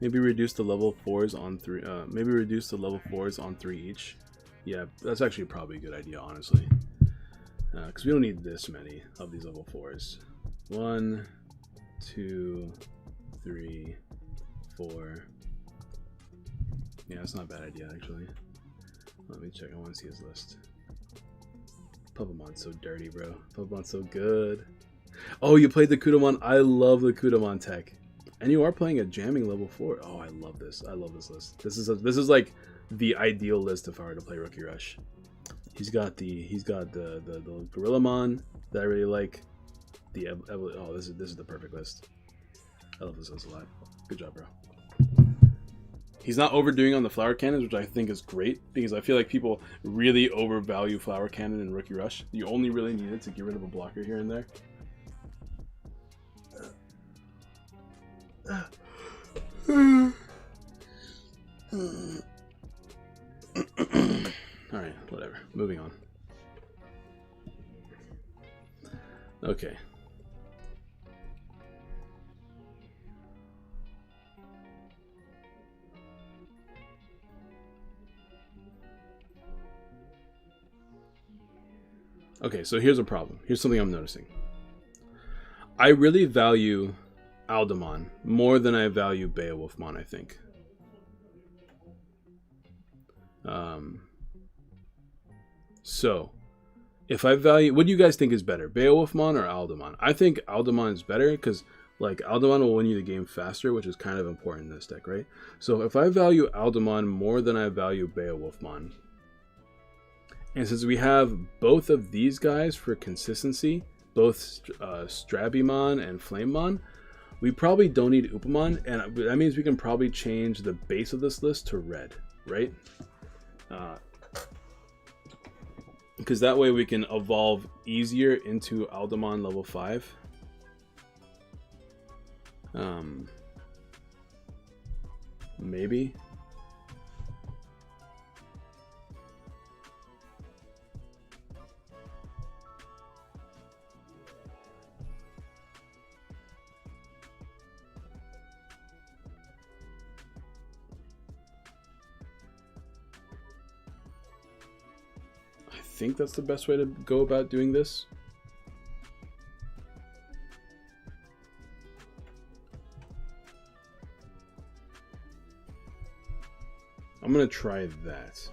[SPEAKER 1] Maybe reduce the level 4s on 3. Maybe reduce the level 4s on 3 each. Yeah, that's actually probably a good idea, honestly. Because we don't need this many of these level 4s. 1, 2, 3, 4. Yeah, that's not a bad idea, actually. Let me check. I want to see his list. Puppetmon's so dirty, bro. Puppetmon's so good. Oh, you played the Kudamon. I love the Kudamon tech. And you are playing a jamming level 4. Oh, I love this. I love this list. This is like the ideal list if I were to play Rookie Rush. He's got the Gorillamon that I really like. Oh, this is the perfect list. I love this list a lot. Good job, bro. He's not overdoing on the flower cannons, which I think is great because I feel like people really overvalue flower cannon in Rookie Rush. You only really need it to get rid of a blocker here and there. Alright, whatever. Moving on. Okay. Okay, so here's a problem. Here's something I'm noticing. I really value Aldemon more than I value Beowulfmon, I think. So, if I value... What do you guys think is better, Beowulfmon or Aldemon? I think Aldemon is better because, like, Aldemon will win you the game faster, which is kind of important in this deck, right? So, if I value Aldemon more than I value Beowulfmon, and since we have both of these guys for consistency, both Strabimon and Flamemon, we probably don't need Upamon, and that means we can probably change the base of this list to red, right? Because that way we can evolve easier into Aldemon level 5. Maybe. I think that's the best way to go about doing this. I'm gonna try that.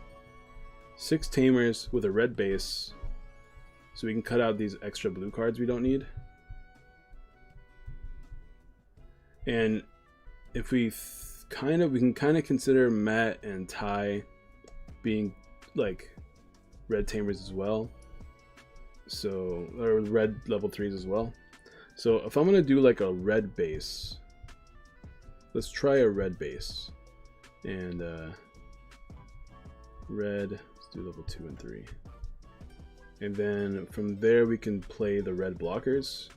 [SPEAKER 1] 6 Tamers with a red base, so we can cut out these extra blue cards we don't need. And if we can kind of consider Matt and Ty being like red Tamers as well, so, or red level 3s as well. So if I'm gonna do like a red base, let's try a red base, and red, let's do level 2 and 3, and then from there we can play the red blockers.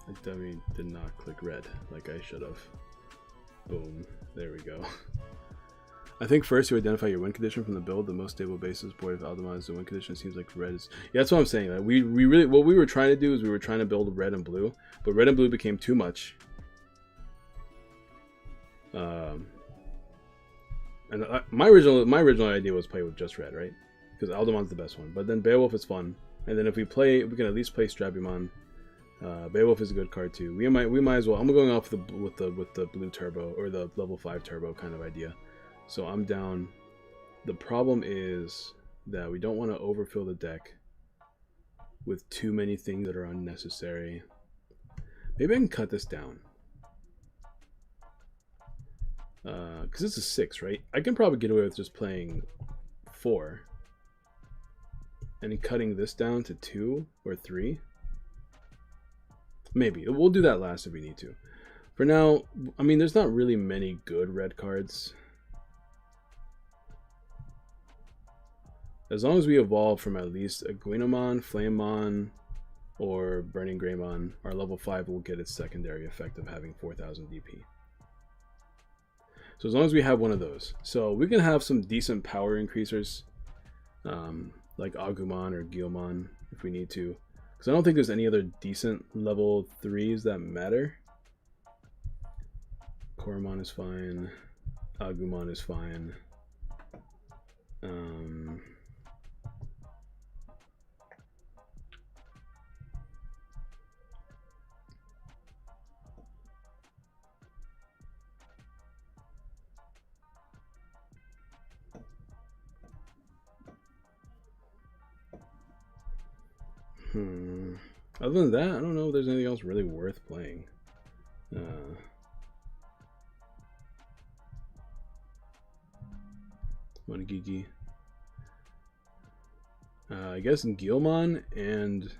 [SPEAKER 1] I definitely did not click red like I should have. Boom, there we go. I think first you identify your win condition from the build. The most stable basis board of Aldemon is the win condition. Seems like red is... Yeah, that's what I'm saying. Like, we really... What we were trying to do is we were trying to build red and blue. But red and blue became too much. And my original idea was play with just red, right? Because Aldemon's the best one. But then Beowulf is fun. And then if we play... We can at least play Strabimon. Beowulf is a good card too. We might as well... I'm going off with the blue turbo. Or the level 5 turbo kind of idea. So I'm down The problem is that we don't want to overfill the deck with too many things that are unnecessary. Maybe I can cut this down. Because it's a 6, right? I can probably get away with just playing 4. And then cutting this down to 2 or 3. Maybe. We'll do that last if we need to. For now, I mean, there's not really many good red cards. As long as we evolve from at least a Guinomon, Flamemon, or Burning Greymon, our level 5 will get its secondary effect of having 4000 DP. So as long as we have one of those. So we can have some decent power increasers, like Agumon or Guilmon if we need to. Because I don't think there's any other decent level 3s that matter. Koromon is fine. Agumon is fine. Other than that, I don't know if there's anything else really worth playing. Monogigi. I guess in Guilmon, and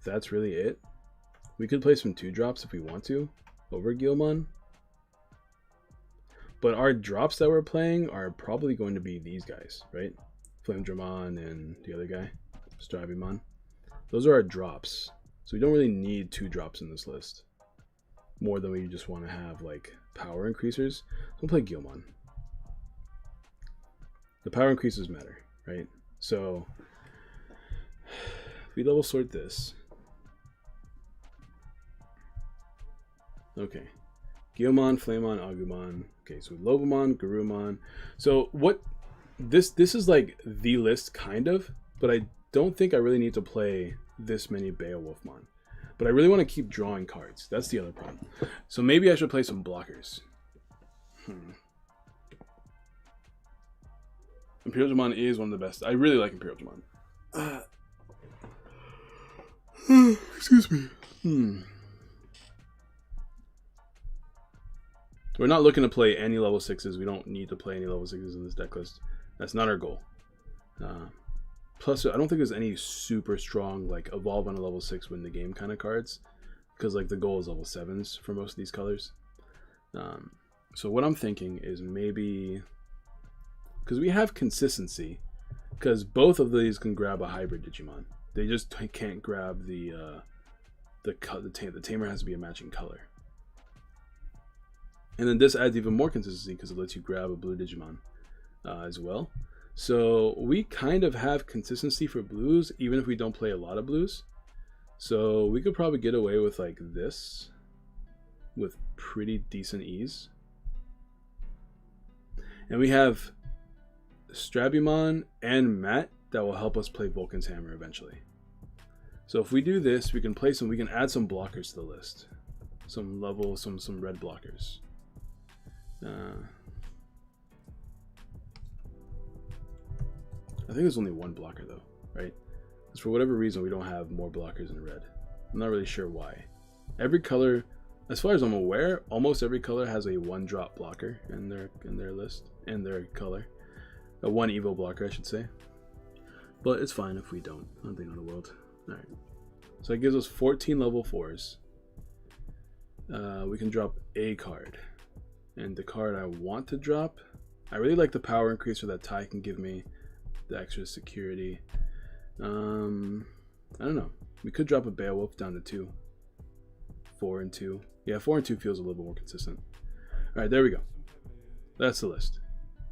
[SPEAKER 1] that's really it. We could play some 2-drops if we want to over Guilmon. But our drops that we're playing are probably going to be these guys, right? Flamedramon and the other guy, Strabimon. Those are our drops. So we don't really need 2 drops in this list. More than we just want to have like power increasers. We'll play Guilmon. The power increases matter, right? So if we level sort this. Okay. Guilmon, Flamemon, Agumon. Okay, so Lobomon, Garurumon. So what this is like the list kind of, but I don't think I really need to play this many Beowulfmon. But I really want to keep drawing cards. That's the other problem. So maybe I should play some blockers. Imperial Dramon is one of the best. I really like Imperial Dramon. Excuse me. We're not looking to play any level 6s. We don't need to play any level 6s in this deck list. That's not our goal. Plus, I don't think there's any super strong, like, evolve on a level 6 win the game kind of cards. Because, like, the goal is level 7s for most of these colors. So what I'm thinking is maybe... Because we have consistency. Because both of these can grab a hybrid Digimon. They just can't grab the tamer has to be a matching color. And then this adds even more consistency because it lets you grab a blue Digimon as well. So we kind of have consistency for blues, even if we don't play a lot of blues. So we could probably get away with like this with pretty decent ease. And we have Strabimon and Matt that will help us play Vulcan's Hammer eventually. So if we do this, we can play some. We can add some blockers to the list. Some red blockers. I think there's only one blocker though, right? Because for whatever reason we don't have more blockers in red. I'm not really sure why. Every color, as far as I'm aware, almost every color has a 1-drop blocker in their list, in their color. A 1 evo blocker, I should say. But it's fine if we don't. Not the end of the world. Alright. So it gives us 14 level 4s. We can drop a card. And the card I want to drop, I really like the power increaser that Ty can give me. The extra security. I don't know. We could drop a Beowulf down to 2. 4 and 2. Yeah, 4 and 2 feels a little bit more consistent. Alright, there we go. That's the list.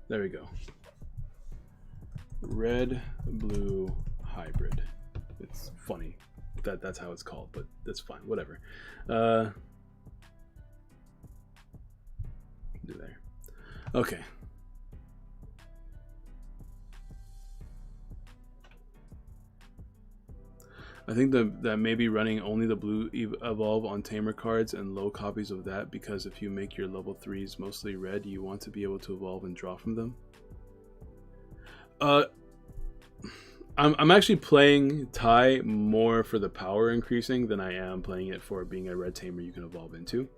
[SPEAKER 1] There we go. Red, blue, hybrid. It's funny that that's how it's called, but that's fine. Whatever. Do there. Okay. I think that maybe running only the blue evolve on tamer cards and low copies of that, because if you make your level 3s mostly red, you want to be able to evolve and draw from them. Uh, I'm actually playing Ty more for the power increasing than I am playing it for being a red tamer you can evolve into.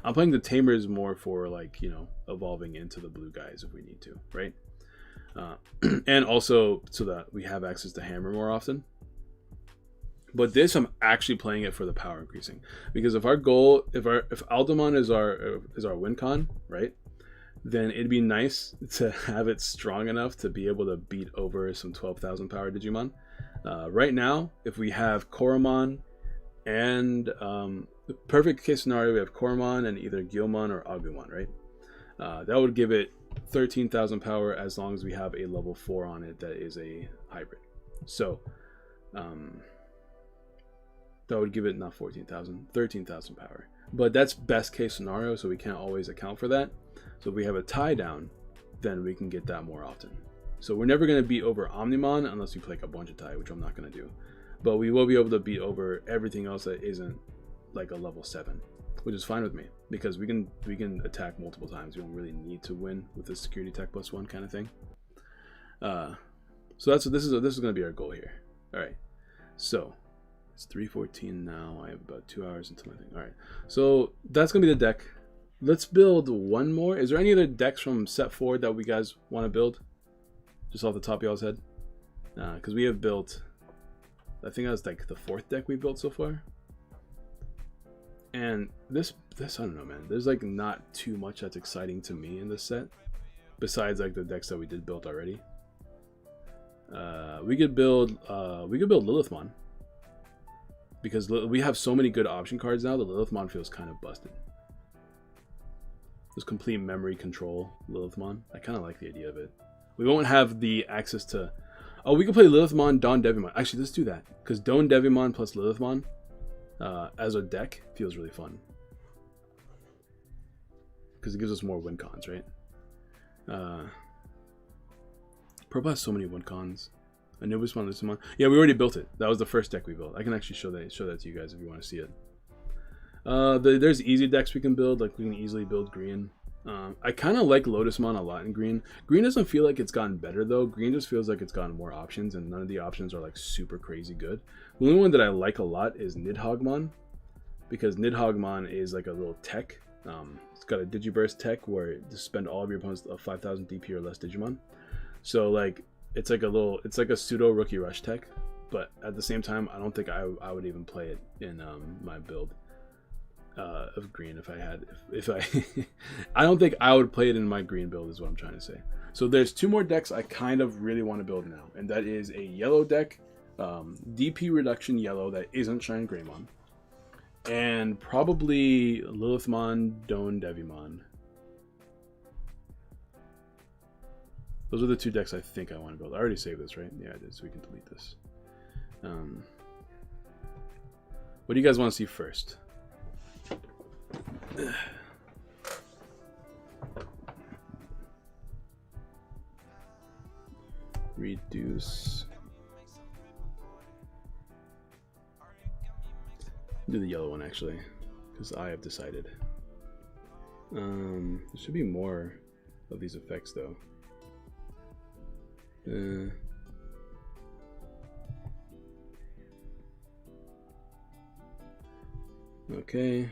[SPEAKER 1] I'm playing the tamers more for, like, you know, evolving into the blue guys if we need to, right? And also so that we have access to hammer more often. But this, I'm actually playing it for the power increasing, because if our goal, if Aldemon is our win con, right? Then it'd be nice to have it strong enough to be able to beat over some 12,000 power Digimon. Right now, if we have Koromon and the perfect case scenario, we have Koromon and either Gilmon or Agumon, right? That would give it 13,000 power as long as we have a level 4 on it that is a hybrid. So that would give it not 14,000, 13,000 power. But that's best case scenario, so we can't always account for that. So if we have a tie down, then we can get that more often. So we're never going to beat over Omnimon unless we play like a bunch of tie, which I'm not going to do. But we will be able to beat over everything else that isn't like a level 7, which is fine with me, because we can attack multiple times. We don't really need to win with the security attack +1 kind of thing. So that's what this is going to be our goal here. All right. So it's 3:14 now. I have about 2 hours until my thing. All right. So that's going to be the deck. Let's build one more. Is there any other decks from set 4 that we guys want to build? Just off the top of y'all's head? Because we have built, I think that was like the 4th deck we built so far. And this I don't know, man. There's like not too much that's exciting to me in this set, besides like the decks that we did build already. We could build Lilithmon, because we have so many good option cards now. The Lilithmon feels kind of busted. This complete memory control Lilithmon. I kind of like the idea of it. We won't have the access to... Oh, we can play Lilithmon, Dawn Devimon. Actually, let's do that. Because Dawn Devimon plus Lilithmon as a deck feels really fun. Because it gives us more win cons, right? Purple has so many win cons. Anubismon, Lilithmon. Yeah, we already built it. That was the first deck we built. I can actually show that to you guys if you want to see it. There's easy decks we can build. Like, we can easily build green. I kind of like Lotusmon a lot in green. Green doesn't feel like it's gotten better though. Green just feels like it's gotten more options, and none of the options are like super crazy good. The only one that I like a lot is Nidhoggmon, because Nidhoggmon is like a little tech. It's got a Digiburst tech where you spend all of your opponents 5,000 DP or less Digimon. So like it's like a pseudo rookie rush tech, but at the same time, I don't think I would even play it in my build. Of green if I I don't think I would play it in my green build, is what I'm trying to say. So there's 2 more decks I kind of really want to build now, and that is a yellow deck, DP reduction yellow that isn't Shine Greymon, and probably Lilithmon, Dawn Devimon. Those are the 2 decks I think I want to build. I already saved this, right? Yeah, I did, so we can delete this. What do you guys want to see first? Reduce. Do the yellow one actually, because I have decided. There should be more of these effects though. Okay.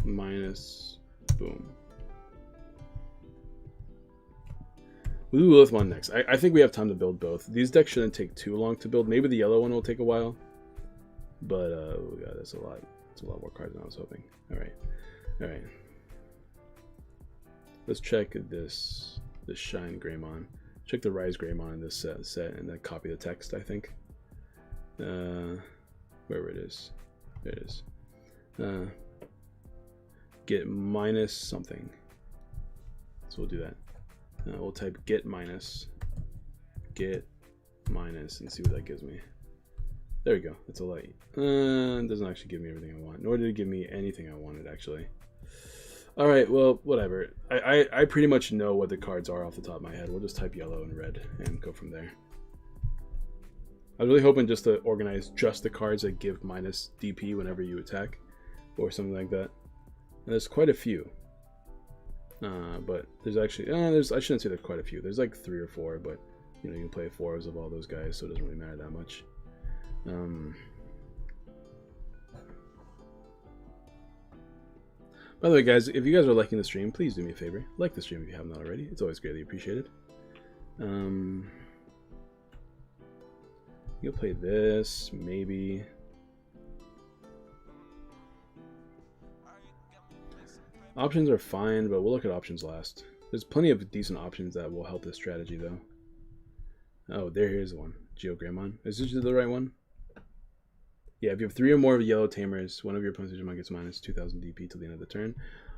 [SPEAKER 1] Minus, boom. We'll do Lilithmon next. I think we have time to build both. These decks shouldn't take too long to build. Maybe the yellow one will take a while, but oh god, that's a lot. It's a lot more cards than I was hoping. All right. Let's check this Shine Greymon. Check the Rise Greymon in this set, and then copy the text. I think. Wherever it is, there it is. Get minus something. So we'll do that. We'll type get minus, and see what that gives me. There we go. That's a light. It doesn't actually give me everything I want, nor did it give me anything I wanted actually. All right, well, whatever. I pretty much know what the cards are off the top of my head. We'll just type yellow and red and go from there. I was really hoping just to organize just the cards that give minus DP whenever you attack, or something like that. And there's quite a few. But there's actually there's, I shouldn't say there's quite a few. There's like 3 or 4, but you know, you can play 4s of all those guys, so it doesn't really matter that much. By the way, guys, if you guys are liking the stream, please do me a favor, like the stream if you haven't already. It's always greatly appreciated. You'll play this, maybe. Options are fine, but we'll look at options last. There's plenty of decent options that will help this strategy, though. Oh, here's the one. Geogramon. Is this the right one? Yeah, if you have 3 or more of yellow tamers, one of your opponent's Digimon gets minus 2,000 DP till the end of the turn.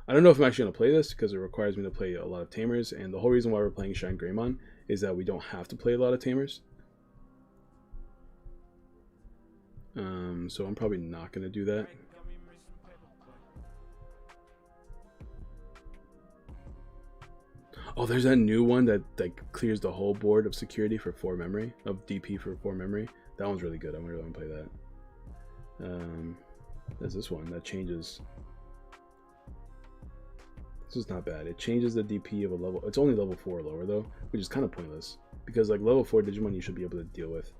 [SPEAKER 1] I don't know if I'm actually going to play this, because it requires me to play a lot of tamers, and the whole reason why we're playing Shine Greymon is that we don't have to play a lot of tamers. So I'm probably not going to do that. Oh, there's that new one that like clears the whole board of security for 4 memory, of DP for 4 memory. That one's really good. I really want to play that. There's this one that changes. This is not bad. It changes the DP of a level. It's only level 4 or lower though, which is kind of pointless because like level 4 Digimon you should be able to deal with.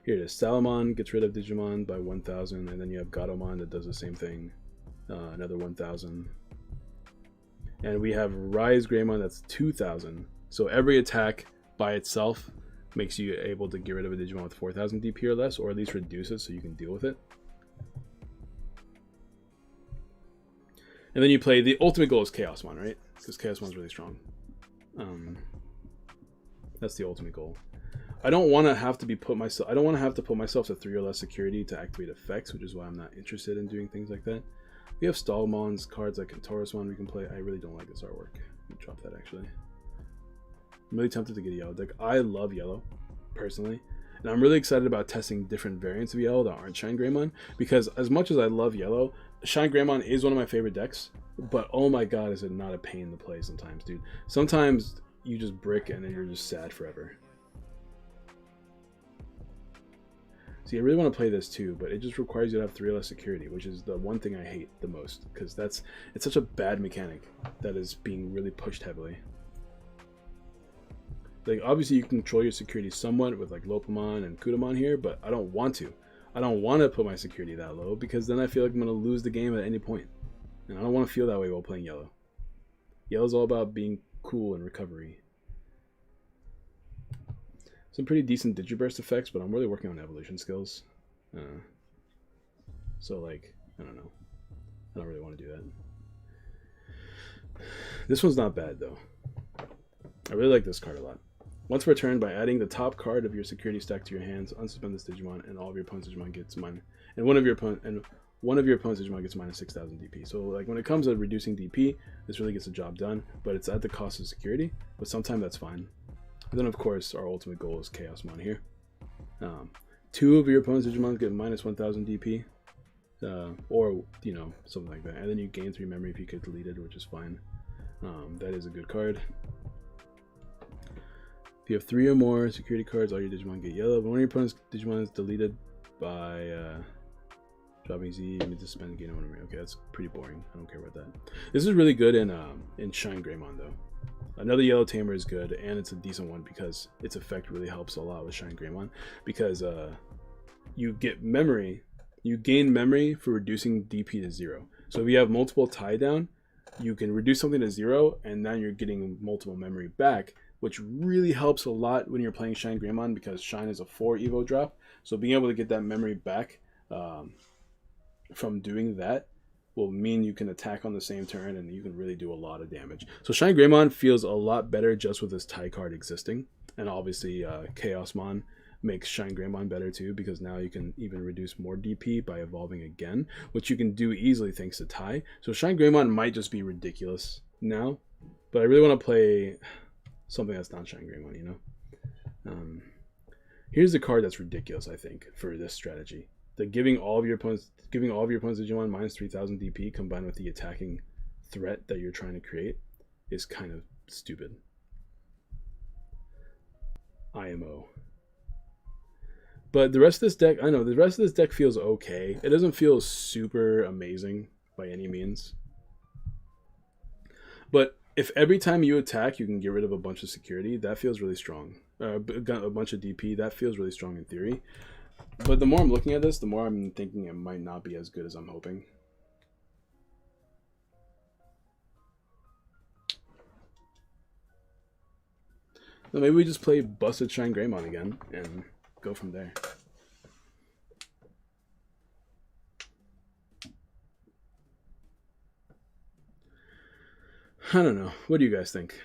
[SPEAKER 1] Here it is. Salamon gets rid of Digimon by 1,000, and then you have Gatomon that does the same thing, another 1,000. And we have Rise Greymon that's 2,000. So every attack by itself makes you able to get rid of a Digimon with 4,000 DP or less, or at least reduce it so you can deal with it. And then you play, the ultimate goal is Chaosmon, right? Because Chaosmon's really strong. That's the ultimate goal. I don't want to have to put myself to 3 or less security to activate effects, which is why I'm not interested in doing things like that. We have Stallmon's cards like Kentorosmon we can play. I really don't like this artwork. Let me drop that actually. I'm really tempted to get a yellow deck. I love yellow, personally. And I'm really excited about testing different variants of yellow that aren't Shine Greymon. Because as much as I love yellow, Shine Greymon is one of my favorite decks. But oh my god, is it not a pain to play sometimes, dude. Sometimes you just brick and then you're just sad forever. See, I really want to play this too, but it just requires you to have 3 or less security, which is the one thing I hate the most, because it's such a bad mechanic that is being really pushed heavily. Like, obviously you can control your security somewhat with like Lopamon and Kutamon here, but I don't want to. I don't want to put my security that low, because then I feel like I'm going to lose the game at any point. And I don't want to feel that way while playing yellow. Yellow's all about being cool and recovery. Some pretty decent Digiburst effects, but I'm really working on evolution skills. So, like, I don't know. I don't really want to do that. This one's not bad, though. I really like this card a lot. Once per turn, by adding the top card of your security stack to your hands, unsuspend this Digimon, and all of your opponent's Digimon gets one of your opponent's Digimon gets minus 6,000 DP. So, like, when it comes to reducing DP, this really gets the job done, but it's at the cost of security. But sometimes that's fine. And then, of course, our ultimate goal is Chaosmon here. 2 of your opponent's Digimon get minus 1,000 DP, or, you know, something like that. And then you gain 3 memory if you get deleted, which is fine. That is a good card. If you have 3 or more security cards, all your Digimon get yellow. But when your opponent's Digimon is deleted by dropping Z, you need to spend gain 1 memory. Okay, that's pretty boring. I don't care about that. This is really good in Shine Greymon, though. Another yellow tamer is good, and it's a decent one because its effect really helps a lot with Shine Greymon. Because you get memory, you gain memory for reducing DP to 0. So if you have multiple tie down, you can reduce something to 0, and now you're getting multiple memory back, which really helps a lot when you're playing Shine Greymon because Shine is a 4 Evo drop. So being able to get that memory back from doing that will mean you can attack on the same turn and you can really do a lot of damage. So Shine Greymon feels a lot better just with this tie card existing. And obviously Chaosmon makes Shine Greymon better too, because now you can even reduce more DP by evolving again, which you can do easily thanks to tie. So Shine Greymon might just be ridiculous now, but I really want to play something that's not Shine Greymon, you know? Here's the card that's ridiculous, I think, for this strategy. The giving all of your opponents Digimon minus 3,000 DP combined with the attacking threat that you're trying to create is kind of stupid. IMO. But the rest of this deck, I know, the rest of this deck feels okay. It doesn't feel super amazing by any means. But if every time you attack you can get rid of a bunch of security, that feels really strong. A bunch of DP, that feels really strong in theory. But the more I'm looking at this, the more I'm thinking it might not be as good as I'm hoping. So maybe we just play Busted Shine Greymon again and go from there. I don't know. What do you guys think?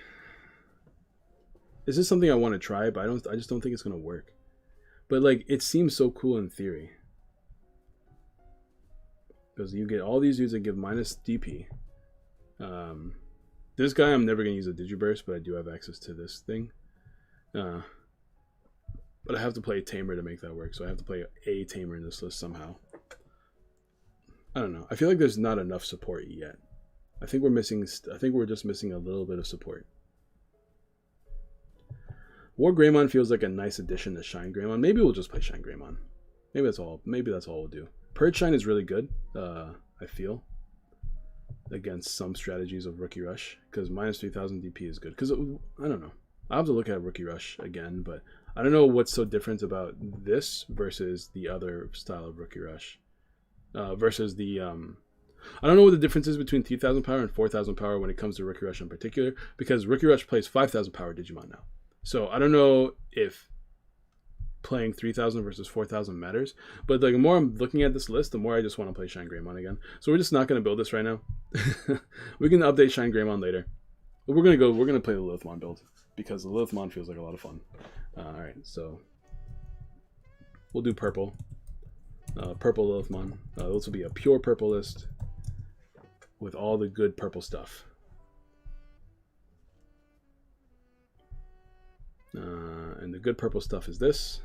[SPEAKER 1] Is this something I want to try? But I just don't think it's gonna work. But like, it seems so cool in theory. Because you get all these dudes that give minus DP. This guy, I'm never gonna use a Digiburst, but I do have access to this thing. But I have to play Tamer to make that work, so I have to play a Tamer in this list somehow. I don't know. I feel like there's not enough support yet. I think we're just missing a little bit of support. War Greymon feels like a nice addition to Shine Greymon. Maybe we'll just play Shine Greymon. Maybe that's all we'll do. Purge Shine is really good, I feel, against some strategies of Rookie Rush, because minus 3000 DP is good. Because, I don't know. I'll have to look at Rookie Rush again, but I don't know what's so different about this versus the other style of Rookie Rush. Versus the... I don't know what the difference is between 3000 power and 4000 power when it comes to Rookie Rush in particular, because Rookie Rush plays 5000 power Digimon now. So I don't know if playing 3000 versus 4000 matters, but like, the more I'm looking at this list, the more I just want to play Shine Greymon again. So we're just not going to build this right now. We can update Shine Greymon later. But we're going to play the Lilithmon build, because the Lilithmon feels like a lot of fun. Alright, so we'll do purple. Purple Lilithmon. This will be a pure purple list with all the good purple stuff. And the good purple stuff is this.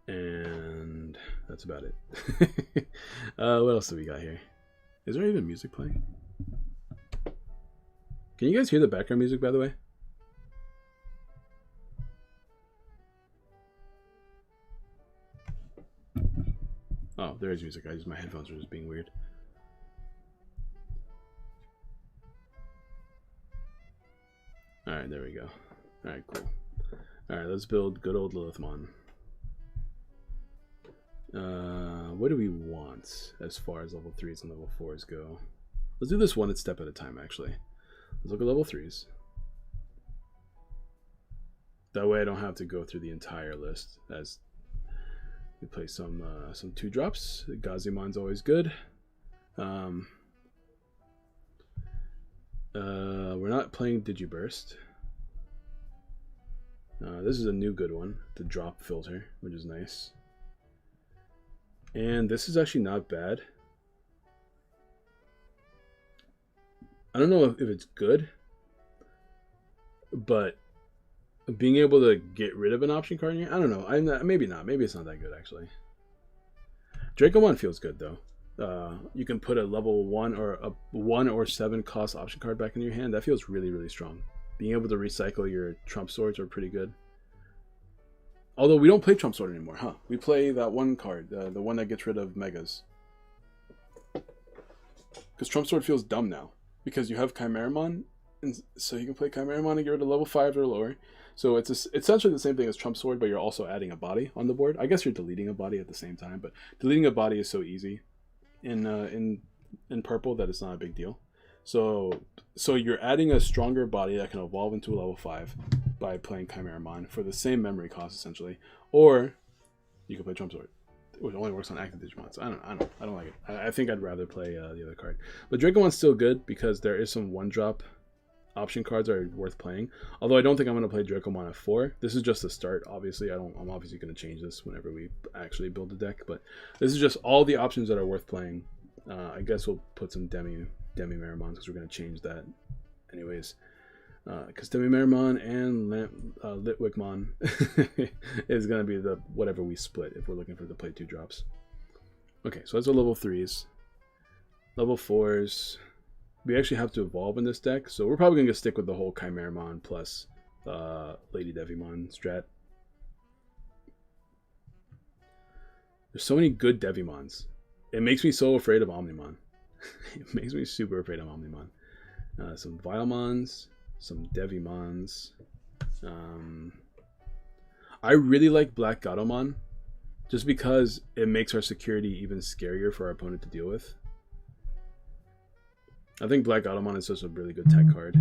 [SPEAKER 1] And that's about it. What else do we got here? Is there even music playing? Can you guys hear the background music, by the way? Oh, there is music. My headphones are just being weird. Alright, there we go. Alright, cool. Alright, let's build good old Lilithmon. What do we want as far as level 3s and level 4s go? Let's do this one step at a time, actually. Let's look at level 3s. That way I don't have to go through the entire list. As we play some 2-drops. Gazimon's always good. We're not playing Digiburst. This is a new good one, the drop filter, which is nice. And this is actually not bad. I don't know if it's good, but being able to get rid of an option card in here, I don't know. Maybe not. Maybe it's not that good, actually. Dracomon feels good, though. You can put a level 1 or a 1 or 7 cost option card back in your hand. That feels really, really strong. Being able to recycle your Trump Swords are pretty good. Although we don't play Trump Sword anymore, huh? We play that one card, the one that gets rid of Megas. Because Trump Sword feels dumb now. Because you have Chimeramon, and so you can play Chimeramon and get rid of level 5 or lower. So it's essentially the same thing as Trump Sword, but you're also adding a body on the board. I guess you're deleting a body at the same time, but deleting a body is so easy in purple that it's not a big deal. So you're adding a stronger body that can evolve into a level 5 by playing Chimeramon for the same memory cost, essentially. Or you can play Trump Sword, which only works on active Digimon. So I don't like it. I think I'd rather play the other card. But Dracomon's still good because there is some 1-drop option cards that are worth playing. Although I don't think I'm going to play Dracomon at 4. This is just the start, obviously. I'm obviously going to change this whenever we actually build the deck. But this is just all the options that are worth playing. I guess we'll put some Demi Marimons because we're going to change that anyways. Because Demi Marimon and Litwickmon is going to be the whatever we split if we're looking for the play 2-drops. Okay, so that's our level 3s. Level 4s. We actually have to evolve in this deck, so we're probably going to stick with the whole Chimeramon plus Lady Devimon strat. There's so many good Devimons. It makes me so afraid of Omnimon. It makes me super afraid of Omnimon. Some Vilemons, some Devimons. I really like Black Gatomon, just because it makes our security even scarier for our opponent to deal with. I think Black Gatomon is just a really good tech card.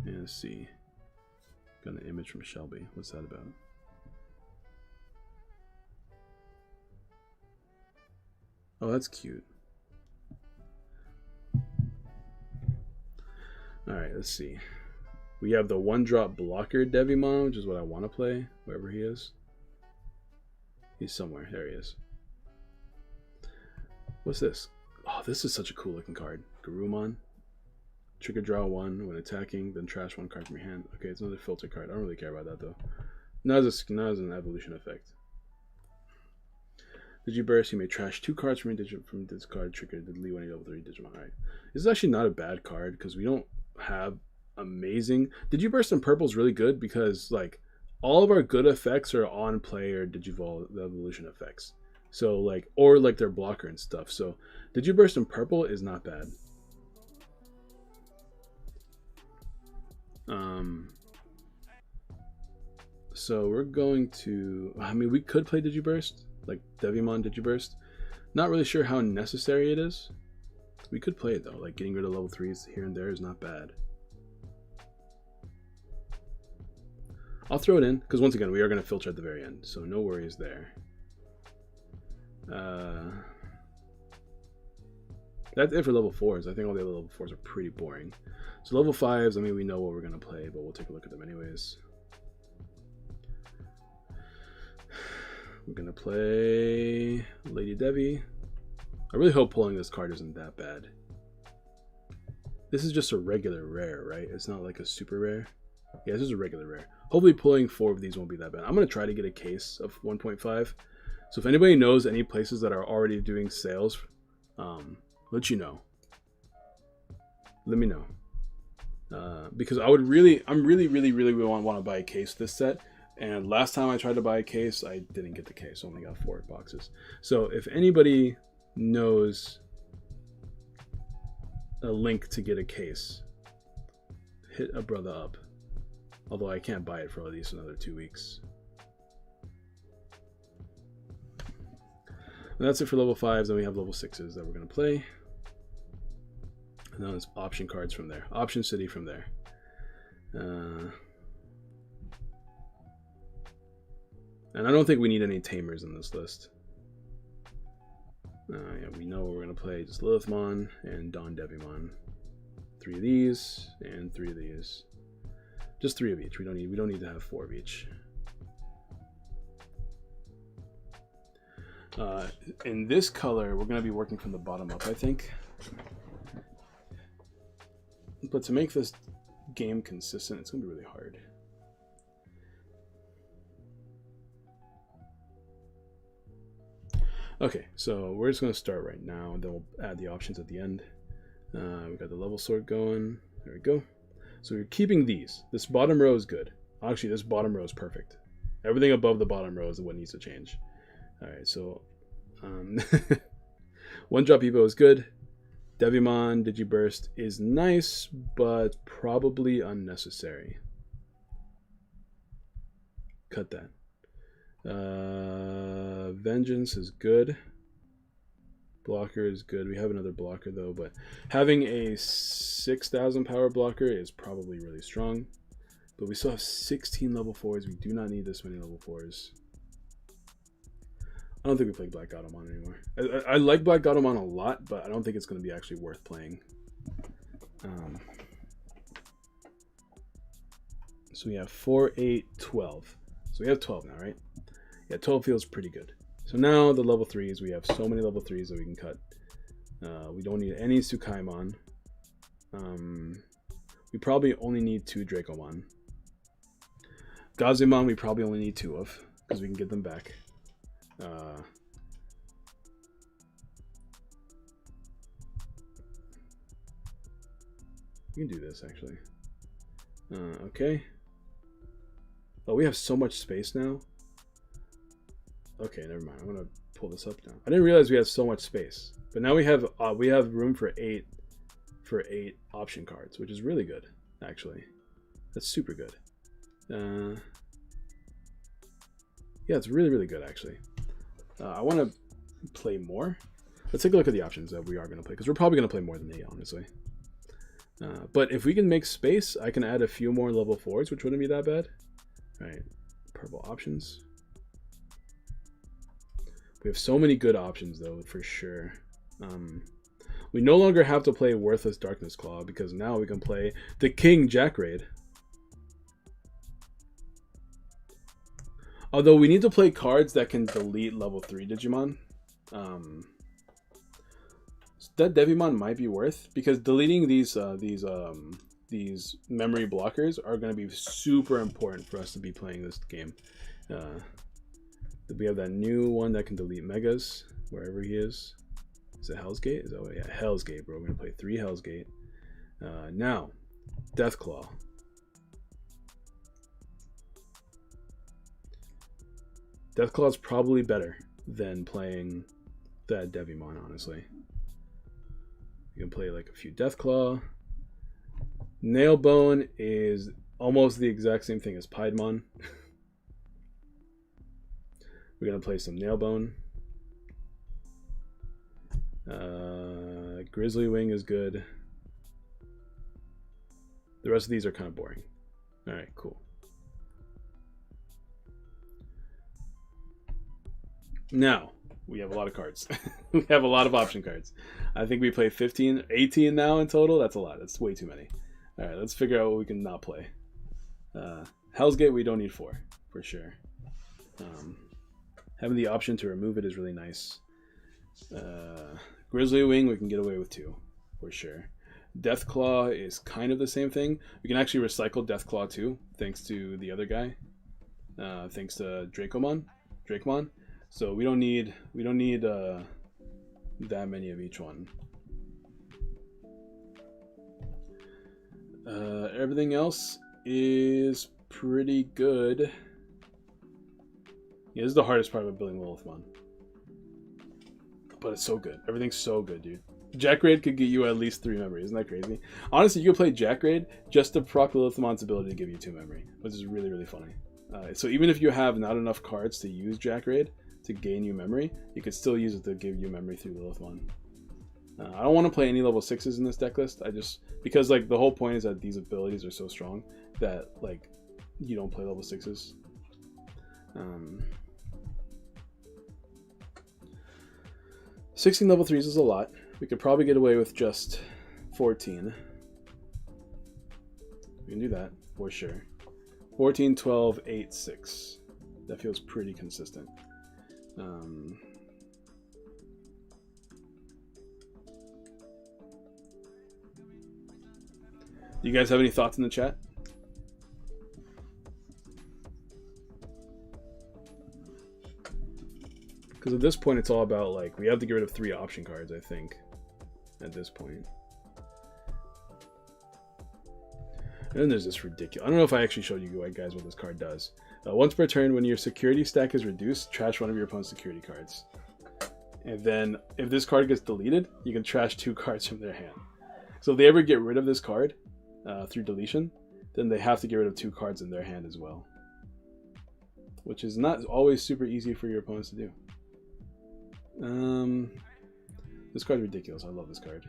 [SPEAKER 1] Yeah, let's see. Got an image from Shelby. What's that about? Oh, that's cute. Alright, let's see. We have the 1-drop blocker Devimon, which is what I want to play, wherever he is. He's somewhere. There he is. What's this? Oh, this is such a cool looking card. Garurumon. Trigger draw 1 when attacking, then trash 1 card from your hand. Okay, it's another filter card. I don't really care about that though. Not as an evolution effect. Digiburst, you may trash 2 cards from this card, trigger the lead when you level 3 Digimon. Alright. This is actually not a bad card because we don't have amazing. Digiburst in purple is really good because like all of our good effects are on player Digivolve the evolution effects. So like, or like their blocker and stuff. So Digiburst in purple is not bad. So we're going to, I mean, we could play Digiburst, like Devimon Digiburst. Not really sure how necessary it is. We could play it though, like getting rid of level 3s here and there is not bad. I'll throw it in, because once again, we are going to filter at the very end, so no worries there. That's it for level 4s. I think all the other level 4s are pretty boring. So level 5s, I mean, we know what we're going to play, but we'll take a look at them anyways. We're going to play Lady Devi. I really hope pulling this card isn't that bad. This is just a regular rare, right? It's not like a super rare. Yeah, this is a regular rare. Hopefully pulling 4 of these won't be that bad. I'm going to try to get a case of 1.5. So if anybody knows any places that are already doing sales, let you know. Let me know. Because I'm really want to buy a case this set. And last time I tried to buy a case, I didn't get the case. I only got 4 boxes. So if anybody knows a link to get a case, hit a brother up. Although I can't buy it for at least another 2 weeks. And that's it for level 5s. Then we have level 6s that we're going to play. And then it's option cards from there. Option City from there. And I don't think we need any tamers in this list. Yeah, we know what we're going to play. Just Lilithmon and Dawn Devimon. 3 of these and 3 of these. Just 3 of each. We don't need to have 4 of each. In this color, we're going to be working from the bottom up, I think. But to make this game consistent, it's going to be really hard. Okay, so we're just going to start right now, and then we'll add the options at the end. We got the level sort going. There we go. So we're keeping these. This bottom row is good. Actually, this bottom row is perfect. Everything above the bottom row is what needs to change. All right, so 1-drop Evo is good. Devimon Digiburst is nice, but probably unnecessary. Cut that. Vengeance is good. Blocker is good. We have another blocker though, but having a 6,000 power blocker is probably really strong. But we still have 16 level 4s. We do not need this many level 4s. I don't think we play Black Gatomon anymore. I like Black Gatomon a lot, but I don't think it's going to be actually worth playing. So we have 4, 8, 12. So we have 12 now, right? Yeah, 12 feels pretty good. So now the level 3s, we have so many level 3s that we can cut. We don't need any Tsukaimon. We probably only need 2 Dracomon. Gazumon we probably only need 2 of, because we can get them back. We can do this actually. Okay. Oh, we have so much space now. Okay, never mind. I'm gonna pull this up now. I didn't realize we had so much space, but now we have room for 8 for 8 option cards, which is really good, actually. That's super good. Yeah, it's really, really good, actually. I want to play more. Let's take a look at the options that we are going to play, because we're probably going to play more than 8, honestly. But if we can make space, I can add a few more level 4s, which wouldn't be that bad. All right, purple options. We have so many good options, though, for sure. We no longer have to play Worthless Darkness Claw, because now we can play the King Jack Raid. Although we need to play cards that can delete level 3 Digimon. That Devimon might be worth, because deleting these memory blockers are going to be super important for us to be playing this game. We have that new one that can delete Megas wherever he is. Is it Hell's Gate? Yeah, Hell's Gate, bro. We're going to play 3 Hell's Gate. Now, Deathclaw. Deathclaw is probably better than playing that Devimon, honestly. You can play like a few Deathclaw. Nailbone is almost the exact same thing as Piedmon. We're going to play some Nailbone. Grizzly Wing is good. The rest of these are kind of boring. Alright, cool. Now, we have a lot of cards. We have a lot of option cards. I think we play 15, 18 now in total. That's a lot. That's way too many. All right, let's figure out what we can not play. Hell's Gate, we don't need 4, for sure. Having the option to remove it is really nice. Grizzly Wing, we can get away with 2, for sure. Deathclaw is kind of the same thing. We can actually recycle Deathclaw too, thanks to the other guy. Thanks to Drakemon. So we don't need that many of each one. Everything else is pretty good. Yeah, this is the hardest part of building Lilithmon. But it's so good. Everything's so good, dude. Jack Raid could get you at least 3 memory. Isn't that crazy? Honestly, you could play Jack Raid just to proc Lilithmon's ability to give you 2 memory, which is really, really funny. So even if you have not enough cards to use Jack Raid to gain you memory, you could still use it to give you memory through Lilithmon. I don't want to play any level 6s in this deck list. Because like the whole point is that these abilities are so strong that like you don't play level 6s. 16 level 3s is a lot. We could probably get away with just 14. We can do that for sure. 14, 12, 8, 6. That feels pretty consistent. Do you guys have any thoughts in the chat? Because at this point, it's all about, like, we have to get rid of 3 option cards, I think, at this point. And then there's this ridiculous... I don't know if I actually showed you guys what this card does. Once per turn, when your security stack is reduced, trash one of your opponent's security cards. And then, if this card gets deleted, you can trash 2 cards from their hand. So if they ever get rid of this card through deletion, then they have to get rid of 2 cards in their hand as well. Which is not always super easy for your opponents to do. This card's ridiculous. I love this card.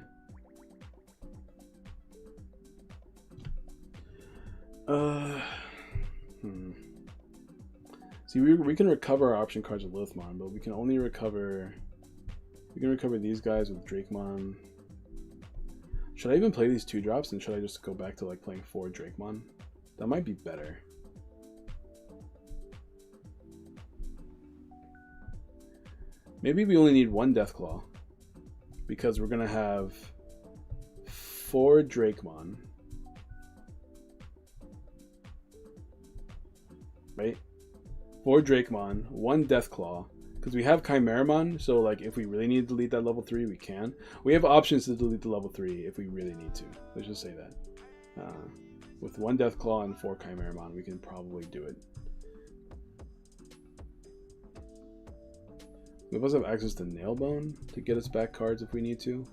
[SPEAKER 1] See, we can recover our option cards with Lilithmon, but we can only recover... We can recover these guys with Drakemon. Should I even play these 2 drops, and should I just go back to like playing 4 Drakemon? That might be better. Maybe we only need 1 Deathclaw, because we're gonna have 4 Drakemon, right? 4 Drakemon, 1 Deathclaw, because we have Chimeramon, so like if we really need to delete that level 3, we can. We have options to delete the level 3 if we really need to. Let's just say that. With 1 Deathclaw and 4 Chimeramon, we can probably do it. We also have access to Nailbone to get us back cards if we need to.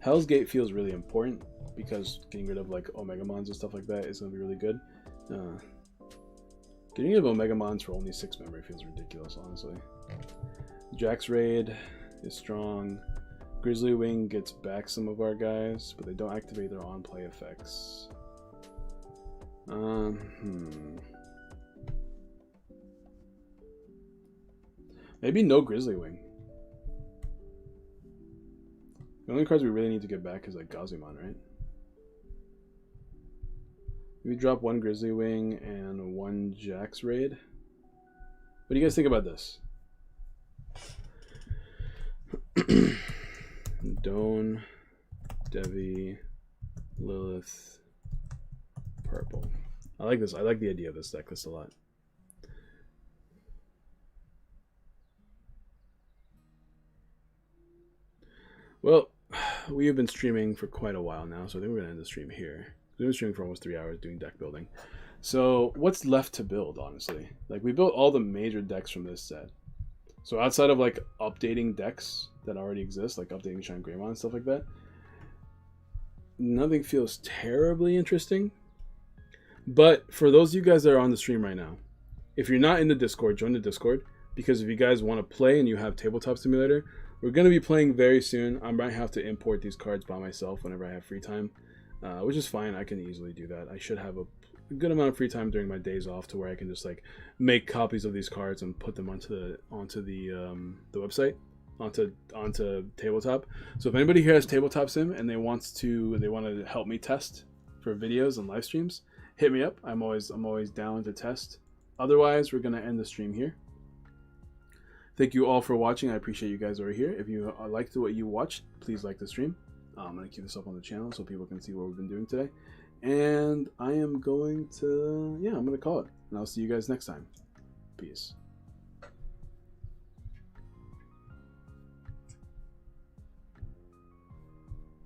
[SPEAKER 1] Hell's Gate feels really important because getting rid of like Omegamons and stuff like that is going to be really good. Getting rid of Omegamons for only 6 memory feels ridiculous, honestly. Jax Raid is strong. Grizzly Wing gets back some of our guys, but they don't activate their on-play effects. Maybe no Grizzly Wing. The only cards we really need to get back is like Gazumon, right? We drop 1 Grizzly Wing and 1 Jax Raid. What do you guys think about this? Dawn, Devi, Lilith, purple. I like this. I like the idea of this deck list a lot. Well, we have been streaming for quite a while now, so I think we're going to end the stream here. We've been streaming for almost 3 hours doing deck building. So what's left to build, honestly? Like, we built all the major decks from this set. So outside of like updating decks that already exist, like updating Shine Greymon and stuff like that, nothing feels terribly interesting. But for those of you guys that are on the stream right now, if you're not in the Discord, join the Discord, because if you guys want to play and you have Tabletop Simulator, we're going to be playing very soon. I might have to import these cards by myself whenever I have free time, which is fine. I can easily do that. I should have a good amount of free time during my days off to where I can just like make copies of these cards and put them onto the website, onto Tabletop. So if anybody here has Tabletop Sim and they want to help me test for videos and live streams, hit me up. I'm always down to test. Otherwise, we're gonna end the stream here. Thank you all for watching. I appreciate you guys over here. If you liked what you watched, please like the stream. I'm gonna keep this up on the channel so people can see what we've been doing today. And I am going to, I'm going to call it. And I'll see you guys next time. Peace.